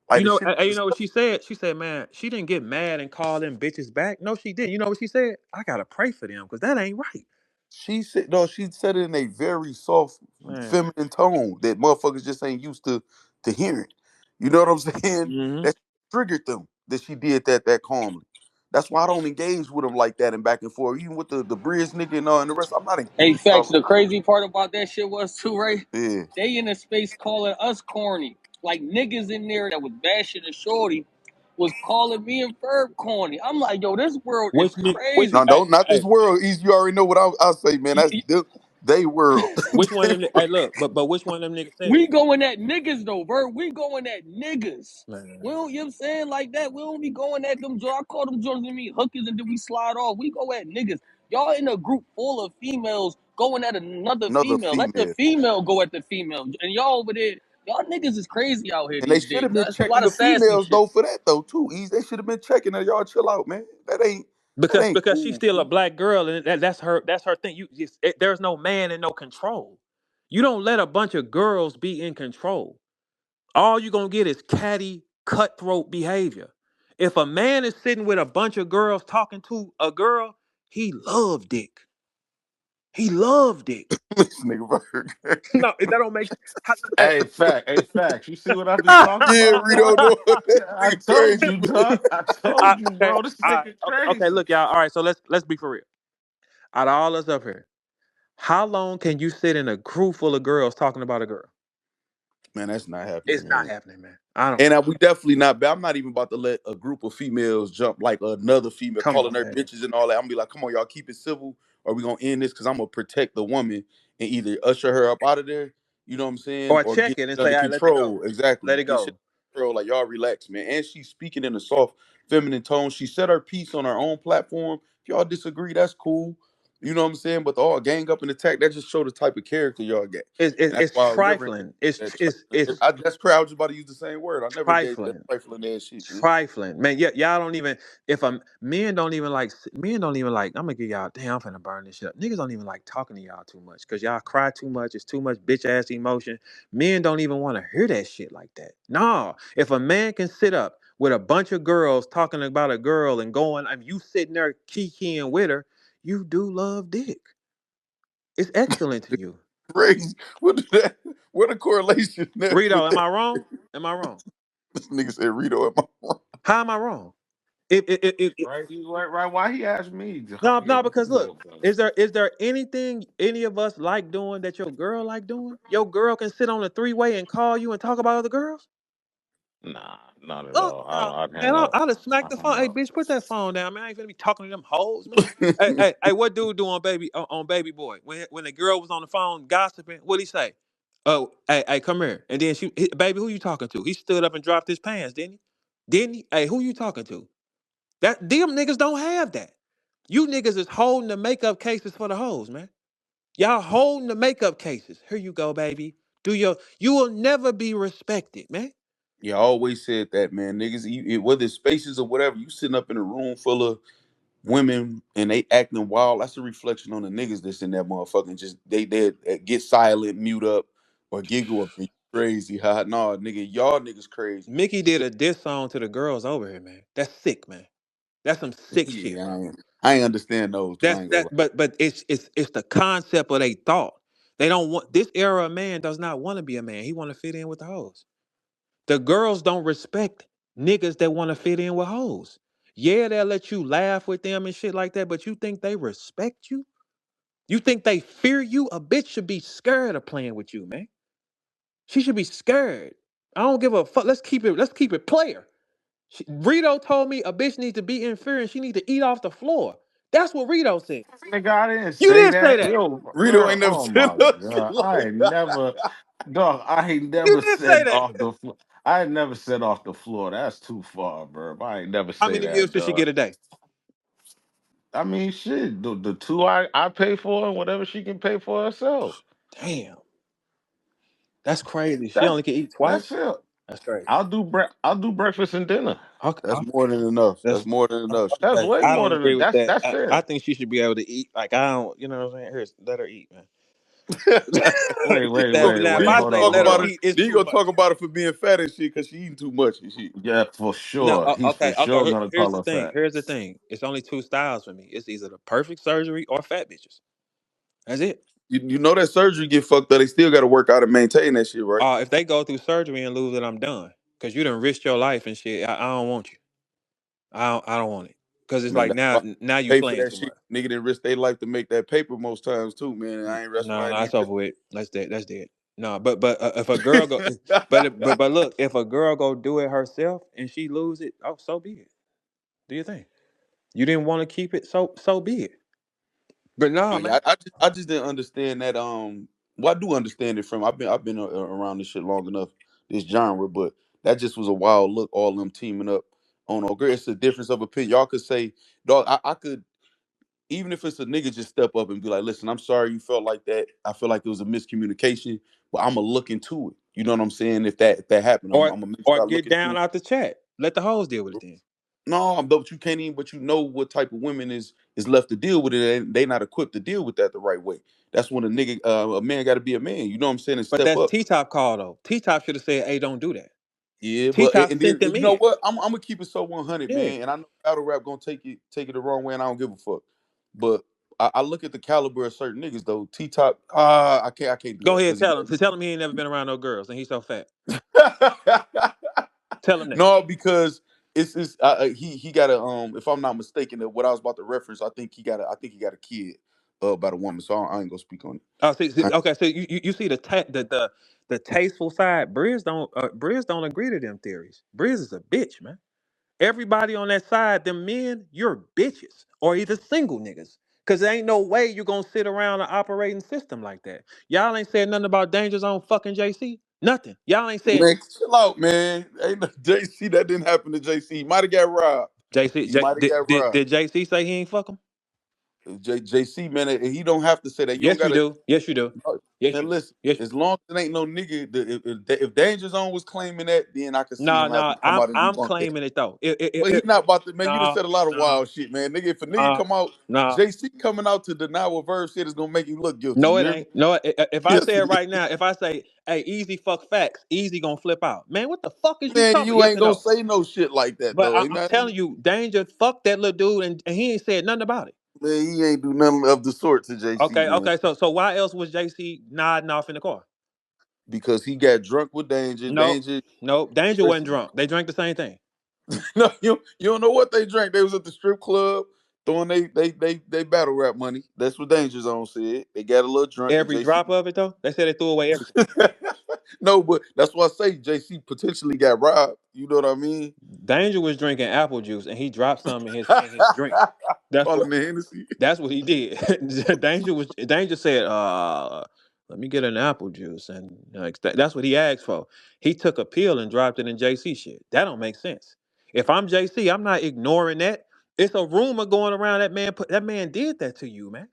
Like the shit. You know what she said? She said, "Man, she didn't get mad and call them bitches back. No, she didn't. You know what she said? I gotta pray for them because that ain't right, She said no, she said it in a very soft, man." feminine tone that motherfuckers just ain't used to hearing. You know what I'm saying? Hmm. That triggered them that she did that calmly. That's why I don't engage with them like that and back and forth. Even with the bridge nigga and the rest, I'm not engaged Hey, with y'all facts. like The crazy part about that shit was too, right? that. Yeah. They in a space calling us corny. Like niggas in there that was bashing the shorty was calling me and Ferb corny. I'm like, yo, this world is Which No, crazy. hey, don't not this hey, world. Easy, you already know what I'll say, man. Y- That's y- them. They world. Which one of them? Hey, look, but which one of them niggas said it? We going at niggas though, bro. We going at niggas. We Man, don't, you know what I'm saying? Like that. We don't be going at them joints. I call them joints and me hookers and then we slide off. We go at niggas. Y'all in a group full of females going at another Another female. Let the female. female go at the female. And y'all over there, y'all niggas is crazy out here And they these should days. have been That's a lot checking the of sassy females shit. though for that though too. Ease. They should have been checking her. Y'all chill out, man. That ain't because she's cool, still a man. black girl, and that's her thing. There's no man and no control. You don't let a bunch of girls be in control. All you gonna get is catty, cutthroat behavior. If a man is sitting with a bunch of girls talking to a girl, he love dick. He love dick. This nigga Berg. No, that don't make sense. Hey, fact. Hey, facts. You see what I be talking Yeah, about, Rito, dog? no, that I nigga told crazy, you, man. dog. I told you, Okay, bro. This all right, nigga okay. crazy. Look, y'all. All right, so let's be for real. Out of all us up here, how long can you sit in a crew full of girls talking about a girl? Man, that's not happening, It's not man. happening, man. I don't. And we definitely not. I'm not even about to let a group of females jump like another female, Come calling on, her man. bitches and all that. I'm gonna be like, come on, y'all, keep it civil, or we gonna end this because I'm gonna protect the woman and either usher her up out of there, you know what I'm saying, Or or check get it and it say, under all right, let it go. control. Exactly, Let it get shit go. under control. Like y'all relax, man. And she's speaking in a soft, feminine tone. She said her piece on her own platform. If y'all disagree, that's cool. You know what I'm saying? But the all gang up and attack, that just show the type of character y'all get. It's, it's, And that's it's why I'll never trifling. It's that it's it's that's crazy. I was just about to use the same word. I never engaged that trifling. trifling ass shit, man. Trifling, man. Yeah, y'all don't even. If men don't even like men don't even like. I'm gonna give y'all. Damn, I'm finna burn this shit up. Niggas don't even like talking to y'all too much because y'all cry too much. It's too much bitch ass emotion. Men don't even want to hear that shit like that. No, if a man can sit up with a bunch of girls talking about a girl and going, I mean, you sitting there kikiing with her, you do love dick. It's excellent to you. Crazy. What did that? What a correlation that Rito, with am that? I wrong? Am I wrong? This nigga said Rito. Am I wrong? How am I wrong? If Right? You right? Why he asked me? no, Yo, no, this because look, little brother. is there anything any of us like doing that your girl like doing? Your girl can sit on a three-way and call you and talk about other girls? Nah, not at Oh, all. no, I'd man, hang up. I'd have smacked I the hang phone. Hey, up. bitch, put that phone down, man. I ain't finna be talking to them hoes, man. Hey, what dude do on baby boy? When the girl was on the phone gossiping, what'd he say? Oh, hey, come here. And then baby, who you talking to? He stood up and dropped his pants, didn't he? Didn't he? Hey, who you talking to? That them niggas don't have that. You niggas is holding the makeup cases for the hoes, man. Y'all holding the makeup cases. Here you go, baby. You will never be respected, man. Yeah, I always said that, man. Niggas, whether it's spaces or whatever, you sitting up in a room full of women and they acting wild. That's a reflection on the niggas that's in that motherfucking just they get silent, mute up, or giggle up. You crazy, huh? Nah, nigga, y'all niggas crazy. Mickey did a diss song to the girls over here, man. That's sick, man. That's some sick shit, Yeah, bro. I ain't understand those two. I That's ain't gonna that lie. but it's the concept of they thought. They don't want this era of man does not want to be a man. He want to fit in with the hoes. The girls don't respect niggas that want to fit in with hoes. Yeah, they'll let you laugh with them and shit like that, but you think they respect you? You think they fear you? A bitch should be scared of playing with you, man. She should be scared. I don't give a fuck. Let's keep it player. Rito told me a bitch needs to be in fear and she need to eat off the floor. That's what Rito said. Nigga, I didn't You say didn't say that. that. Yo, Rito bro. ain't never Oh said my no shit god, I like ain't that. never, dog. I ain't You never didn't say said that. off the floor. I ain't never said off the floor. That's too far, bro. I ain't never How say many views that, should she dog. get a day? I mean, shit. The two I pay for and whatever she can pay for herself. Damn, that's crazy. She That's only can eat that's twice. it. That's crazy. I'll do breakfast and dinner. Okay, That's okay. more than enough. That's That's more than enough. That's okay. way I more don't than agree with that's that. that's I fair. think she should be able to eat. Like I don't, you know what I'm saying? Here, let her eat, man. Wait, wait, now, wait, now, if Then wait. you I gonna Hold say on, talk let hold her about it. on. eat, it's Then you too gonna much. talk about it for being fat and shit because she eating too much and shit. Yeah, for No, sure. He's for okay. sure gonna Here's call the her thing. fat. Here's the thing. It's only two styles for me. It's either the perfect surgery or fat bitches. That's it. You know that surgery get fucked up. They still got to work out and maintain that shit, right? If they go through surgery and lose it, I'm done. Cause you done risked your life and shit. I don't want you. I don't want it. Cause it's Man, like that's now why now you pay for playing that too shit. much. Nigga didn't risk their life to make that paper most times too, man. And that's why No, I no, ain't it's over with. That's dead. That's dead. No, but if a girl go, even. but look, if a girl go do it herself and she lose it, so be it. Do your thing. You didn't want to keep it, so be it. But no, Yeah, man. I just didn't understand that. Well, I do understand it from. I've been around this shit long enough, this genre, but that just was a wild look. All them teaming up on O'Gray. It's a difference of opinion. Y'all could say, dog. I could, even if it's a nigga, just step up and be like, listen, I'm sorry you felt like that. I feel like it was a miscommunication, but I'm gonna look into it. You know what I'm saying? If that happened, I'm, Or I'm gonna make or sure I look get into down it. out the chat. Let the hoes deal with it then. No, but you can't even. But you know what type of women is left to deal with it, and they not equipped to deal with that the right way. That's when a man, got to be a man. You know what I'm saying, and But step that's up. T Top call though. T Top should have said, "Hey, don't do that." Yeah, T but Top and sent then them you know in. what? I'm gonna keep it so 100, Yeah. man. And I know battle rap gonna take it the wrong way, and I don't give a fuck. But I look at the caliber of certain niggas though. T Top, I can't do Go that ahead, because he. tell him. Tell him he ain't never been around no girls and he's so fat. Tell him that. No, because it's he got a if I'm not mistaken, that what I was about to reference, I think he got a kid by the woman, so I ain't gonna speak on Oh, see, it. okay. So you see the tasteful side. Briz don't agree to them theories. Briz is a bitch, man. Everybody on that side, them men, you're bitches or either single niggas. Cause there ain't no way you gonna sit around an operating system like that. Y'all ain't said nothing about Danger Zone fucking JC. Nothing. Y'all ain't said Man, chill out, man. Ain't no JC, that didn't happen to JC. He might have got robbed. JC. He might have got robbed. Did JC say he ain't fuck him? JC, man, he don't have to say that. You don't Yes, you gotta. do. Yes, you do. Yes, Man, you do. listen. Yes. As long as it ain't no nigga, if Danger Zone was claiming that, then I could see No, him having no. to come I'm out and I'm debunk that. claiming it though. But he not about to, man. You just No, said a lot of no, wild shit, man. Nigga, if a nigga no, come out, no. JC coming out to deny what Verb said is gonna make you look guilty. No, You it hear me? ain't. No, if I Yes, say it it right now, if I say, "Hey, easy fuck facts," easy gonna flip out. Man, what the fuck is is. you Man, talking about? you Yes ain't or gonna no? say no shit like that But though. Ain't I'm nothing. telling you, Danger fucked that little dude, and he ain't said nothing about it. Man, he ain't do nothing of the sort to JC, Okay, man. okay. So why else was JC nodding off in the car? Because he got drunk with Danger. No, Danger. no. Danger wasn't Listen, drunk. They drank the same thing. no, you don't know what they drank. They was at the strip club throwing they battle rap money. That's what Danger Zone said. They got a little drunk and Every JC. drop of it, though. They said they threw away everything. No, but that's why I say JC potentially got robbed. You know what I mean? Danger was drinking apple juice, and he dropped some in his drink. That's what. Calling the Hennessy. That's what he did. Danger said, let me get an apple juice. And like that's what he asked for. He took a pill and dropped it in JC shit. That don't make sense. If I'm JC, I'm not ignoring that. It's a rumor going around that man did that to you, man.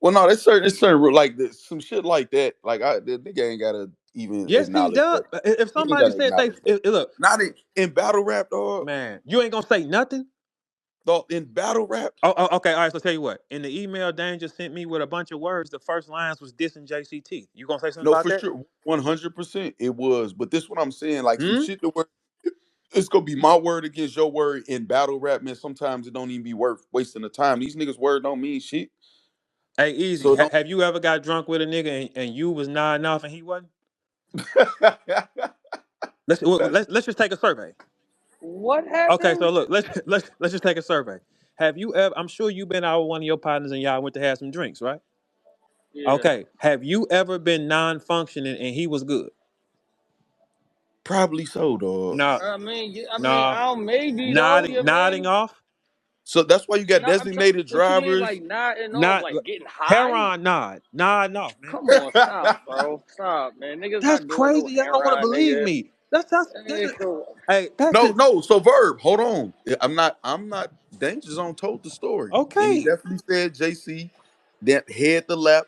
Well, no, it's certain like this, some shit like that. Like the nigga ain't gotta even Yes, he acknowledge does. that. If He ain't somebody gotta said they acknowledge that. look, Not in battle rap, dog. man, you ain't gonna say nothing. Dog, in battle rap, Okay, all right. So tell you what. In the email Danger sent me with a bunch of words, the first lines was dissing JCT. You gonna say something no, about for that? sure, 100% it was. But this what I'm saying, like some Hmm? shit that where it's gonna be my word against your word in battle rap, man. Sometimes it don't even be worth wasting the time. These niggas' word don't mean shit. Hey, easy. So don't. Have you ever got drunk with a nigga and you was nodding off and he wasn't? That's Let's just take a survey. What Okay, happened? so look, let's just take a survey. Have you ever? I'm sure you've been out with one of your partners and y'all went to have some drinks, right? Yeah. Okay. Have you ever been non-functioning and he was good? probably so, dog. No, no. I don't maybe though. You know what I Nodding mean? off. So that's why you got No, I'm trying. designated What you mean, drivers. like nodding off, Not like getting high? Heron nodding off, man. Come on, stop, bro, stop, man. Niggas That's not doing no crazy. Y'all don't want to heroin, believe nigga. me. This Hey, is. come Hey, back No, to no. So Verb, hold on. I'm not. Danger Zone told the story, and he okay. definitely said JC that had the lap,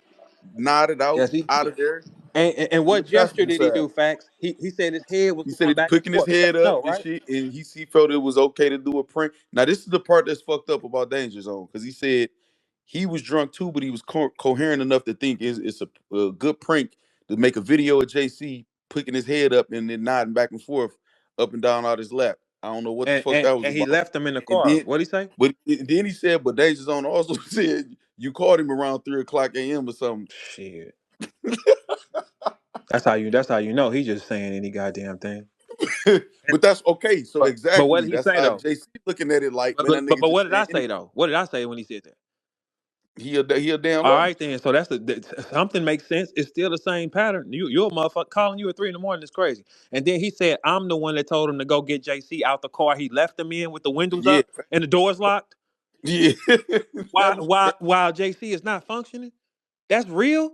nodded out, Yes, he. out of there And on the what gesture passenger did he side. do, Facts? He said his head was He said going he's back and picking his forth. Yes head or up no, and right? shit, and he felt it was okay to do a prank. Now this is the part that's fucked up about Danger Zone because he said he was drunk too, but he was coherent enough to think it's a good prank to make a video of JC picking his head up and then nodding back and forth, up and down out his lap. I don't know what the And, fuck and that was and he about. left him in the And car. then, What'd he say? then he said, but Danger Zone also said you called him around 3 o'clock a.m. or something. Shit. That's how you know he just saying any goddamn thing. But that's okay. So But what exactly, did he that's say how though? JC looking at it. Like, But, man, that but, but nigga but what just did saying I say anything. though? What did I say when he said that? He a damn All lie. right then. So something makes sense. It's still the same pattern. You're a motherfucker calling you at 3 in the morning is crazy. And then he said, I'm the one that told him to go get JC out the car he left him in with the windows Yeah, up and the doors locked. Yeah. While That was while while JC is not functioning. That's real.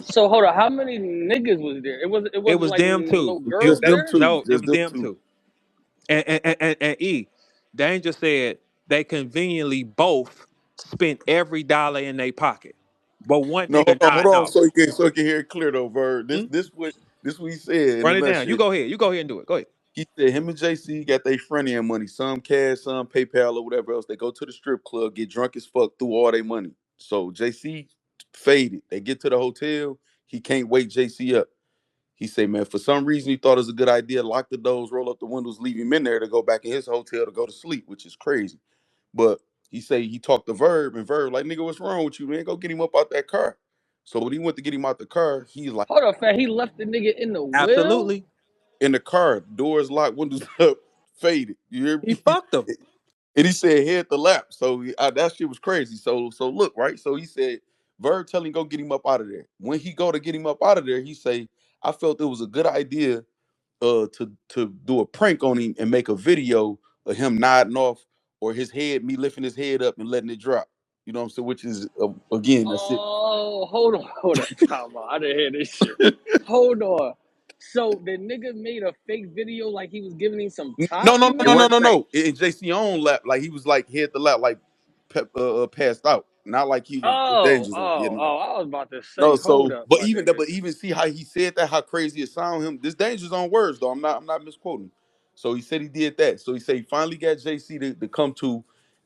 So hold on, how many niggas was there? It It wasn't was like them no two. crazy. girls Just them there. two. No, it Just was them them two. two. And Danger said they conveniently both spent every dollar in their pocket, but one No, nigga hold nodding on, off. so you can hear it clear though, Verb. This Hmm? this what this what he said in the Run it down. You nutshell. go ahead. You go ahead and do it. Go ahead. He said him and JC got their friend in money, some cash, some PayPal or whatever else. They go to the strip club, get drunk as fuck through all their money. So JC faded. They get to the hotel. He can't wake JC up. He say, man, for some reason he thought it was a good idea, lock the doors, roll up the windows, leave him in there to go back in his hotel to go to sleep, which is crazy. But he say he talked to Verb, and Verb like, nigga, what's wrong with you, man? Go get him up out that car. So when he went to get him out the car, he's like, Hold on, fam. He left the nigga in the will. Absolutely. in the car, doors locked, windows up, faded. You hear He me? fucked them. And he said head the lap. So that shit was crazy. So look, right? So he said, Verb tell him go get him up out of there. When he go to get him up out of there, he say, I felt it was a good idea to do a prank on him and make a video of him nodding off or his head, me lifting his head up and letting it drop. You know what I'm saying? Which is again, that's it. Oh, hold on, time out. I didn't hear this shit. Hold on. So the nigga made a fake video like he was giving him some No, top, no, you no, It no, mean? no, wasn't no, fake. no. In JC on lap, like he was like hit the lap, like passed out. Not like he was in Oh, danger zone. You oh, know. oh, I was about to No, say, hold so up, but my even that, nigga. but even see how he said that, how crazy it sound him. This danger's on words though. I'm not misquoting. So he said he did that. So he said he finally got JC to come to,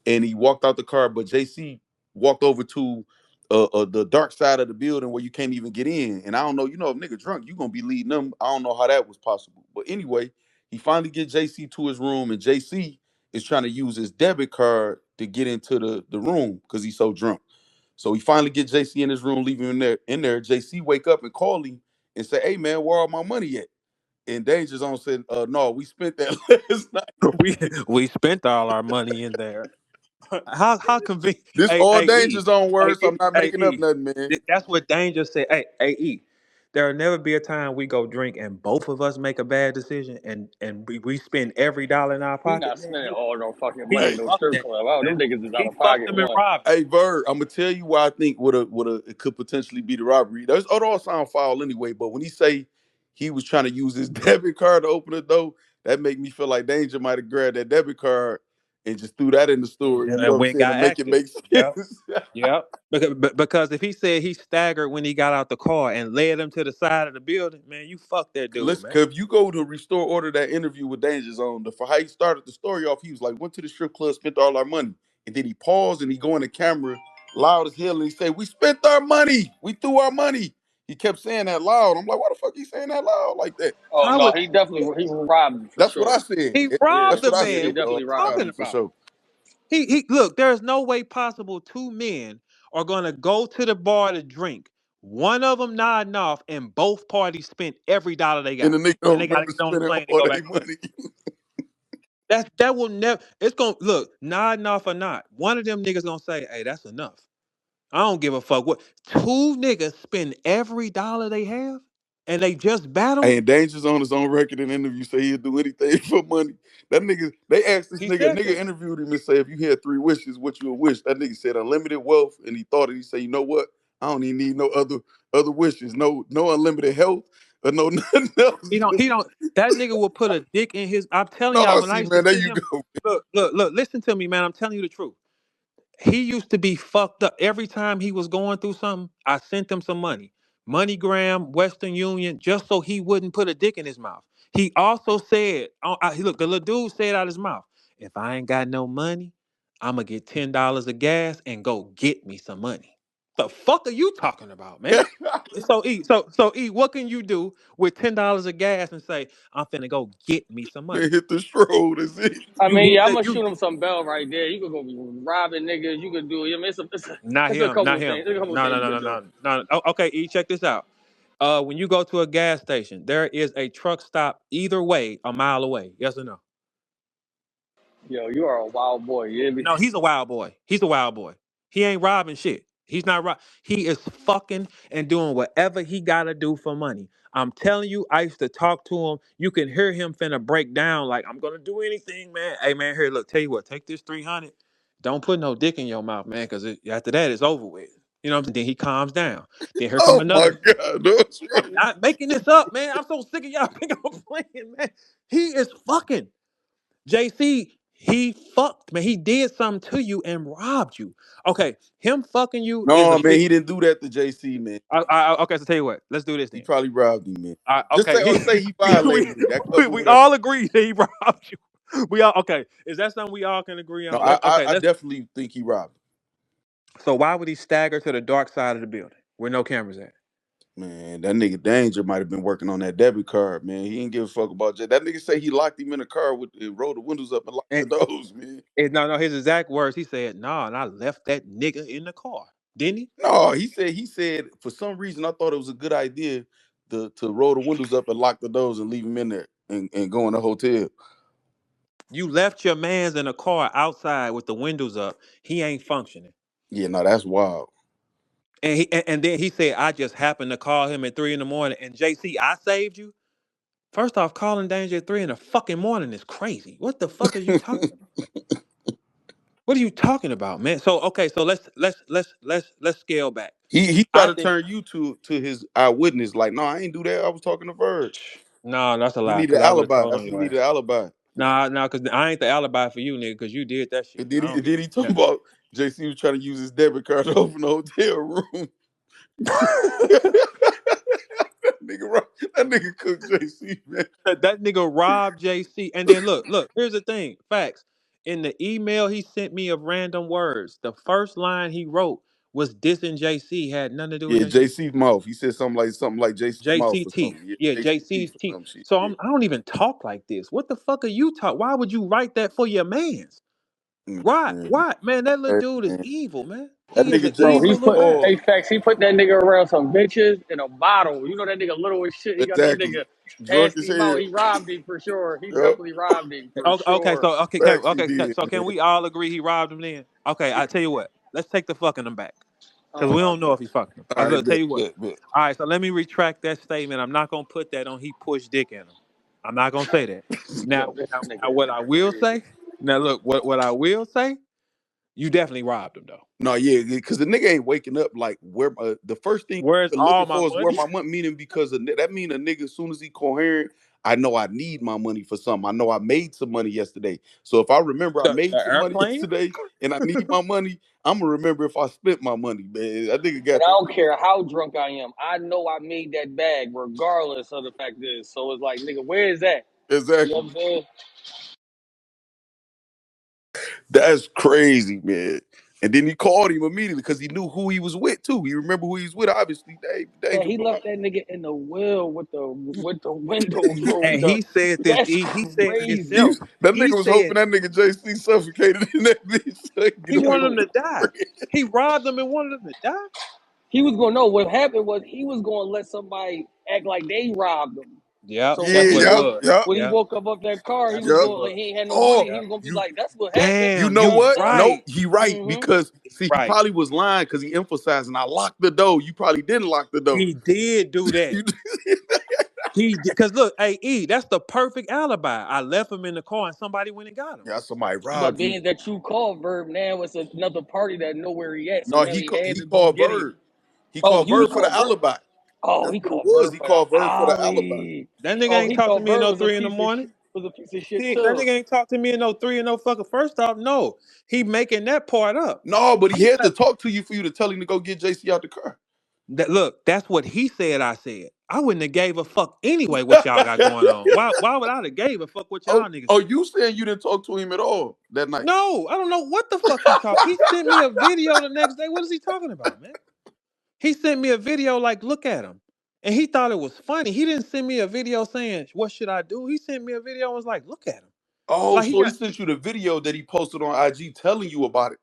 and he walked out the car. But JC walked over to the dark side of the building where you can't even get in. And I don't know, if nigga drunk, you gonna be leading them. I don't know how that was possible. But anyway, he finally get JC to his room, and JC is trying to use his debit card to get into the room because he's so drunk. So he finally get JC in his room, leave him in there. In there, JC wake up and call him and say, "Hey man, where all my money at?" And Danger Zone said, "No, we spent that last night." We spent all our money in there. How convenient? This Hey, all hey, Danger E, Zone hey, words. So E, I'm not hey, making up E. nothing, man. That's what Danger said. Hey, E. There'll never be a time we go drink and both of us make a bad decision and we spend every dollar in our He pocket. not Man, spending all no fucking he money Hey, in no fucked strip that club. nigga, Oh, man. them niggas is out He of fucked pocket him and one. robbed him. hey, Bird. I'm gonna tell you why I think what a it could potentially be the robbery. There's it all sound foul anyway. But when he say he was trying to use his debit card to open the door, that make me feel like Danger might have grabbed that debit card and just threw that in the story. You know And what I'm went saying? To got make it active. make Yep. sense. Yep. Because if he said he staggered when he got out the car and led him to the side of the building, man, you fuck that dude, Listen, man. cause if you go to restore order that interview with Danger Zone, for how he started the story off, he was like, went to the strip club, spent all our money. And then he paused and he go in the camera loud as hell and he said, we spent our money. We threw our money. He kept saying that loud. I'm like, why the fuck he saying that loud like that? Oh How no, would he robbed him for That's what I sure. said. he robbed That's the what I Yeah, he man? said. What are you definitely robbed Robbed talking him him. for about? sure. He look, there's no way possible two men are gonna go to the bar to drink. One of them nodding off, and both parties spent every dollar they And got, the nigga and they don't got to remember get on the spending plane and all go their back home. money. That will never. It's gonna look nodding off or not. One of them niggas gonna say, "Hey, that's enough." I don't give a fuck what. Two niggas spend every dollar they have, and they just battled. And Danger's on his own record in interview say he'll do anything for money. That nigga, they asked this He nigga, said nigga that. interviewed him and say, if you had three wishes, what you would wish? That nigga said unlimited wealth, and he thought it. He said, you know what? I don't even need no other wishes. No unlimited health or no nothing else. He don't. He don't. That nigga will put a dick in his. I'm telling y'all, No, when I see, used to man, there send you him, go. look. Listen to me, man. I'm telling you the truth. He used to be fucked up every time he was going through something. I sent him some money, MoneyGram, Western Union, just so he wouldn't put a dick in his mouth. He also said, look, the little dude said out his mouth, if I ain't got no money, I'm gonna get $10 of gas and go get me some money. The fuck are you talking about, man? So E, what can you do with $10 of gas and say, I'm finna go get me some Man, money? hit the stroll. That's it. I You mean, hit yeah, I'm the gonna you shoot him some bell right there. You could go be robbing niggas. You could do. I mean, Not it's a him, couple not of him. things. There's a couple of No, things no, you no, could no, do. no, no. Okay, E, check this out. When you go to a gas station, there is a truck stop either way, a mile away. Yes or no? Yo, you are a wild boy. You hear me? No, he's a wild boy. He's a wild boy. He ain't robbing shit. He's not rob. He is fucking and doing whatever he gotta do for money. I'm telling you, I used to talk to him. You can hear him finna break down like, I'm gonna do anything, man. Hey man, here, look, tell you what, take this 300. Don't put no dick in your mouth, man, because after that it's over with. You know what I'm saying? Then he calms down. Then here come Oh my another. God, what's I'm wrong? not making this up, man. I'm so sick of y'all think I'm playing, man. He is fucking. JC, he fucked, man. He did something to you and robbed you. Okay, him fucking you is No, a man, fit. he didn't do that to JC, man. Okay, so tell you what. Let's do this He then. probably robbed him, man. Just Okay, say or say he we, violated it. That cover we whatever. all agree that he robbed you. We all okay. Is that something we all can agree No, on? I, I, Okay, I let's. definitely think he robbed So why would he stagger to the dark side of the building where no cameras at? him. Man, that nigga Danger might have been working on that debit card, man. He didn't give a fuck about that. That nigga say he locked him in a car with and rolled the windows up and locked the And, doors, man. no, his exact words. He said, "Nah," and I left that nigga in the car. Didn't he? No, he said for some reason I thought it was a good idea to roll the windows up and lock the doors and leave him in there and go in the hotel. You left your man's in a car outside with the windows up. He ain't functioning. Yeah, no, that's wild. And then he said, I just happened to call him at 3 in the morning. And JC, I saved you. First off, calling Danger at 3 in the fucking morning is crazy. What the fuck are you talking about? What are you talking about, man? So okay, so let's scale back. He tried I to think turn you to his eyewitness, like, no, I ain't do that. I was talking to Verb. no, that's a He lie. needed Cause an I would have alibi. told That's on what he your needed ass. an alibi. Nah, cause I ain't the alibi for you, nigga, cause you did that shit. And then I he don't and give then he a talking about JC was trying to use his debit card to open the hotel room. damn. That nigga cooked JC, man. That nigga robbed JC. And then look, here's the thing. Facts. In the email he sent me of random words, the first line he wrote was dissing JC, had nothing to do with Yeah, JC. JC's mouth. He said something like JC's mouth JC or teeth. something. Yeah, Yeah, JC JC's teeth or teeth. some shit. So Yeah. I don't even talk like this. What the fuck are you talk? Why would you write that for your mans? Why? Man, Why? Man, that little hey, dude is man. evil, man. That He is nigga an Bro, evil he JC little put bastard. hey called. facts. He put that nigga around some bitches in a bottle. You know that nigga little as shit. He got that Exactly. nigga Drunk asked as him out. hell. He robbed him for sure. He Yep. definitely robbed him for Okay, sure. so Facts he did, so can man. we all agree he robbed him then? Okay, I tell you what. Let's take the fucking him back. Because Oh we my don't know god. if he's fucking him. All right, Look, tell bet, you what. bet, bet. All right, so let me retract that statement. I'm not gonna put that on he pushed dick in him. I'm not gonna say that. Now, Yo, this now nigga what is I will crazy. say, now look, what I will say, you definitely robbed him though. No, yeah, because the nigga ain't waking up like where the first thing Where's you're all looking my for is where money? my money. Meaning because that mean a nigga as soon as he coherent, I know I need my money for something. I know I made some money yesterday. So if I remember I The made some money airplane? yesterday and I need my money, I'm gonna remember if I spent my money, man. I think it And got I that don't care how drunk I am. I know I made that bag regardless of the fact is. So it's like, nigga, where is that? You know what exactly. I'm saying? That's crazy, man. And then he called him immediately because he knew who he was with too. He remember who he was with. Obviously, Dave Man, Danger he Boy. left that nigga in the wheel with the windows And rolled up. he said this. That's He said it He, crazy. himself. that He nigga was hoping said that nigga JC suffocated in that bitch so he can he get away wanted with him Bro, to the die. bread. He robbed them and wanted them to die. he was gonna know what happened was he was gonna let somebody act like they robbed him. Yep, So Yeah, that's when what he it yep, woke was. yep, when he Yep, woke up that car, he that's was what yep. it going like was. he ain't had no money. Oh, He Yep. was gonna be you like, "That's what happened." you Damn, know you what? No, right. he right hmm because see, he Right. probably was lying because he emphasized, and I locked the door. You probably didn't lock the door. He did do that. You, He did because look, hey E, that's the perfect alibi. I left him in the car and somebody went and got him. yeah, somebody But robbed you. being that you call Verb now, it's another party that know where he at. So No, now he had he to go called get him. Bird. He Oh, called he Bird for the called Verb. alibi. Oh, That's he what it called was. Verb He for the called Bird for the alibi. ollie. That nigga Oh, ain't he talked to thought me in Verb no was a 3 in the morning. piece of shit That too. nigga ain't talked to me in no 3 and no fucking. First off, no, he making that part up. No, but he He had to not, talk to you for you to tell him to go get JC out the car. that look. That's what he said. I said I wouldn't have gave a fuck anyway. What y'all got going on? Why would I have gave a fuck what oh, y'all niggas oh, said? you saying you didn't talk to him at all that night? No, I don't know what the fuck he talked. He sent me a video the next day. What is he talking about, man? He sent me a video like, look at him. And he thought it was funny. He didn't send me a video saying, what should I do? He sent me a video and was like, look at him. Oh, Like he so he got, sent you the video that he posted on IG telling you about it.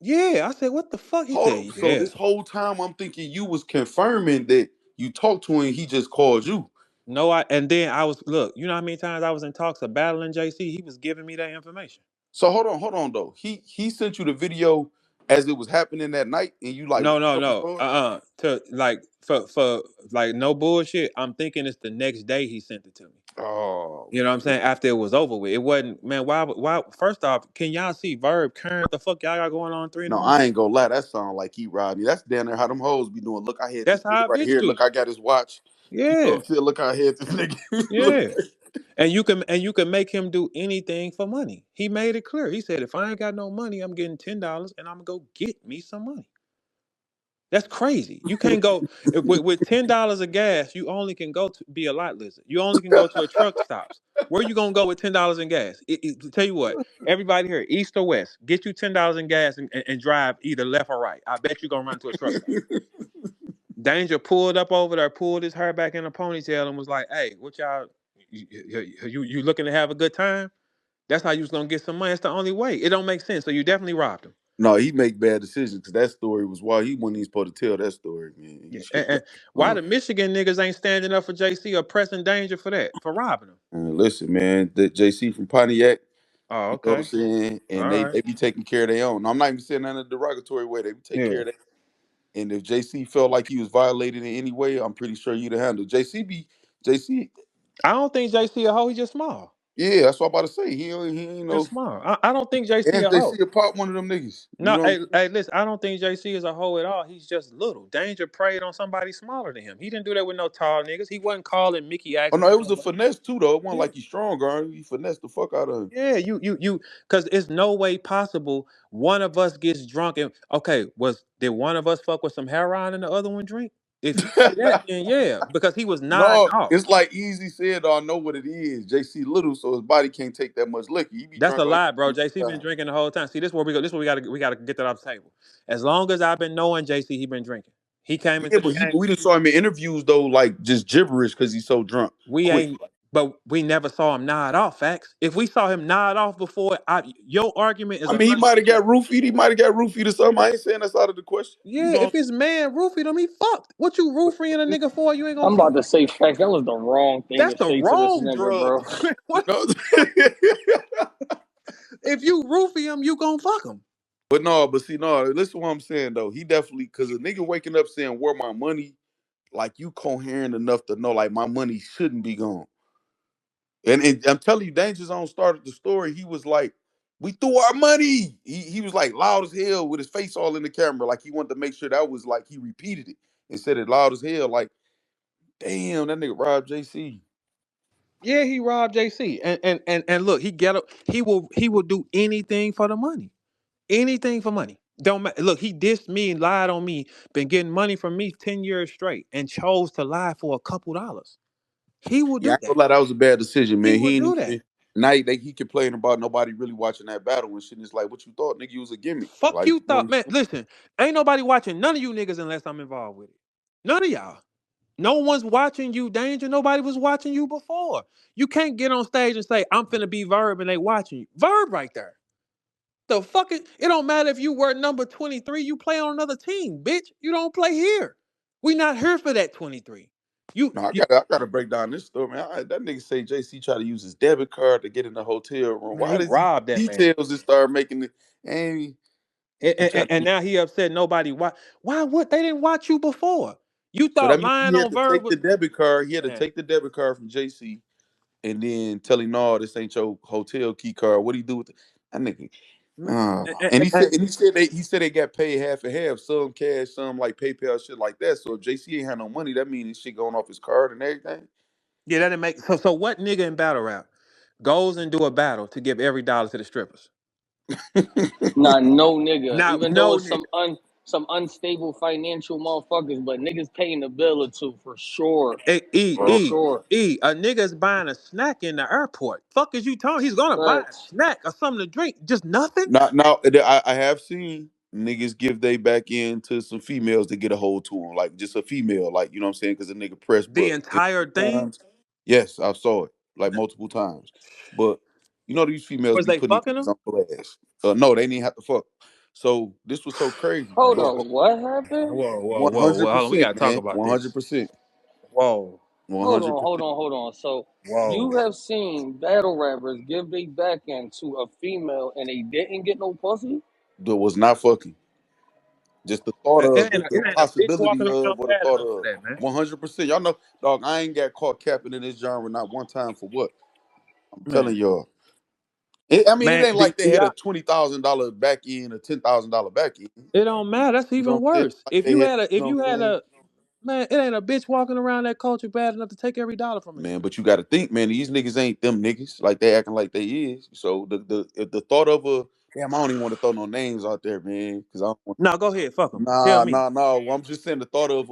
yeah. I said, what the fuck? He Hold said, on. So yeah. this whole time I'm thinking you was confirming that you talked to him, he just called you. No, and then I was, look, you know how many times I was in talks of battling JC? He was giving me that information. So hold on though. He sent you the video as it was happening that night, and you like No, woke no, up and no. saw it? To like, for like, no bullshit. I'm thinking it's the next day he sent it to me. Oh You know what I'm man. saying? After it was over with, it wasn't. Man, why? First off, can y'all see Verb Karen? The fuck y'all got going on 3 in the No, I morning? ain't gonna lie. That sound like he robbed me. That's down there how them hoes be doing. Look, I had this That's nigga how a right bitch here. do. Look, I got his watch. You know what Yeah, I'm saying? Look, I had this nigga. Look. yeah. And you can make him do anything for money. He made it clear. He said, if I ain't got no money, I'm getting $10 and I'm gonna go get me some money. That's crazy. You can't go with $10 of gas. You only can go to be a lot lizard. You only can go to a truck stops. Where you gonna go with $10 in gas? Tell you what, everybody here, east or west, get you $10 in gas and drive either left or right. I bet you gonna run to a truck stop. Danger pulled up over there, pulled his hair back in a ponytail, and was like, "Hey, what y'all? You looking to have a good time? That's how you was gonna get some money. That's the only way. It don't make sense. So you definitely robbed him. No, he make bad decisions because that story was wild. He wasn't even supposed to tell that story, man. He Yeah. should And why have. the Michigan niggas ain't standing up for JC or pressing Danger for that for robbing him? Listen, man, the JC from Pontiac, Oh, you know what I'm okay. saying? And All they, right. they be taking care of their own. I'm not even saying that in a derogatory way. They be taking Yeah. care of that. And if JC felt like he was violated in any way, I'm pretty sure you'd have handled. JC, I don't think JC a hoe. He just small. yeah, that's what I'm about to say. He ain't Just no, small. I don't think JC and a hoe. JC a pop one of them niggas. You No, know what I'm hey, saying? hey, listen. I don't think JC is a hoe at all. He's just little. Danger preyed on somebody smaller than him. He didn't do that with no tall niggas. He wasn't calling Mickey Oh asking no, for it was a nobody. finesse too though. It wasn't Yeah. like he's strong, girl. He finessed the fuck out of him. Yeah, because it's no way possible one of us gets drunk and okay, did one of us fuck with some heroin and the other one drink? If you say that, then yeah, because he was nodding No, off. it's like Easy said, I know what it is. JC little, so his body can't take that much liquor. He be That's a drunk on lie, bro. anything JC been sometimes. drinking the whole time. See, this is where we go. This is where we gotta get that off the table. As long as I've been knowing JC, he been drinking. He came Yeah, into the but game. we just saw him in interviews though, like just gibberish because he's so drunk. We Quick. ain't, but we never saw him nod off. Facts. If we saw him nod off before, your argument is I a mean, he hundred might have percent. got roofied. He might have got roofied or something. I ain't saying that's out of the question. You Yeah, know, if his man roofied him, he fucked. What you roofing a nigga for? You ain't gonna I'm about fuck to him. say facts. That was the wrong thing That's to the say to this wrong nigga, drug. bro. What? no. If you roofie him, you gonna fuck him. But no, but see, no, listen to what I'm saying though. He definitely because a nigga waking up saying where my money, like you coherent enough to know like my money shouldn't be gone. And I'm telling you, Danger Zone started the story. He was like, "We threw our money." He was like loud as hell with his face all in the camera, like he wanted to make sure that was like he repeated it and said it loud as hell. Like, damn, that nigga robbed JC. Yeah, he robbed JC. And look, he will do anything for the money. Anything for money. Don't matter. Look, he dissed me and lied on me, been getting money from me 10 years straight, and chose to lie for a couple dollars. He will Yeah, I do ain't that. gonna lie, that was a bad decision, He man. will He ain't do that. even now he complaining about nobody really watching that battle and shit. And it's like, what you thought, nigga? You was a gimmick. Fuck Like, you you know what thought, I'm man. saying? Listen, ain't nobody watching none of you niggas unless I'm involved with it. None of y'all. No one's watching you, Danger. Nobody was watching you before. You can't get on stage and say, I'm finna be Verb and they watching you. Verb right there. The fuck it don't matter if you were number 23, you play on another team, bitch. You don't play here. We not here for that 23. No, I gotta break down this story, man. That nigga say JC tried to use his debit card to get in the hotel room. Man, Why he does he robbed that man. details and start making it? And And, he and, tried and to. now he upset nobody. Why would they didn't watch you before? You So thought that means he lying had on to Verb take was the debit card. He had to man. take the debit card from JC and then tell him, no, this ain't your hotel key card. What do you do with it? That nigga. Man, And he said they got paid half and half, some cash, some like PayPal, shit like that. So if JC ain't had no money, that means his shit going off his card and everything. yeah, that didn't make so what nigga in battle rap goes and do a battle to give every dollar to the strippers? Nah, no nigga. Now, Even though no it's nigga. some unstable financial motherfuckers, but niggas paying a bill or two for sure, for sure. A nigga's buying a snack in the airport. Fuck is you talking? He's gonna buy a Facts. snack or something to drink. Just nothing. Not now. I have seen niggas give they back in to some females to get a hold to them, like just a female, like you know what I'm saying, because a nigga pressed. The But entire thing. times, yes, I saw it like multiple times. But you know these females Was be they putting fucking these him? on blast. No, they didn't have to fuck. So this was so crazy. Hold But on, what happened? one Whoa. hundred Hold on. We percent, gotta talk man, about this. 100%, Whoa. 100%. Hold on. So Whoa. you have seen battle rappers give their back end to a female and they didn't get no pussy? That was not fucking. Just the thought It of ain't the a bitch possibility walking of around or the bad thought enough for of that, man. 100%. Y'all know, dog. I ain't got caught capping in this genre not one time for what I'm telling Man, y'all. I mean, it man, ain't like they do hit a y'all? $20,000 back end or $10,000 back end. It don't matter. That's You know even what I'm saying? worse. Like they hit, you If know you what I'm had saying? a man, it ain't a bitch walking around that culture bad enough to take every dollar from a Man, nigga. but you got to think, man. These niggas ain't them niggas. Like they acting like they is. So the thought of a damn, I don't even want to throw no names out there, man, because I don't want. No, go ahead. Fuck them. Tell Nah, me. nah, nah. Well, I'm just saying the thought of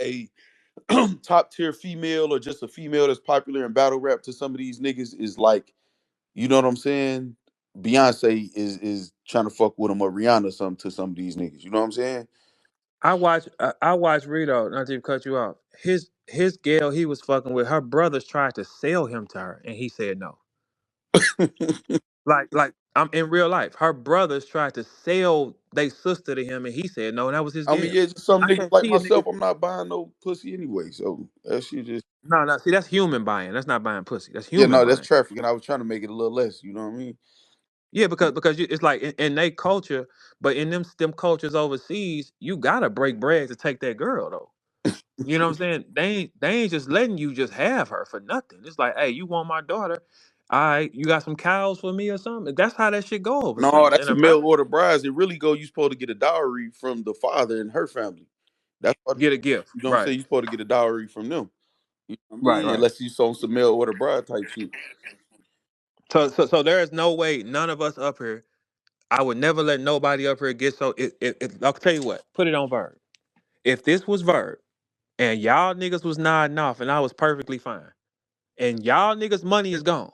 a top tier female or just a female that's popular in battle rap to some of these niggas is like, you know what I'm saying? Beyonce is trying to fuck with him or Rihanna or something to some of these niggas. You know what I'm saying? I watched Rito, not to cut you off. His girl he was fucking with, her brothers tried to sell him to her, and he said no. Like I'm in real life. Her brothers tried to sell their sister to him, and he said no, and that was his I mean, girl. yeah, just some I niggas can't like see a nigga. myself. I'm not buying no pussy anyway. So that shit just No, no. See, that's human buying. That's not buying pussy. That's yeah, human no, that's buying. trafficking. I was trying to make it a little less. You know what I mean? Yeah, because it's like in their culture, but in them cultures overseas, you gotta break bread to take that girl though. You know what I'm saying? They ain't just letting you just have her for nothing. It's like, hey, you want my daughter? All right, you got some cows for me or something? That's how that shit go No, overseas. that's In a mail America, order brides. It really go. You supposed to get a dowry from the father and her family. That's what get a gift. you know. What I'm Right, saying you supposed to get a dowry from them. You know what I right, mean? right. Unless you sold some mail order bride type shit. So there is no way none of us up here. I would never let nobody up here get so. I'll tell you what. Put it on Verb. If this was Verb and y'all niggas was nodding off and I was perfectly fine, and y'all niggas money is gone,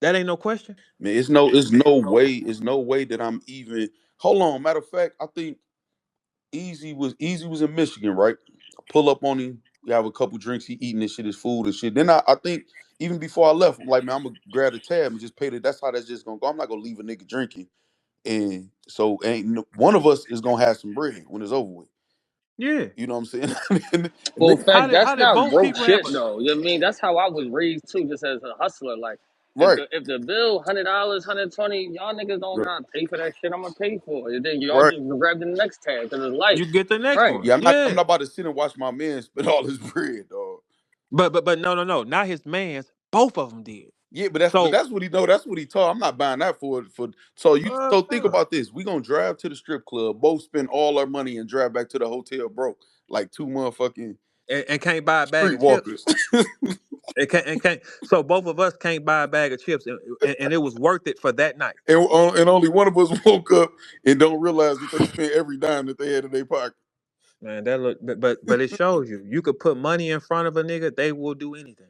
that ain't no question. Man, it's no way that I'm even. Hold on. Matter of fact, I think Easy was in Michigan, right? I pull up on him. We have a couple drinks. He eating this shit, his food and shit. Then I think even before I left, I'm like, man, I'm gonna grab the tab and just pay the. That's how that's just gonna go. I'm not gonna leave a nigga drinking, and so one of us is gonna have some bread when it's over with. Yeah. You know what I'm saying? And Well, niggas, How fact, did that's how did not both broke people have shit a though. You know what I mean? That's how I was raised too, just as a hustler. Like, right, if the bill $100, 120, y'all niggas don't gotta pay for that shit. I'm gonna pay for it. And then y'all right. just grab the next tab because it's life, you get the next right? one? Yeah, I'm Yeah. not about to sit and watch my man spend all his bread, dog. But no, no, no, not his man's. Both of them did. Yeah, but So that's what he know. That's what he taught. I'm not buying that for. So think no. about this. We gonna drive to the strip club, both spend all our money and drive back to the hotel broke, like two motherfucking And can't buy a bag of chips. streetwalkers. And can't. So both of us can't buy a bag of chips, and it was worth it for that night. And only one of us woke up and don't realize that they spent every dime that they had in their pocket. Man, that look, but it shows you. You could put money in front of a nigga, they will do anything.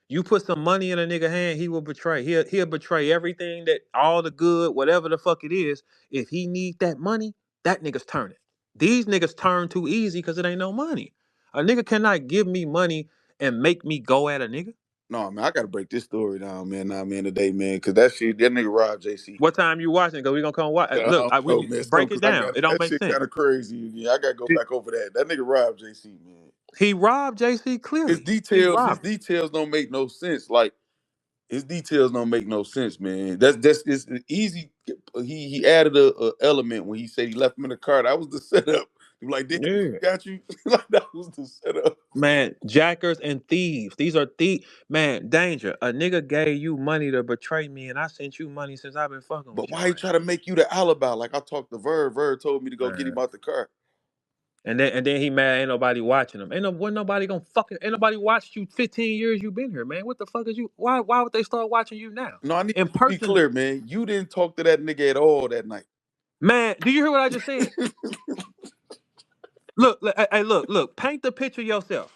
You put some money in a nigga hand, he will betray. He'll betray everything that all the good, whatever the fuck it is. If he need that money, that nigga's turning. These niggas turn too easy because it ain't no money. A nigga cannot give me money and make me go at a nigga. No, man, I gotta break this story down, man. Nah, man, today, man, because that shit, that nigga robbed JC. What time you watching? Cause we gonna come watch. I Look, don't know, man. break it Because I down. got It don't that make shit sense. kind of crazy. Yeah, I gotta go back over that. That nigga robbed JC, man. He robbed JC His clearly. He details, his robbed him. details don't make no sense. Like his details don't make no sense, man. That's it's easy. He added a element when he said he left him in the car. That was the setup. He was like, damn, he Yeah. got you. Like that was the setup. Man, jackers and thieves. These are Man, danger. A nigga gave you money to betray me, and I sent you money since I've been fucking But with why your he ass. try to make you the alibi? Like I talked to Verb. Verb told me to go get him Man. out the car. And then he mad ain't nobody watching him. Wasn't nobody gonna fucking ain't nobody watched you 15 years you been here, man. What the fuck is you why would they start watching you now? No, I need In to be person, clear, man. You didn't talk to that nigga at all that night. man, do you hear what I just said? Look, paint the picture yourself.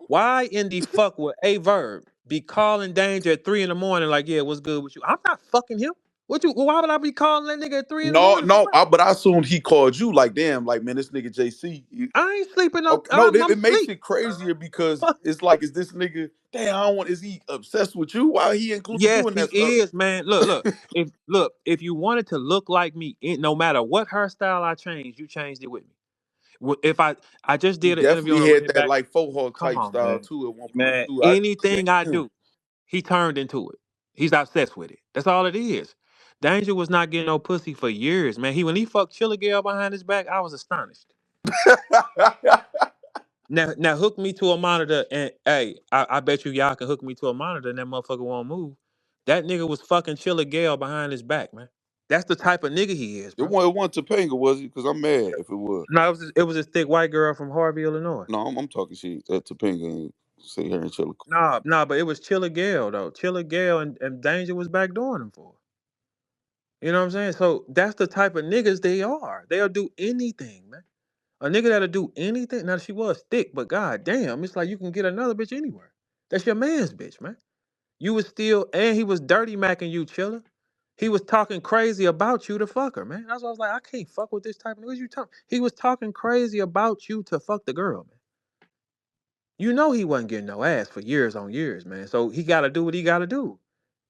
Why in the fuck would a verb be calling danger at 3 in the morning? Like, yeah, what's good with you? I'm not fucking him. Why would I be calling that nigga at 3 in the morning for No, what? but I assumed he called you. Like, damn, like man, this nigga JC. I ain't sleeping. No, Okay, no, I'm it makes asleep. it crazier because it's like, is this nigga? Damn, I don't want. Is he obsessed with you? Why he include Yes, you in he that stuff? is, man. If you wanted to look like me, no matter what hairstyle I changed, you changed it with me. If I just He did an interview on definitely the had Ring that Back. like faux hawk Come type on, style man. too at one point Man, too. anything I Damn. do, he turned into it. He's obsessed with it. That's all it is. Danger was not getting no pussy for years, man. When he fucked Chilla Girl behind his back, I was astonished. Now hook me to a monitor and hey, I bet you y'all can hook me to a monitor and that motherfucker won't move. That nigga was fucking Chilla Gale behind his back, man. That's the type of nigga he is, bro. It wasn't Topanga, was it? Because I'm mad if it was. No, it was this thick white girl from Harvey, Illinois. No, I'm talking shit. That Topanga ain't sit here and chill. Nah, but it was Chilla Gale though. Chilla Gale and Danger was backdooring him for. You know what I'm saying? So that's the type of niggas they are. They'll do anything, man. A nigga that'll do anything. Now she was thick, but god damn, it's like you can get another bitch anywhere. That's your man's bitch, man. You was still, and he was dirty macking you, Chilla. He was talking crazy about you to fuck her, man. That's why I was like, I can't fuck with this type of nigga. What you talking? He was talking crazy about you to fuck the girl, man. You know he wasn't getting no ass for years on years, man. So he gotta do what he gotta do.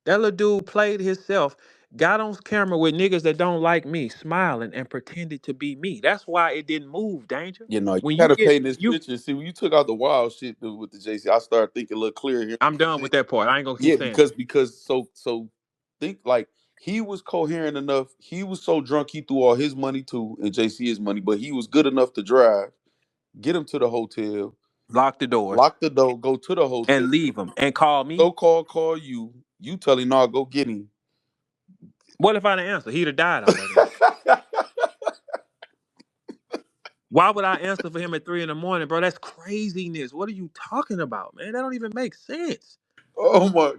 That little dude played himself, got on camera with niggas that don't like me, smiling and pretended to be me. That's why it didn't move, Danger. You know, you When you gotta get paint this you, picture. See, when you took out the wild shit with the JC, I started thinking a little clearer here. I'm done with that part. I ain't gonna keep Yeah, saying it. because so think like he was coherent enough. He was so drunk he threw all his money too, and JC his money, but he was good enough to drive, get him to the hotel, Lock the doors lock the door, go to the hotel, and leave him and call me. so call you. You tell him, no, go get him. What if I didn't answer? He'd have died out there. Why would I answer for him at 3 in the morning, bro? That's craziness. What are you talking about, man? That don't even make sense. Oh my,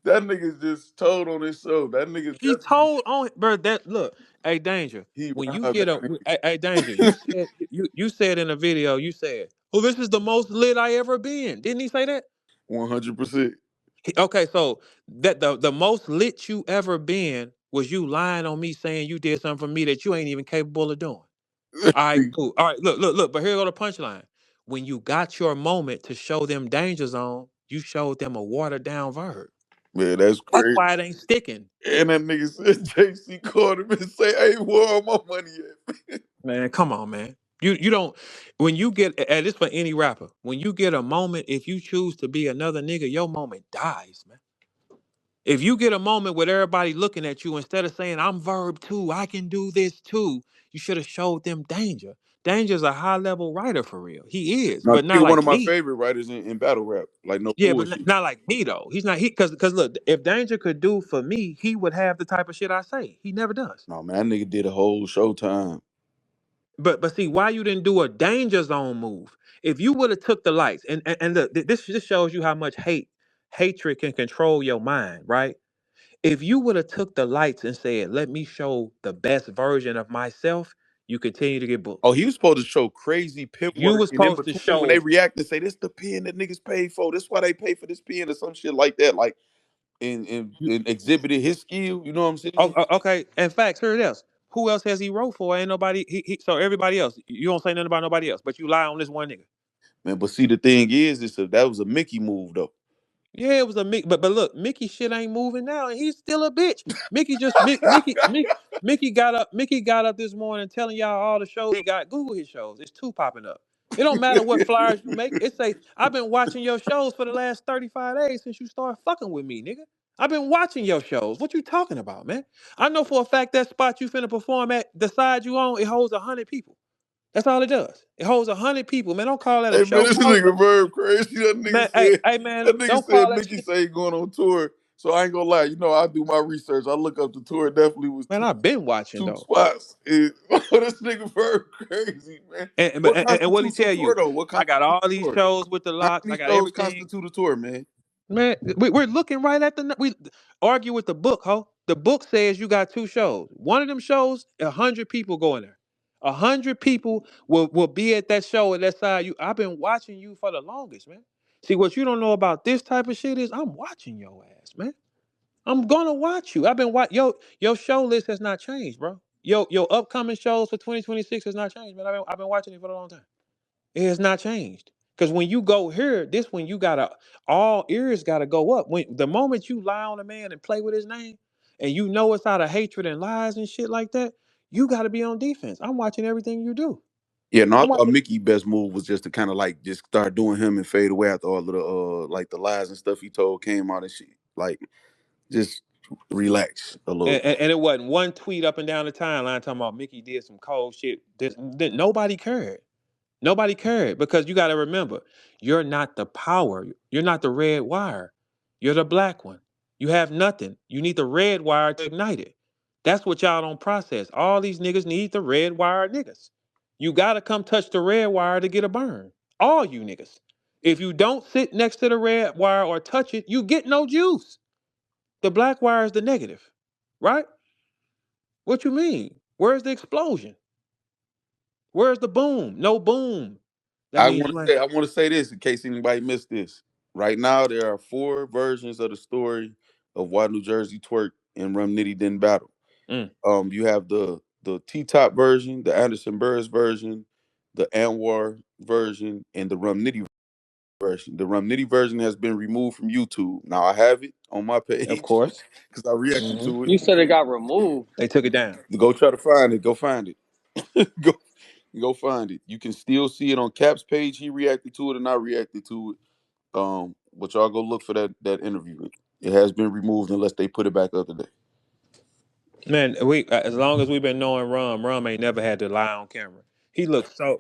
that nigga just told on himself. That nigga He definitely told on bro that look, hey Danger. he When you robbed get that a nigga hey Danger, you said in a video, you said, "Oh, this is the most lit I ever been." Didn't he say that? 100%. Okay, so that the most lit you ever been was you lying on me saying you did something for me that you ain't even capable of doing. All right, cool. All right, look. But here go the punchline. When you got your moment to show them danger zone, you showed them a watered down verb. Man, that's That's crazy. why it ain't sticking. And that nigga said JC called him and say, "Hey, where all my money at?" Man, come on, man. You don't when you get and this for any rapper, when you get a moment, if you choose to be another nigga, your moment dies, man. If you get a moment with everybody looking at you, instead of saying, I'm verb too, I can do this too, you should have showed them danger. Danger's a high level writer for real. He is, Now, but not nigga, one of like my me. favorite writers in battle rap. Like no Yeah, but bullshit. not like me though. He's not because look, if Danger could do for me, he would have the type of shit I say. He never does. No man, that nigga did a whole Showtime. But see, why you didn't do a danger zone move? If you would have took the lights, and look, this just shows you how much hatred can control your mind, right? If you would have took the lights and said, "Let me show the best version of myself," you continue to get booked. Oh, he was supposed to show crazy pimp You work, was and in supposed to between when they show. react and say, "This the pen that niggas paid for. This why they pay for this pen," or some shit like that. Like and exhibited his skill. You know what I'm Oh, saying? okay. In fact, here it is. Who else has he wrote for? Ain't nobody. So everybody else. You don't say nothing about nobody else, but you lie on this one nigga. Man, but see the thing is that was a Mickey move though. Yeah, it was a Mickey, but look, Mickey shit ain't moving now, and he's still a bitch. Mickey just Mickey got up this morning telling y'all all the shows he got. Google his shows. It's two popping up. It don't matter what flyers you make. It say I've been watching your shows for the last 35 days since you started fucking with me, nigga. I've been watching your shows. What you talking about, man? I know for a fact that spot you finna perform at, the side you on, it holds 100 people. That's all it does. It holds 100 people, man. Don't call that a Hey man, show. this Call it nigga Verb crazy. man. Hey, man. That nigga Don't call said that Mickey shit. say he going on tour. So I ain't gonna lie, you know, I do my research. I look up the tour. It definitely was Man, two I've been watching two though. spots. This nigga Verb crazy, man. What And what he constitutes a tell tour you? though? What I got constitutes all a these tour? shows with the How locks. I many got shows everything. constitute a tour, man? Man, we're looking right at we argue with the book, ho. The book says you got two shows. One of them shows, 100 people go in there. 100 people will be at that show at that side. I've been watching you for the longest, man. See, what you don't know about this type of shit is I'm watching your ass, man. I'm gonna watch you. I've been watch your show list has not changed, bro. Your upcoming shows for 2026 has not changed, man. I've been watching it for a long time. It has not changed. Cause when you go here, this when you gotta all ears gotta go up. When the moment you lie on a man and play with his name, and you know it's out of hatred and lies and shit like that, you gotta be on defense. I'm watching everything you do. Yeah, no, I I'm thought watching. Mickey's best move was just to kind of like just start doing him and fade away after all of the like the lies and stuff he told came out and shit. Like just relax a little. And it wasn't one tweet up and down the timeline talking about Mickey did some cold shit. Nobody cared. Nobody cared because you got to remember, you're not the power. You're not the red wire. You're the black one. You have nothing. You need the red wire to ignite it. That's what y'all don't process. All these niggas need the red wire niggas. You got to come touch the red wire to get a burn. All you niggas. If you don't sit next to the red wire or touch it, you get no juice. The black wire is the negative, right? What you mean? Where's the explosion? Where's the boom? No boom. That I means want you to ain't. say I want to say this in case anybody missed this. Right now, there are 4 versions of the story of why New Jersey twerked and Rum Nitty didn't battle. Mm, You have the T Top version, the Anderson Burris version, the Anwar version, and the Rum Nitty version. The Rum Nitty version has been removed from YouTube. Now I have it on my of page course. because I reacted Hmm. to it. You said it got removed. They took it down. Go try to find it. Go find it. Go find it. You can still see it on Cap's page. He reacted to it and I reacted to it. But y'all go look for that interview. It has been removed unless they put it back up today. Man, we as long as we've been knowing Rum ain't never had to lie on camera. He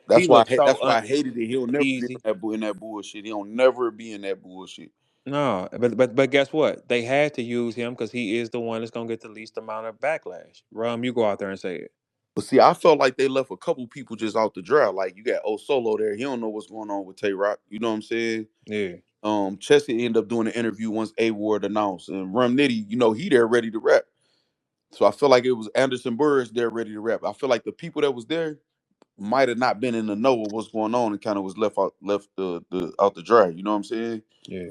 That's why looks so that's why I hated it. He'll never be easy. in that bullshit. He'll never be in that bullshit. No, but guess what? They had to use him because he is the one that's gonna get the least amount of backlash. Rum, you go out there and say it. But see, I felt like they left a couple people just out the draft. Like you got O Solo there. He don't know what's going on with Tay Rock. You know what I'm saying? Yeah, Chesky ended up doing an interview once A Ward announced. And Rum Nitty, he there ready to rap. So I feel like it was Anderson Burris there ready to rap. I feel like the people that was there might have not been in the know of what's going on and kind of was left the out the dry. You know what I'm saying? yeah.